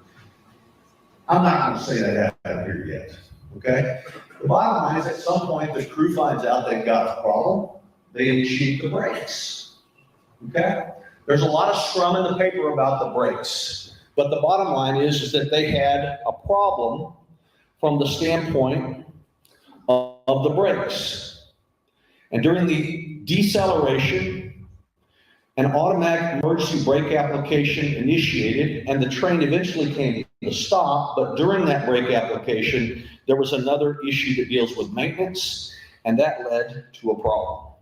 I'm not going to say that happened here yet, okay? The bottom line is at some point the crew finds out they've got a problem. They initiate the brakes, okay? There's a lot of scrum in the paper about the brakes, but the bottom line is that they had a problem from the standpoint of the brakes. And during the deceleration, an automatic emergency brake application initiated, and the train eventually came to a stop, but during that brake application, there was another issue that deals with maintenance, and that led to a problem.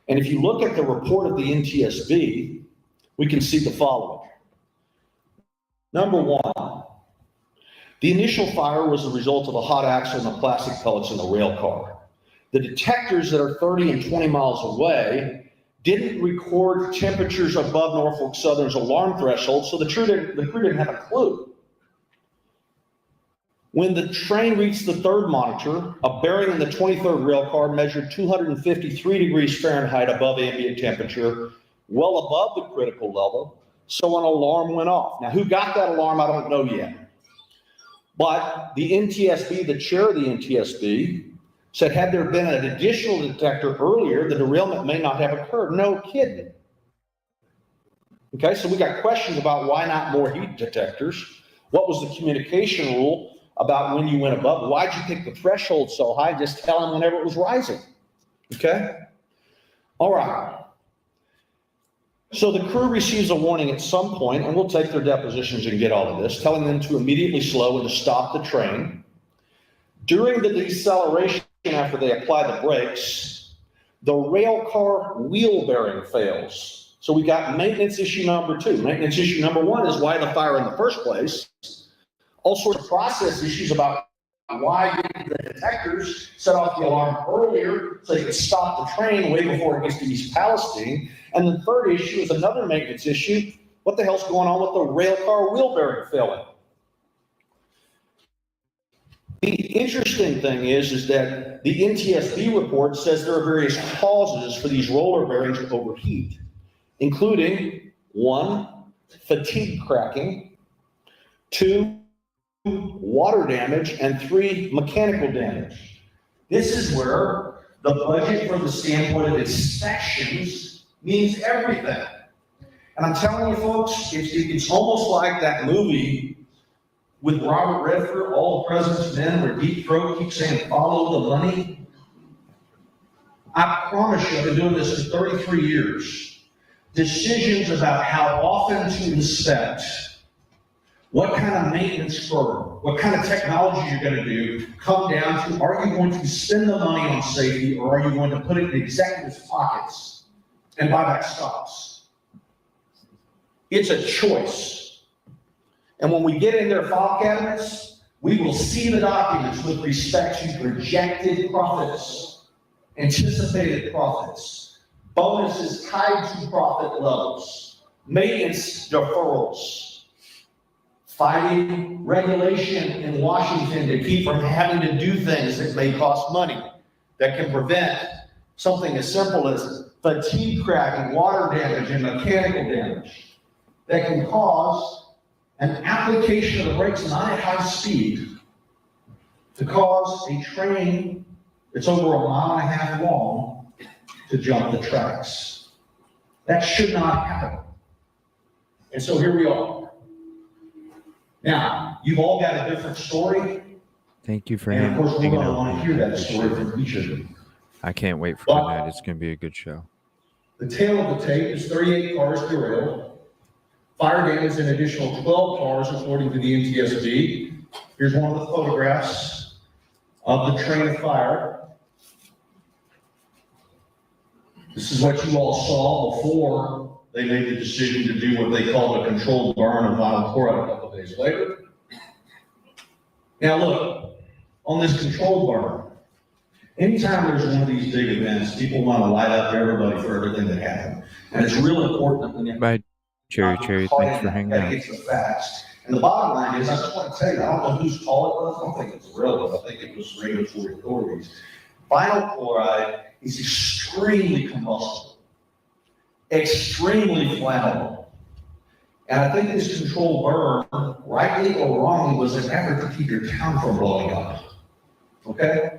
And if you look at the report of the NTSB, we can see the following. Number one, the initial fire was the result of a hot axle and the plastic pellets in the rail car. The detectors that are 30 and 20 miles away didn't record temperatures above Norfolk Southern's alarm threshold, so the crew didn't have a clue. When the train reached the third monitor, a bearing in the 23rd rail car measured 253 degrees Fahrenheit above ambient temperature, well above the critical level, so an alarm went off. Now, who got that alarm, I don't know yet. But the NTSB, the chair of the NTSB, said had there been an additional detector earlier, the derailment may not have occurred. No kidding. Okay, so we got questions about why not more heat detectors. What was the communication rule about when you went above? Why'd you pick the threshold so high? Just tell them whenever it was rising. Okay? All right. So the crew receives a warning at some point, and we'll take their depositions and get all of this, telling them to immediately slow and to stop the train. During the deceleration, after they apply the brakes, the rail car wheel bearing fails. So we got maintenance issue number 2. Maintenance issue number 1 is why the fire in the first place. All sorts of process issues about why the detectors set off the alarm earlier so they could stop the train way before it gets to East Palestine. And the third issue is another maintenance issue. What the hell's going on with the rail car wheel bearing failing? The interesting thing is that the NTSB report says there are various causes for these roller bearings to overheat, including 1, fatigue cracking, 2, water damage, and 3, mechanical damage. This is where the budget from the standpoint of inspections means everything. And I'm telling you folks, it's almost like that movie with Robert Redford, All the President's Men, where Deep Throat keeps saying, follow the money. I promise you, I've been doing this for 33 years. Decisions about how often to inspect, what kind of maintenance firm, what kind of technology you're going to do, come down to, are you going to spend the money on safety, or are you going to put it in executives' pockets and buy back stocks? It's a choice. And when we get in their file cabinets, we will see the documents with respect to projected profits, anticipated profits, bonuses tied to profit levels, maintenance deferrals, fighting regulation in Washington to keep from having to do things that may cost money, that can prevent something as simple as fatigue cracking, water damage, and mechanical damage, that can cause an application of the brakes not at high speed to cause a train that's over 1.5 miles long to jump the tracks. That should not happen. And so here we are. Now, you've all got a different story. Thank you for And of course, we're hanging going to out. want to hear that story from each of you. I can't wait for tonight. It's going to be a good show. The tail of the tape is 38 cars derailed. Fire damage an additional 12 cars, according to the NTSB. Here's one of the photographs of the train of fire. This is what you all saw before they made the decision to do what they called a controlled burn of vinyl chloride a couple of days later. Now look, on this controlled burn, anytime there's one of these big events, people want to light up everybody for everything that happened. And it's real important when you Bye, Cherry. Thanks for hanging out. get the facts. And the bottom line is, I just want to tell you, I don't know whose call it was. I don't think it was relevant. I think it was regulatory authorities. Vinyl chloride is extremely combustible, extremely flammable. And I think this controlled burn, rightly or wrongly, was an effort to keep your town from blowing up. Okay?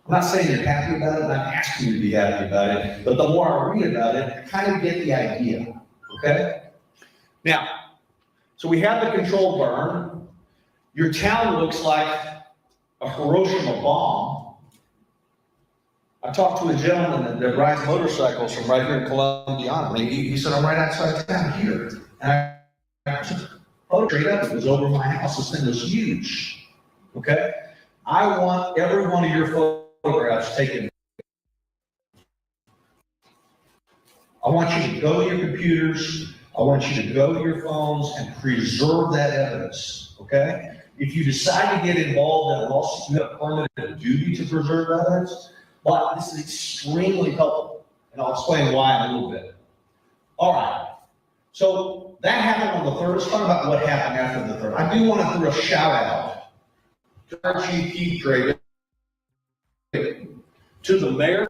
I'm not saying you're happy about it, I'm not asking you to be happy about it, but the more I read about it, I kind of get the idea. Okay? Now, so we have the controlled burn. Your town looks like a Hiroshima bomb. I talked to a gentleman that rides motorcycles from right here in Columbiana. I mean, he said, I'm right outside town here. And I took a photo straight up. It was over my house. This thing was huge. Okay? I want every one of your photographs taken. I want you to go to your computers. I want you to go to your phones and preserve that evidence. Okay? If you decide to get involved in a lawsuit, you have permanent duty to preserve evidence. But this is extremely helpful. And I'll explain why in a little bit. All right. So that happened on the 3rd. Let's talk about what happened after the 3rd. I do want to throw a shout out to our Chief Keith Drake, to the mayor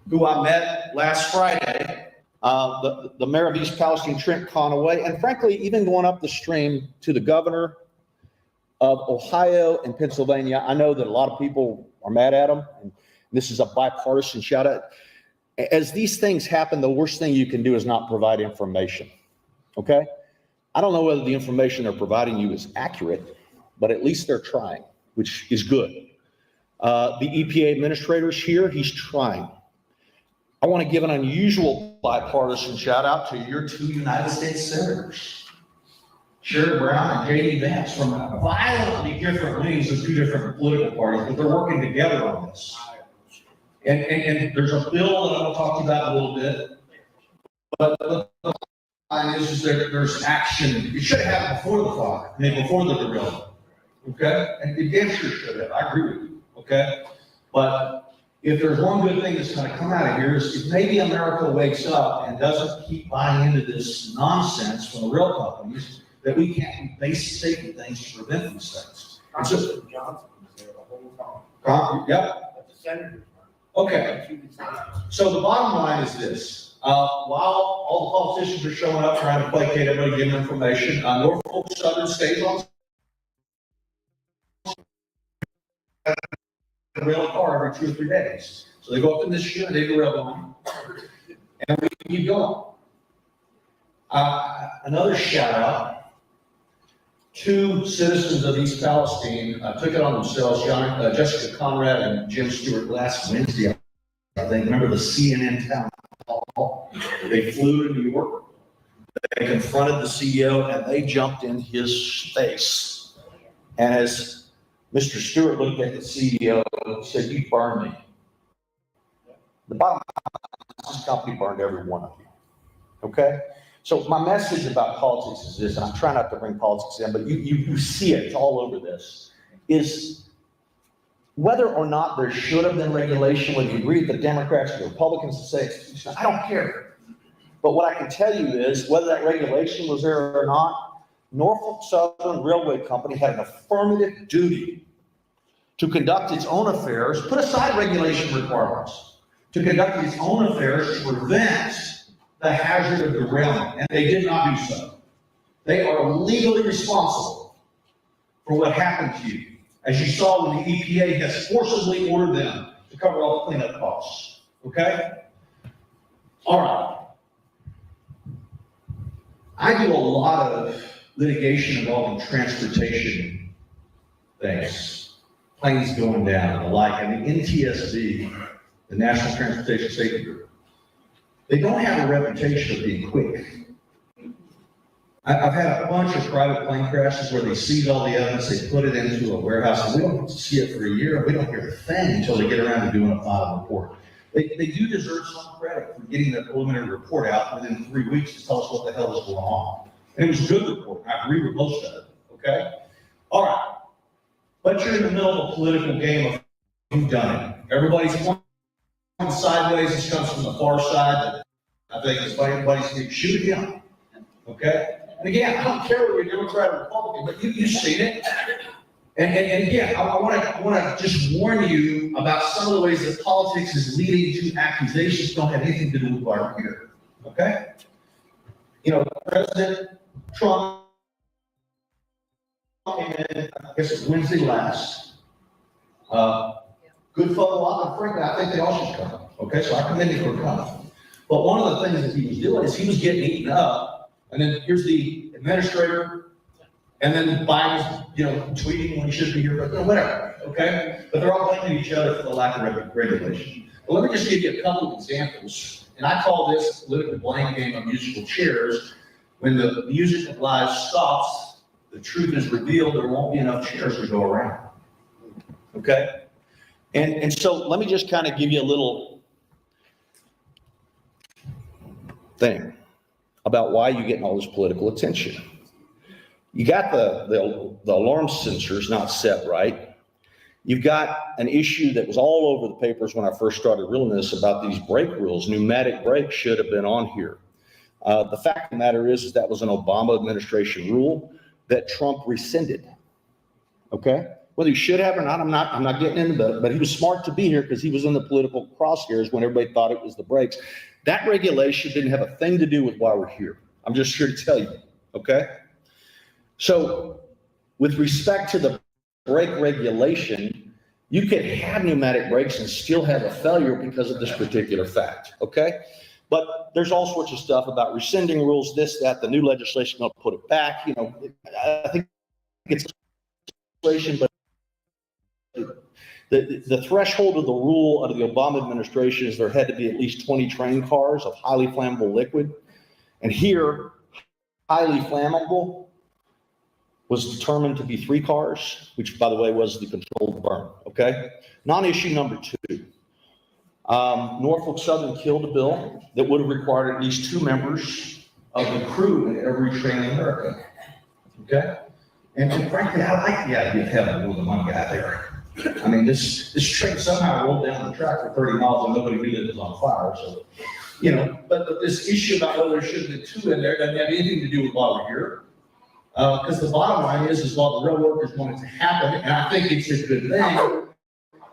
who I met last Friday, the mayor of East Palestine, Trent Conaway, and frankly, even going up the stream to the governor of Ohio and Pennsylvania. I know that a lot of people are mad at him, and this is a bipartisan shout out. As these things happen, the worst thing you can do is not provide information, okay? I don't know whether the information they're providing you is accurate, but at least they're trying, which is good. The EPA administrator's here, he's trying. I want to give an unusual bipartisan shout out to your 2 United States senators, Sherrod Brown and J.D. Vance, from violently different wings of 2 different political parties, but they're working together on this. And there's a bill that I'll talk to you about in a little bit, but the line is that there's action. It should have happened before the fire, I mean, before the derailment, okay? And it damn sure should have, I agree with you, okay? But if there's one good thing that's gonna come out of here is if maybe America wakes up and doesn't keep buying into this nonsense from the rail companies, that we can't do basic safety things to prevent these things. It's just, Johnson was there the whole time. yep. But the senators. Okay, so the bottom line is this. While all the politicians are showing up trying to placate everybody, give them information, Norfolk Southern stays on the rail car every 2 or 3 days. So they go up to Michigan, they do rail line, and we keep going. Another shout out. 2 citizens of East Palestine took it on themselves, Jessica Conrad and Jim Stewart, last Wednesday, I think. Remember the CNN town hall? They flew to New York. They confronted the CEO and they jumped in his face. And as Mr. Stewart looked at the CEO, he said, "You burned me." The bottom line is this company burned every one of you. Okay? So my message about politics is this, and I'm trying not to bring politics in, but you see it, it's all over this, is whether or not there should have been regulation, whether you agree with the Democrats or the Republicans to say it's, I don't care. But what I can tell you is whether that regulation was there or not, Norfolk Southern Railway Company had an affirmative duty to conduct its own affairs, put aside regulation requirements, to conduct its own affairs to prevent the hazard of derailment, and they did not do so. They are legally responsible for what happened to you, as you saw when the EPA has forcibly ordered them to cover all the cleanup costs, okay? All right. I do a lot of litigation involving transportation things, planes going down and the like, and the NTSB, the National Transportation Safety Group, they don't have a reputation of being quick. I've had a bunch of private plane crashes where they seize all the evidence, they put it into a warehouse, and we don't get to see it for a year, and we don't hear a thing until they get around to doing a final report. They do deserve some credit for getting the preliminary report out within 3 weeks to tell us what the hell is going on. And it was a good report. I agree with most of it, okay? All right. But you're in the middle of a political game of who's done it. Everybody's pointing sideways. This comes from the far side. I think it's everybody's going to shoot him, okay? And again, I don't care whether you're Democrat or Republican, but you've seen it. And again, I want to just warn you about some of the ways that politics is leading to accusations that don't have anything to do with what we're here, okay? You know, President Trump came in, I guess it's Wednesday last. Good fellow, and frankly, I think they all should come, okay? So I commend him for coming. But one of the things that he was doing is he was getting eaten up, and then here's the administrator, and then Biden's, tweeting when he should be here, but whatever, okay? But they're all blaming each other for the lack of regulation. But let me just give you a couple of examples, and I call this a political blame game of musical chairs. When the music of lies stops, the truth is revealed, there won't be enough chairs to go around, okay? And so let me just kind of give you a little thing about why you're getting all this political attention. You got the alarm sensors not set right. You've got an issue that was all over the papers when I first started reading this about these brake rules. Pneumatic brakes should have been on here. The fact of the matter is that was an Obama administration rule that Trump rescinded. Okay? Whether he should have or not, I'm not getting into that, but he was smart to be here because he was in the political crosshairs when everybody thought it was the brakes. That regulation didn't have a thing to do with why we're here. I'm just here to tell you, okay? So with respect to the brake regulation, you can have pneumatic brakes and still have a failure because of this particular fact, okay? But there's all sorts of stuff about rescinding rules, this, that, the new legislation going to put it back. You know, I think it's legislation, but the threshold of the rule under the Obama administration is there had to be at least 20 train cars of highly flammable liquid. And here, highly flammable was determined to be 3 cars, which by the way was the controlled burn, okay? Non-issue number 2. Norfolk Southern killed a bill that would have required at least 2 members of the crew in every train in America, okay? And frankly, I like the idea of having more than one guy there. I mean, this train somehow rolled down the track for 30 miles and nobody knew that it was on fire. So, you know, but this issue about whether there should have been 2 in there doesn't have anything to do with why we're here. Because the bottom line is while the rail workers want it to happen, and I think it's a good thing,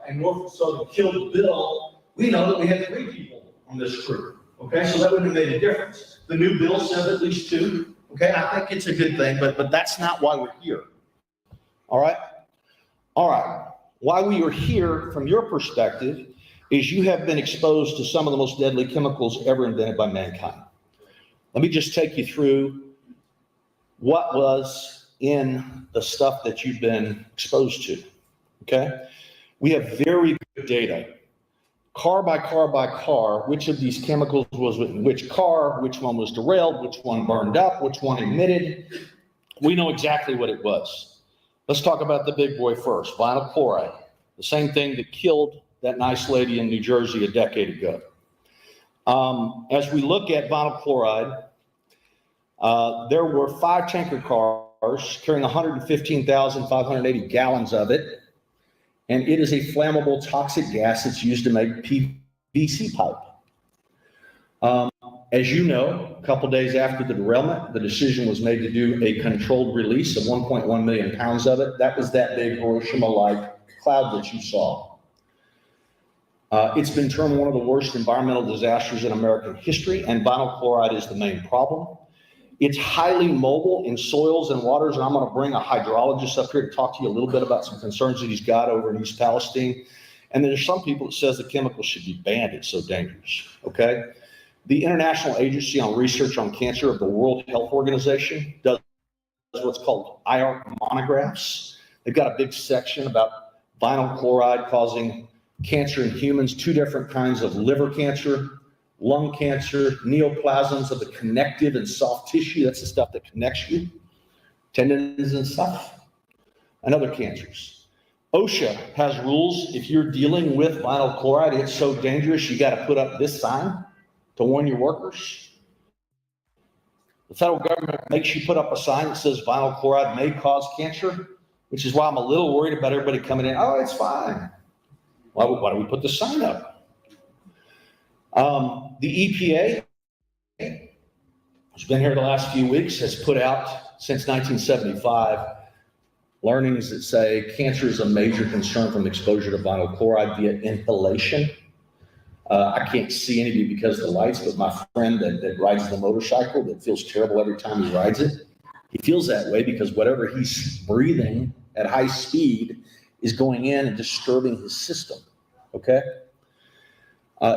and Norfolk Southern killed the bill, we know that we had 3 people on this crew. Okay, so that wouldn't have made a difference. The new bill said at least 2. Okay, I think it's a good thing, but that's not why we're here. All right? All right. Why we are here, from your perspective, is you have been exposed to some of the most deadly chemicals ever invented by mankind. Let me just take you through what was in the stuff that you've been exposed to, okay? We have very good data, car by car by car, which of these chemicals was in which car, which one was derailed, which one burned up, which one emitted. We know exactly what it was. Let's talk about the big boy first, vinyl chloride, the same thing that killed that nice lady in New Jersey a decade ago. As we look at vinyl chloride, there were 5 tanker cars carrying 115,580 gallons of it, and it is a flammable toxic gas that's used to make PVC pipe. As you know, a couple days after the derailment, the decision was made to do a controlled release of 1.1 million pounds of it. That was that big Hiroshima-like cloud that you saw. It's been termed one of the worst environmental disasters in American history, and vinyl chloride is the main problem. It's highly mobile in soils and waters, and I'm going to bring a hydrologist up here to talk to you a little bit about some concerns that he's got over in East Palestine. And there's some people that says the chemical should be banned. It's so dangerous, okay? The International Agency on Research on Cancer of the World Health Organization does what's called IARC monographs. They've got a big section about vinyl chloride causing cancer in humans, 2 different kinds of liver cancer, lung cancer, neoplasms of the connective and soft tissue. That's the stuff that connects you, tendons and stuff, and other cancers. OSHA has rules. If you're dealing with vinyl chloride, it's so dangerous, you got to put up this sign to warn your workers. The federal government makes you put up a sign that says vinyl chloride may cause cancer, which is why I'm a little worried about everybody coming in. Oh, it's fine. Why do we put the sign up? The EPA, who's been here the last few weeks, has put out since 1975 learnings that say cancer is a major concern from exposure to vinyl chloride via inhalation. I can't see any of you because of the lights, but my friend that rides the motorcycle that feels terrible every time he rides it, he feels that way because whatever he's breathing at high speed is going in and disturbing his system, okay?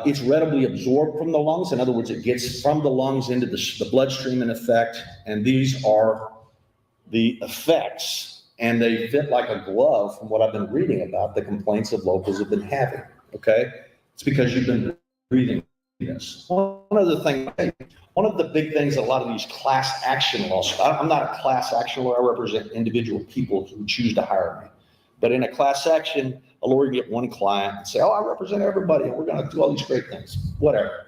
It's readily absorbed from the lungs. In other words, it gets from the lungs into the bloodstream in effect, and these are the effects, and they fit like a glove from what I've been reading about the complaints that locals have been having, okay? It's because you've been breathing this. One of the big things, a lot of these class action laws, I'm not a class action lawyer, I represent individual people who choose to hire me. But in a class action, a lawyer get one client and say, oh, I represent everybody and we're going to do all these great things, whatever.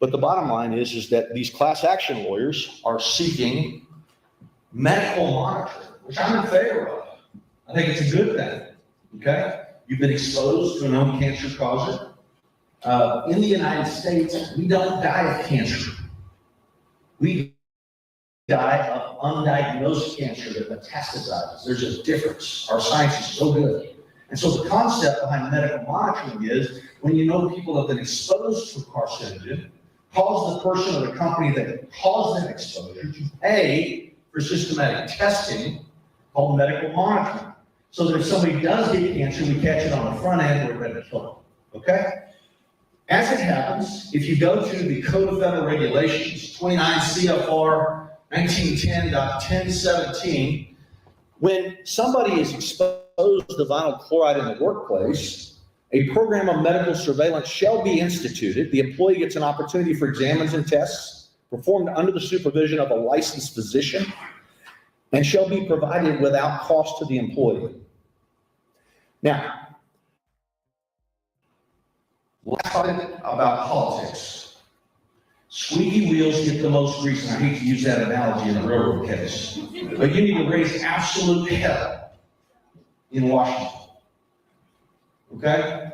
But the bottom line is that these class action lawyers are seeking medical monitoring, which I'm in favor of. I think it's a good thing, okay? You've been exposed to a known cancer causer. In the United States, we don't die of cancer. We die of undiagnosed cancer that metastasizes. There's a difference. Our science is so good. And so the concept behind medical monitoring is when you know people have been exposed to a carcinogen, cause the person or the company that caused that exposure to pay for systematic testing called medical monitoring. So that if somebody does get cancer, we catch it on the front end, we're ready to kill them. Okay? As it happens, if you go to the Code of Federal Regulations, 29 CFR 1910.1017, when somebody is exposed to vinyl chloride in the workplace, a program of medical surveillance shall be instituted. The employee gets an opportunity for exams and tests performed under the supervision of a licensed physician and shall be provided without cost to the employee. Now, let's talk about politics. Squeaky wheels get the most grease, and I hate to use that analogy in a railroad case, but you need to raise absolute hell in Washington. Okay?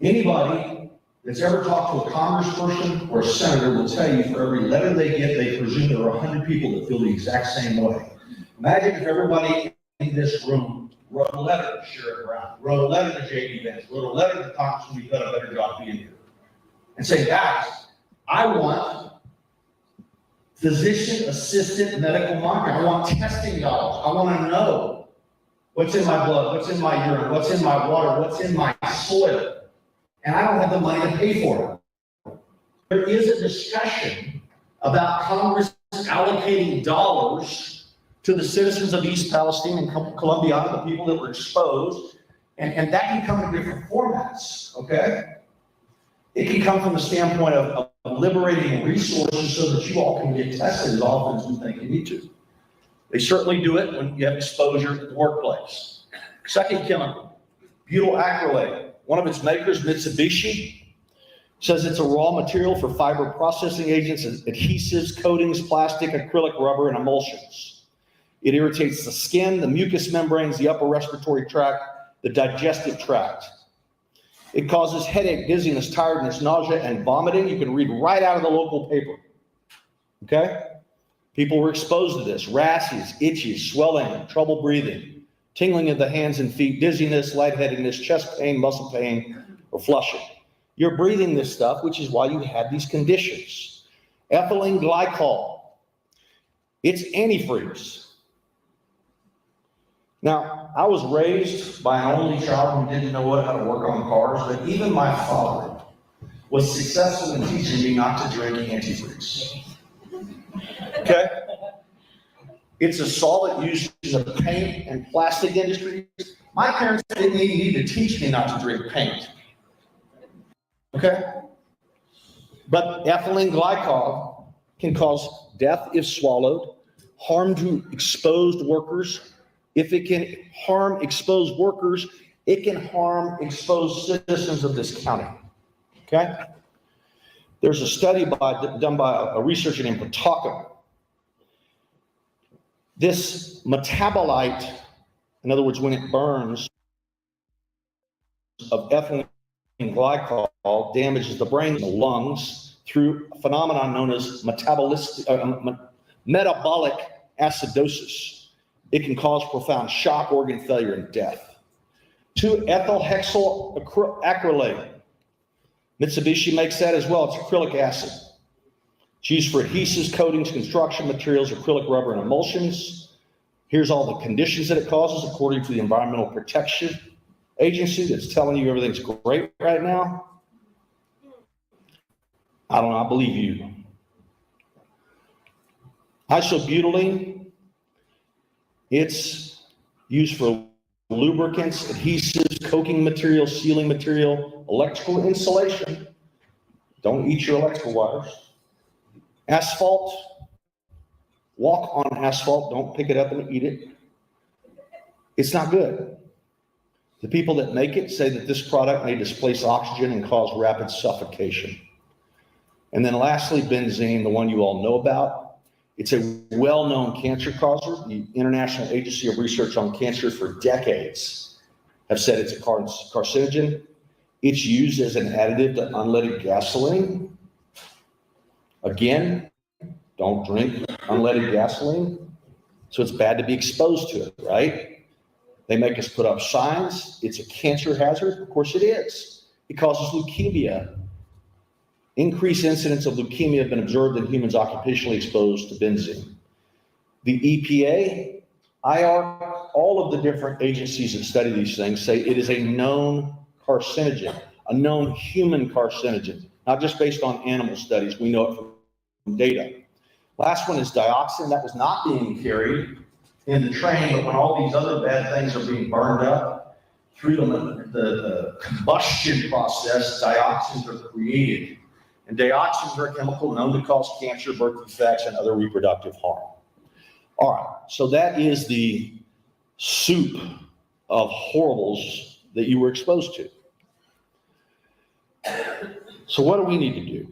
Anybody that's ever talked to a congressperson or a senator will tell you for every letter they get, they presume there are 100 people that feel the exact same way. Imagine if everybody in this room wrote a letter to Sherrod Brown, wrote a letter to J.D. Vance, wrote a letter to Congressman, we've done a better job being here, and say, guys, I want physician-assisted medical monitoring. I want testing dollars. I want to know what's in my blood, what's in my urine, what's in my water, what's in my soil. And I don't have the money to pay for it. There is a discussion about Congress allocating dollars to the citizens of East Palestine and Colombia, the people that were exposed, and that can come in different formats, okay? It can come from the standpoint of liberating resources so that you all can get tested as often as we think you need to. They certainly do it when you have exposure at the workplace. Second chemical, butyl acrylate. One of its makers, Mitsubishi, says it's a raw material for fiber processing agents, adhesives, coatings, plastic, acrylic, rubber, and emulsions. It irritates the skin, the mucous membranes, the upper respiratory tract, the digestive tract. It causes headache, dizziness, tiredness, nausea, and vomiting. You can read right out of the local paper. Okay? People were exposed to this. Rashes, itches, swelling, trouble breathing, tingling of the hands and feet, dizziness, lightheadedness, chest pain, muscle pain, or flushing. You're breathing this stuff, which is why you have these conditions. Ethylene glycol. It's antifreeze. Now, I was raised by an only child who didn't know how to work on cars, but even my father was successful in teaching me not to drink antifreeze. Okay? It's a solid used in the paint and plastic industry. My parents didn't even need to teach me not to drink paint. Okay? But ethylene glycol can cause death if swallowed, harm to exposed workers. If it can harm exposed workers, it can harm exposed citizens of this county. Okay? There's a study done by a researcher named Pawtucket. This metabolite, in other words, when it burns, of ethylene glycol damages the brain and the lungs through a phenomenon known as metabolic acidosis. It can cause profound shock, organ failure, and death. 2-ethylhexyl acrylate. Mitsubishi makes that as well. It's acrylic acid. It's used for adhesives, coatings, construction materials, acrylic, rubber, and emulsions. Here's all the conditions that it causes according to the Environmental Protection Agency that's telling you everything's great right now. I don't know, I believe you. Isobutylene. It's used for lubricants, adhesives, coating material, sealing material, electrical insulation. Don't eat your electrical wires. Asphalt. Walk on asphalt. Don't pick it up and eat it. It's not good. The people that make it say that this product may displace oxygen and cause rapid suffocation. And then lastly, benzene, the one you all know about. It's a well-known cancer causer. The International Agency of Research on Cancer for decades have said it's a carcinogen. It's used as an additive to unleaded gasoline. Again, don't drink unleaded gasoline. So it's bad to be exposed to it, right? They make us put up signs. It's a cancer hazard. Of course it is. It causes leukemia. Increased incidence of leukemia have been observed in humans occupationally exposed to benzene. The EPA, IARC, all of the different agencies that study these things say it is a known carcinogen, a known human carcinogen, not just based on animal studies. We know it from data. Last one is dioxin. That was not being carried in the train, but when all these other bad things are being burned up through the combustion process, dioxins are created. And dioxins are a chemical known to cause cancer, birth defects, and other reproductive harm. All right, so that is the soup of horribles that you were exposed to. So what do we need to do?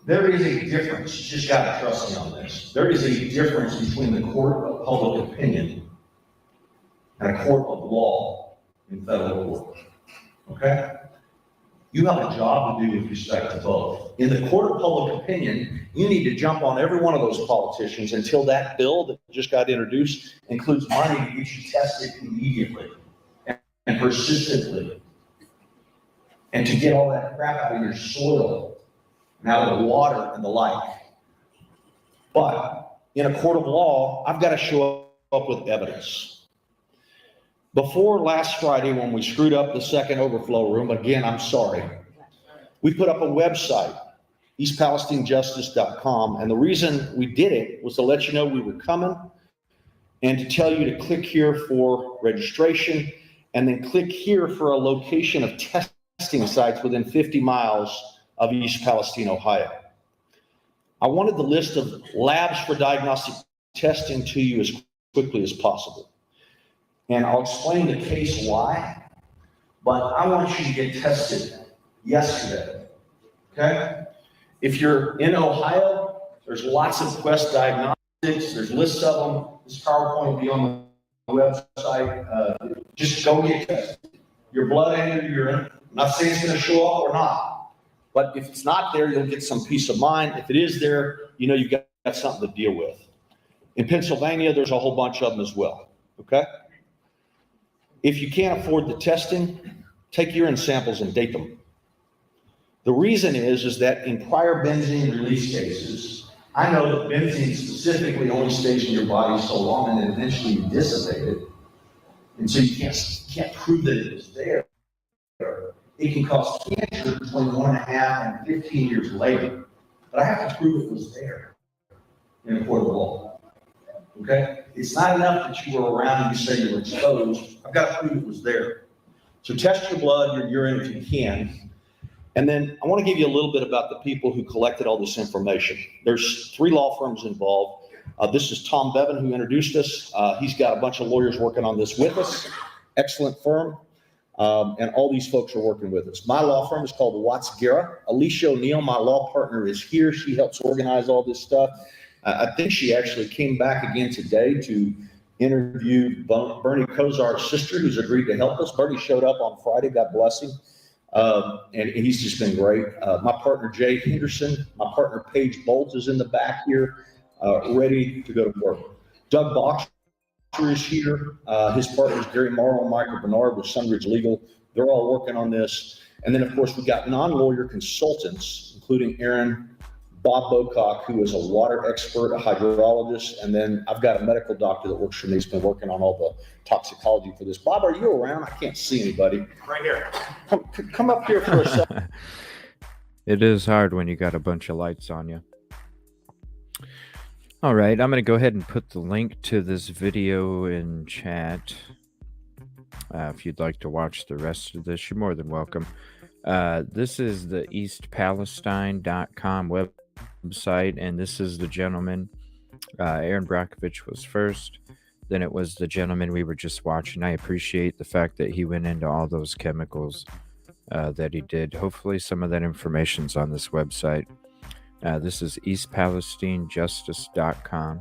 There is a difference, you just gotta trust me on this. There is a difference between the court of public opinion and a court of law in federal court, okay? You have a job to do with respect to both. In the court of public opinion, you need to jump on every one of those politicians until that bill that just got introduced includes money to get you tested immediately and persistently. And to get all that crap out of your soil, and out of the water and the like. But in a court of law, I've got to show up with evidence. Before last Friday, when we screwed up the second overflow room, again, I'm sorry, we put up a website, eastpalestinejustice.com, and the reason we did it was to let you know we were coming and to tell you to click here for registration and then click here for a location of testing sites within 50 miles of East Palestine, Ohio. I wanted the list of labs for diagnostic testing to you as quickly as possible. And I'll explain the case why, but I want you to get tested yesterday, okay? If you're in Ohio, there's lots of Quest Diagnostics, there's lists of them. This PowerPoint will be on the website. Just go get tested. Your blood and your urine. I'm not saying it's gonna show up or not. But if it's not there, you'll get some peace of mind. If it is there, you know you've got something to deal with. In Pennsylvania, there's a whole bunch of them as well, okay? If you can't afford the testing, take urine samples and date them. The reason is that in prior benzene release cases, I know that benzene specifically only stays in your body so long and then eventually you dissipate it. And so you can't prove that it was there. It can cause cancer between 1.5 and 15 years later. But I have to prove it was there in a court of law. Okay? It's not enough that you were around and you say you were exposed. I've got to prove it was there. So test your blood, your urine if you can. And then I want to give you a little bit about the people who collected all this information. There's 3 law firms involved. This is Tom Bevan who introduced us. He's got a bunch of lawyers working on this with us. Excellent firm. And all these folks are working with us. My law firm is called Watts Guerra. Alicia O'Neill, my law partner, is here. She helps organize all this stuff. I think she actually came back again today to interview Bernie Kozar's sister, who's agreed to help us. Bernie showed up on Friday, God bless him. And he's just been great. My partner, Jay Henderson, my partner, Paige Bolt, is in the back here, ready to go to work. Doug Boxer is here. His partners, Gary Morrow and Michael Bernard with Sunridge Legal. They're all working on this. And then, of course, we've got non-lawyer consultants, including Erin Brockovich, who is a water expert, a hydrologist. And then I've got a medical doctor that works for me. He's been working on all the toxicology for this. Bob, are you around? I can't see anybody. Right here. Come up here for a second. It is hard when you got a bunch of lights on you. All right, I'm going to go ahead and put the link to this video in chat. If you'd like to watch the rest of this, you're more than welcome. This is the eastpalestine.com website, and this is the gentleman. Erin Brockovich was first. Then it was the gentleman we were just watching. I appreciate the fact that he went into all those chemicals that he did. Hopefully some of that information's on this website. This is eastpalestinejustice.com.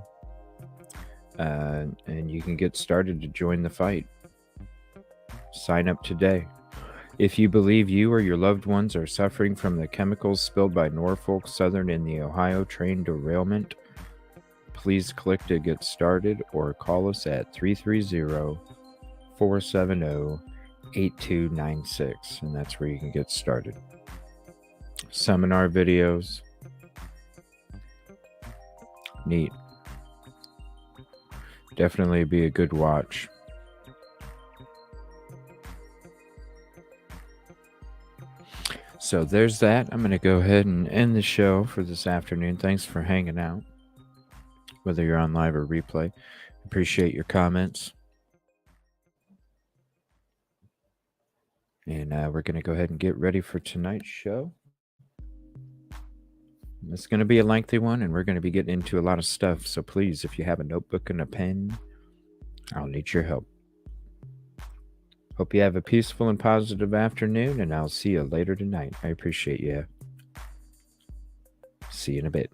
and you can get started to join the fight. Sign up today. If you believe you or your loved ones are suffering from the chemicals spilled by Norfolk Southern in the Ohio train derailment, please click to get started or call us at 330-470-8296, and that's where you can get started. Seminar videos. Neat. Definitely be a good watch. So there's that. I'm going to go ahead and end the show for this afternoon. Thanks for hanging out, whether you're on live or replay. Appreciate your comments. And we're going to go ahead and get ready for tonight's show. It's going to be a lengthy one, and we're going to be getting into a lot of stuff. So please, if you have a notebook and a pen, I'll need your help. Hope you have a peaceful and positive afternoon, and I'll see you later tonight. I appreciate you. See you in a bit.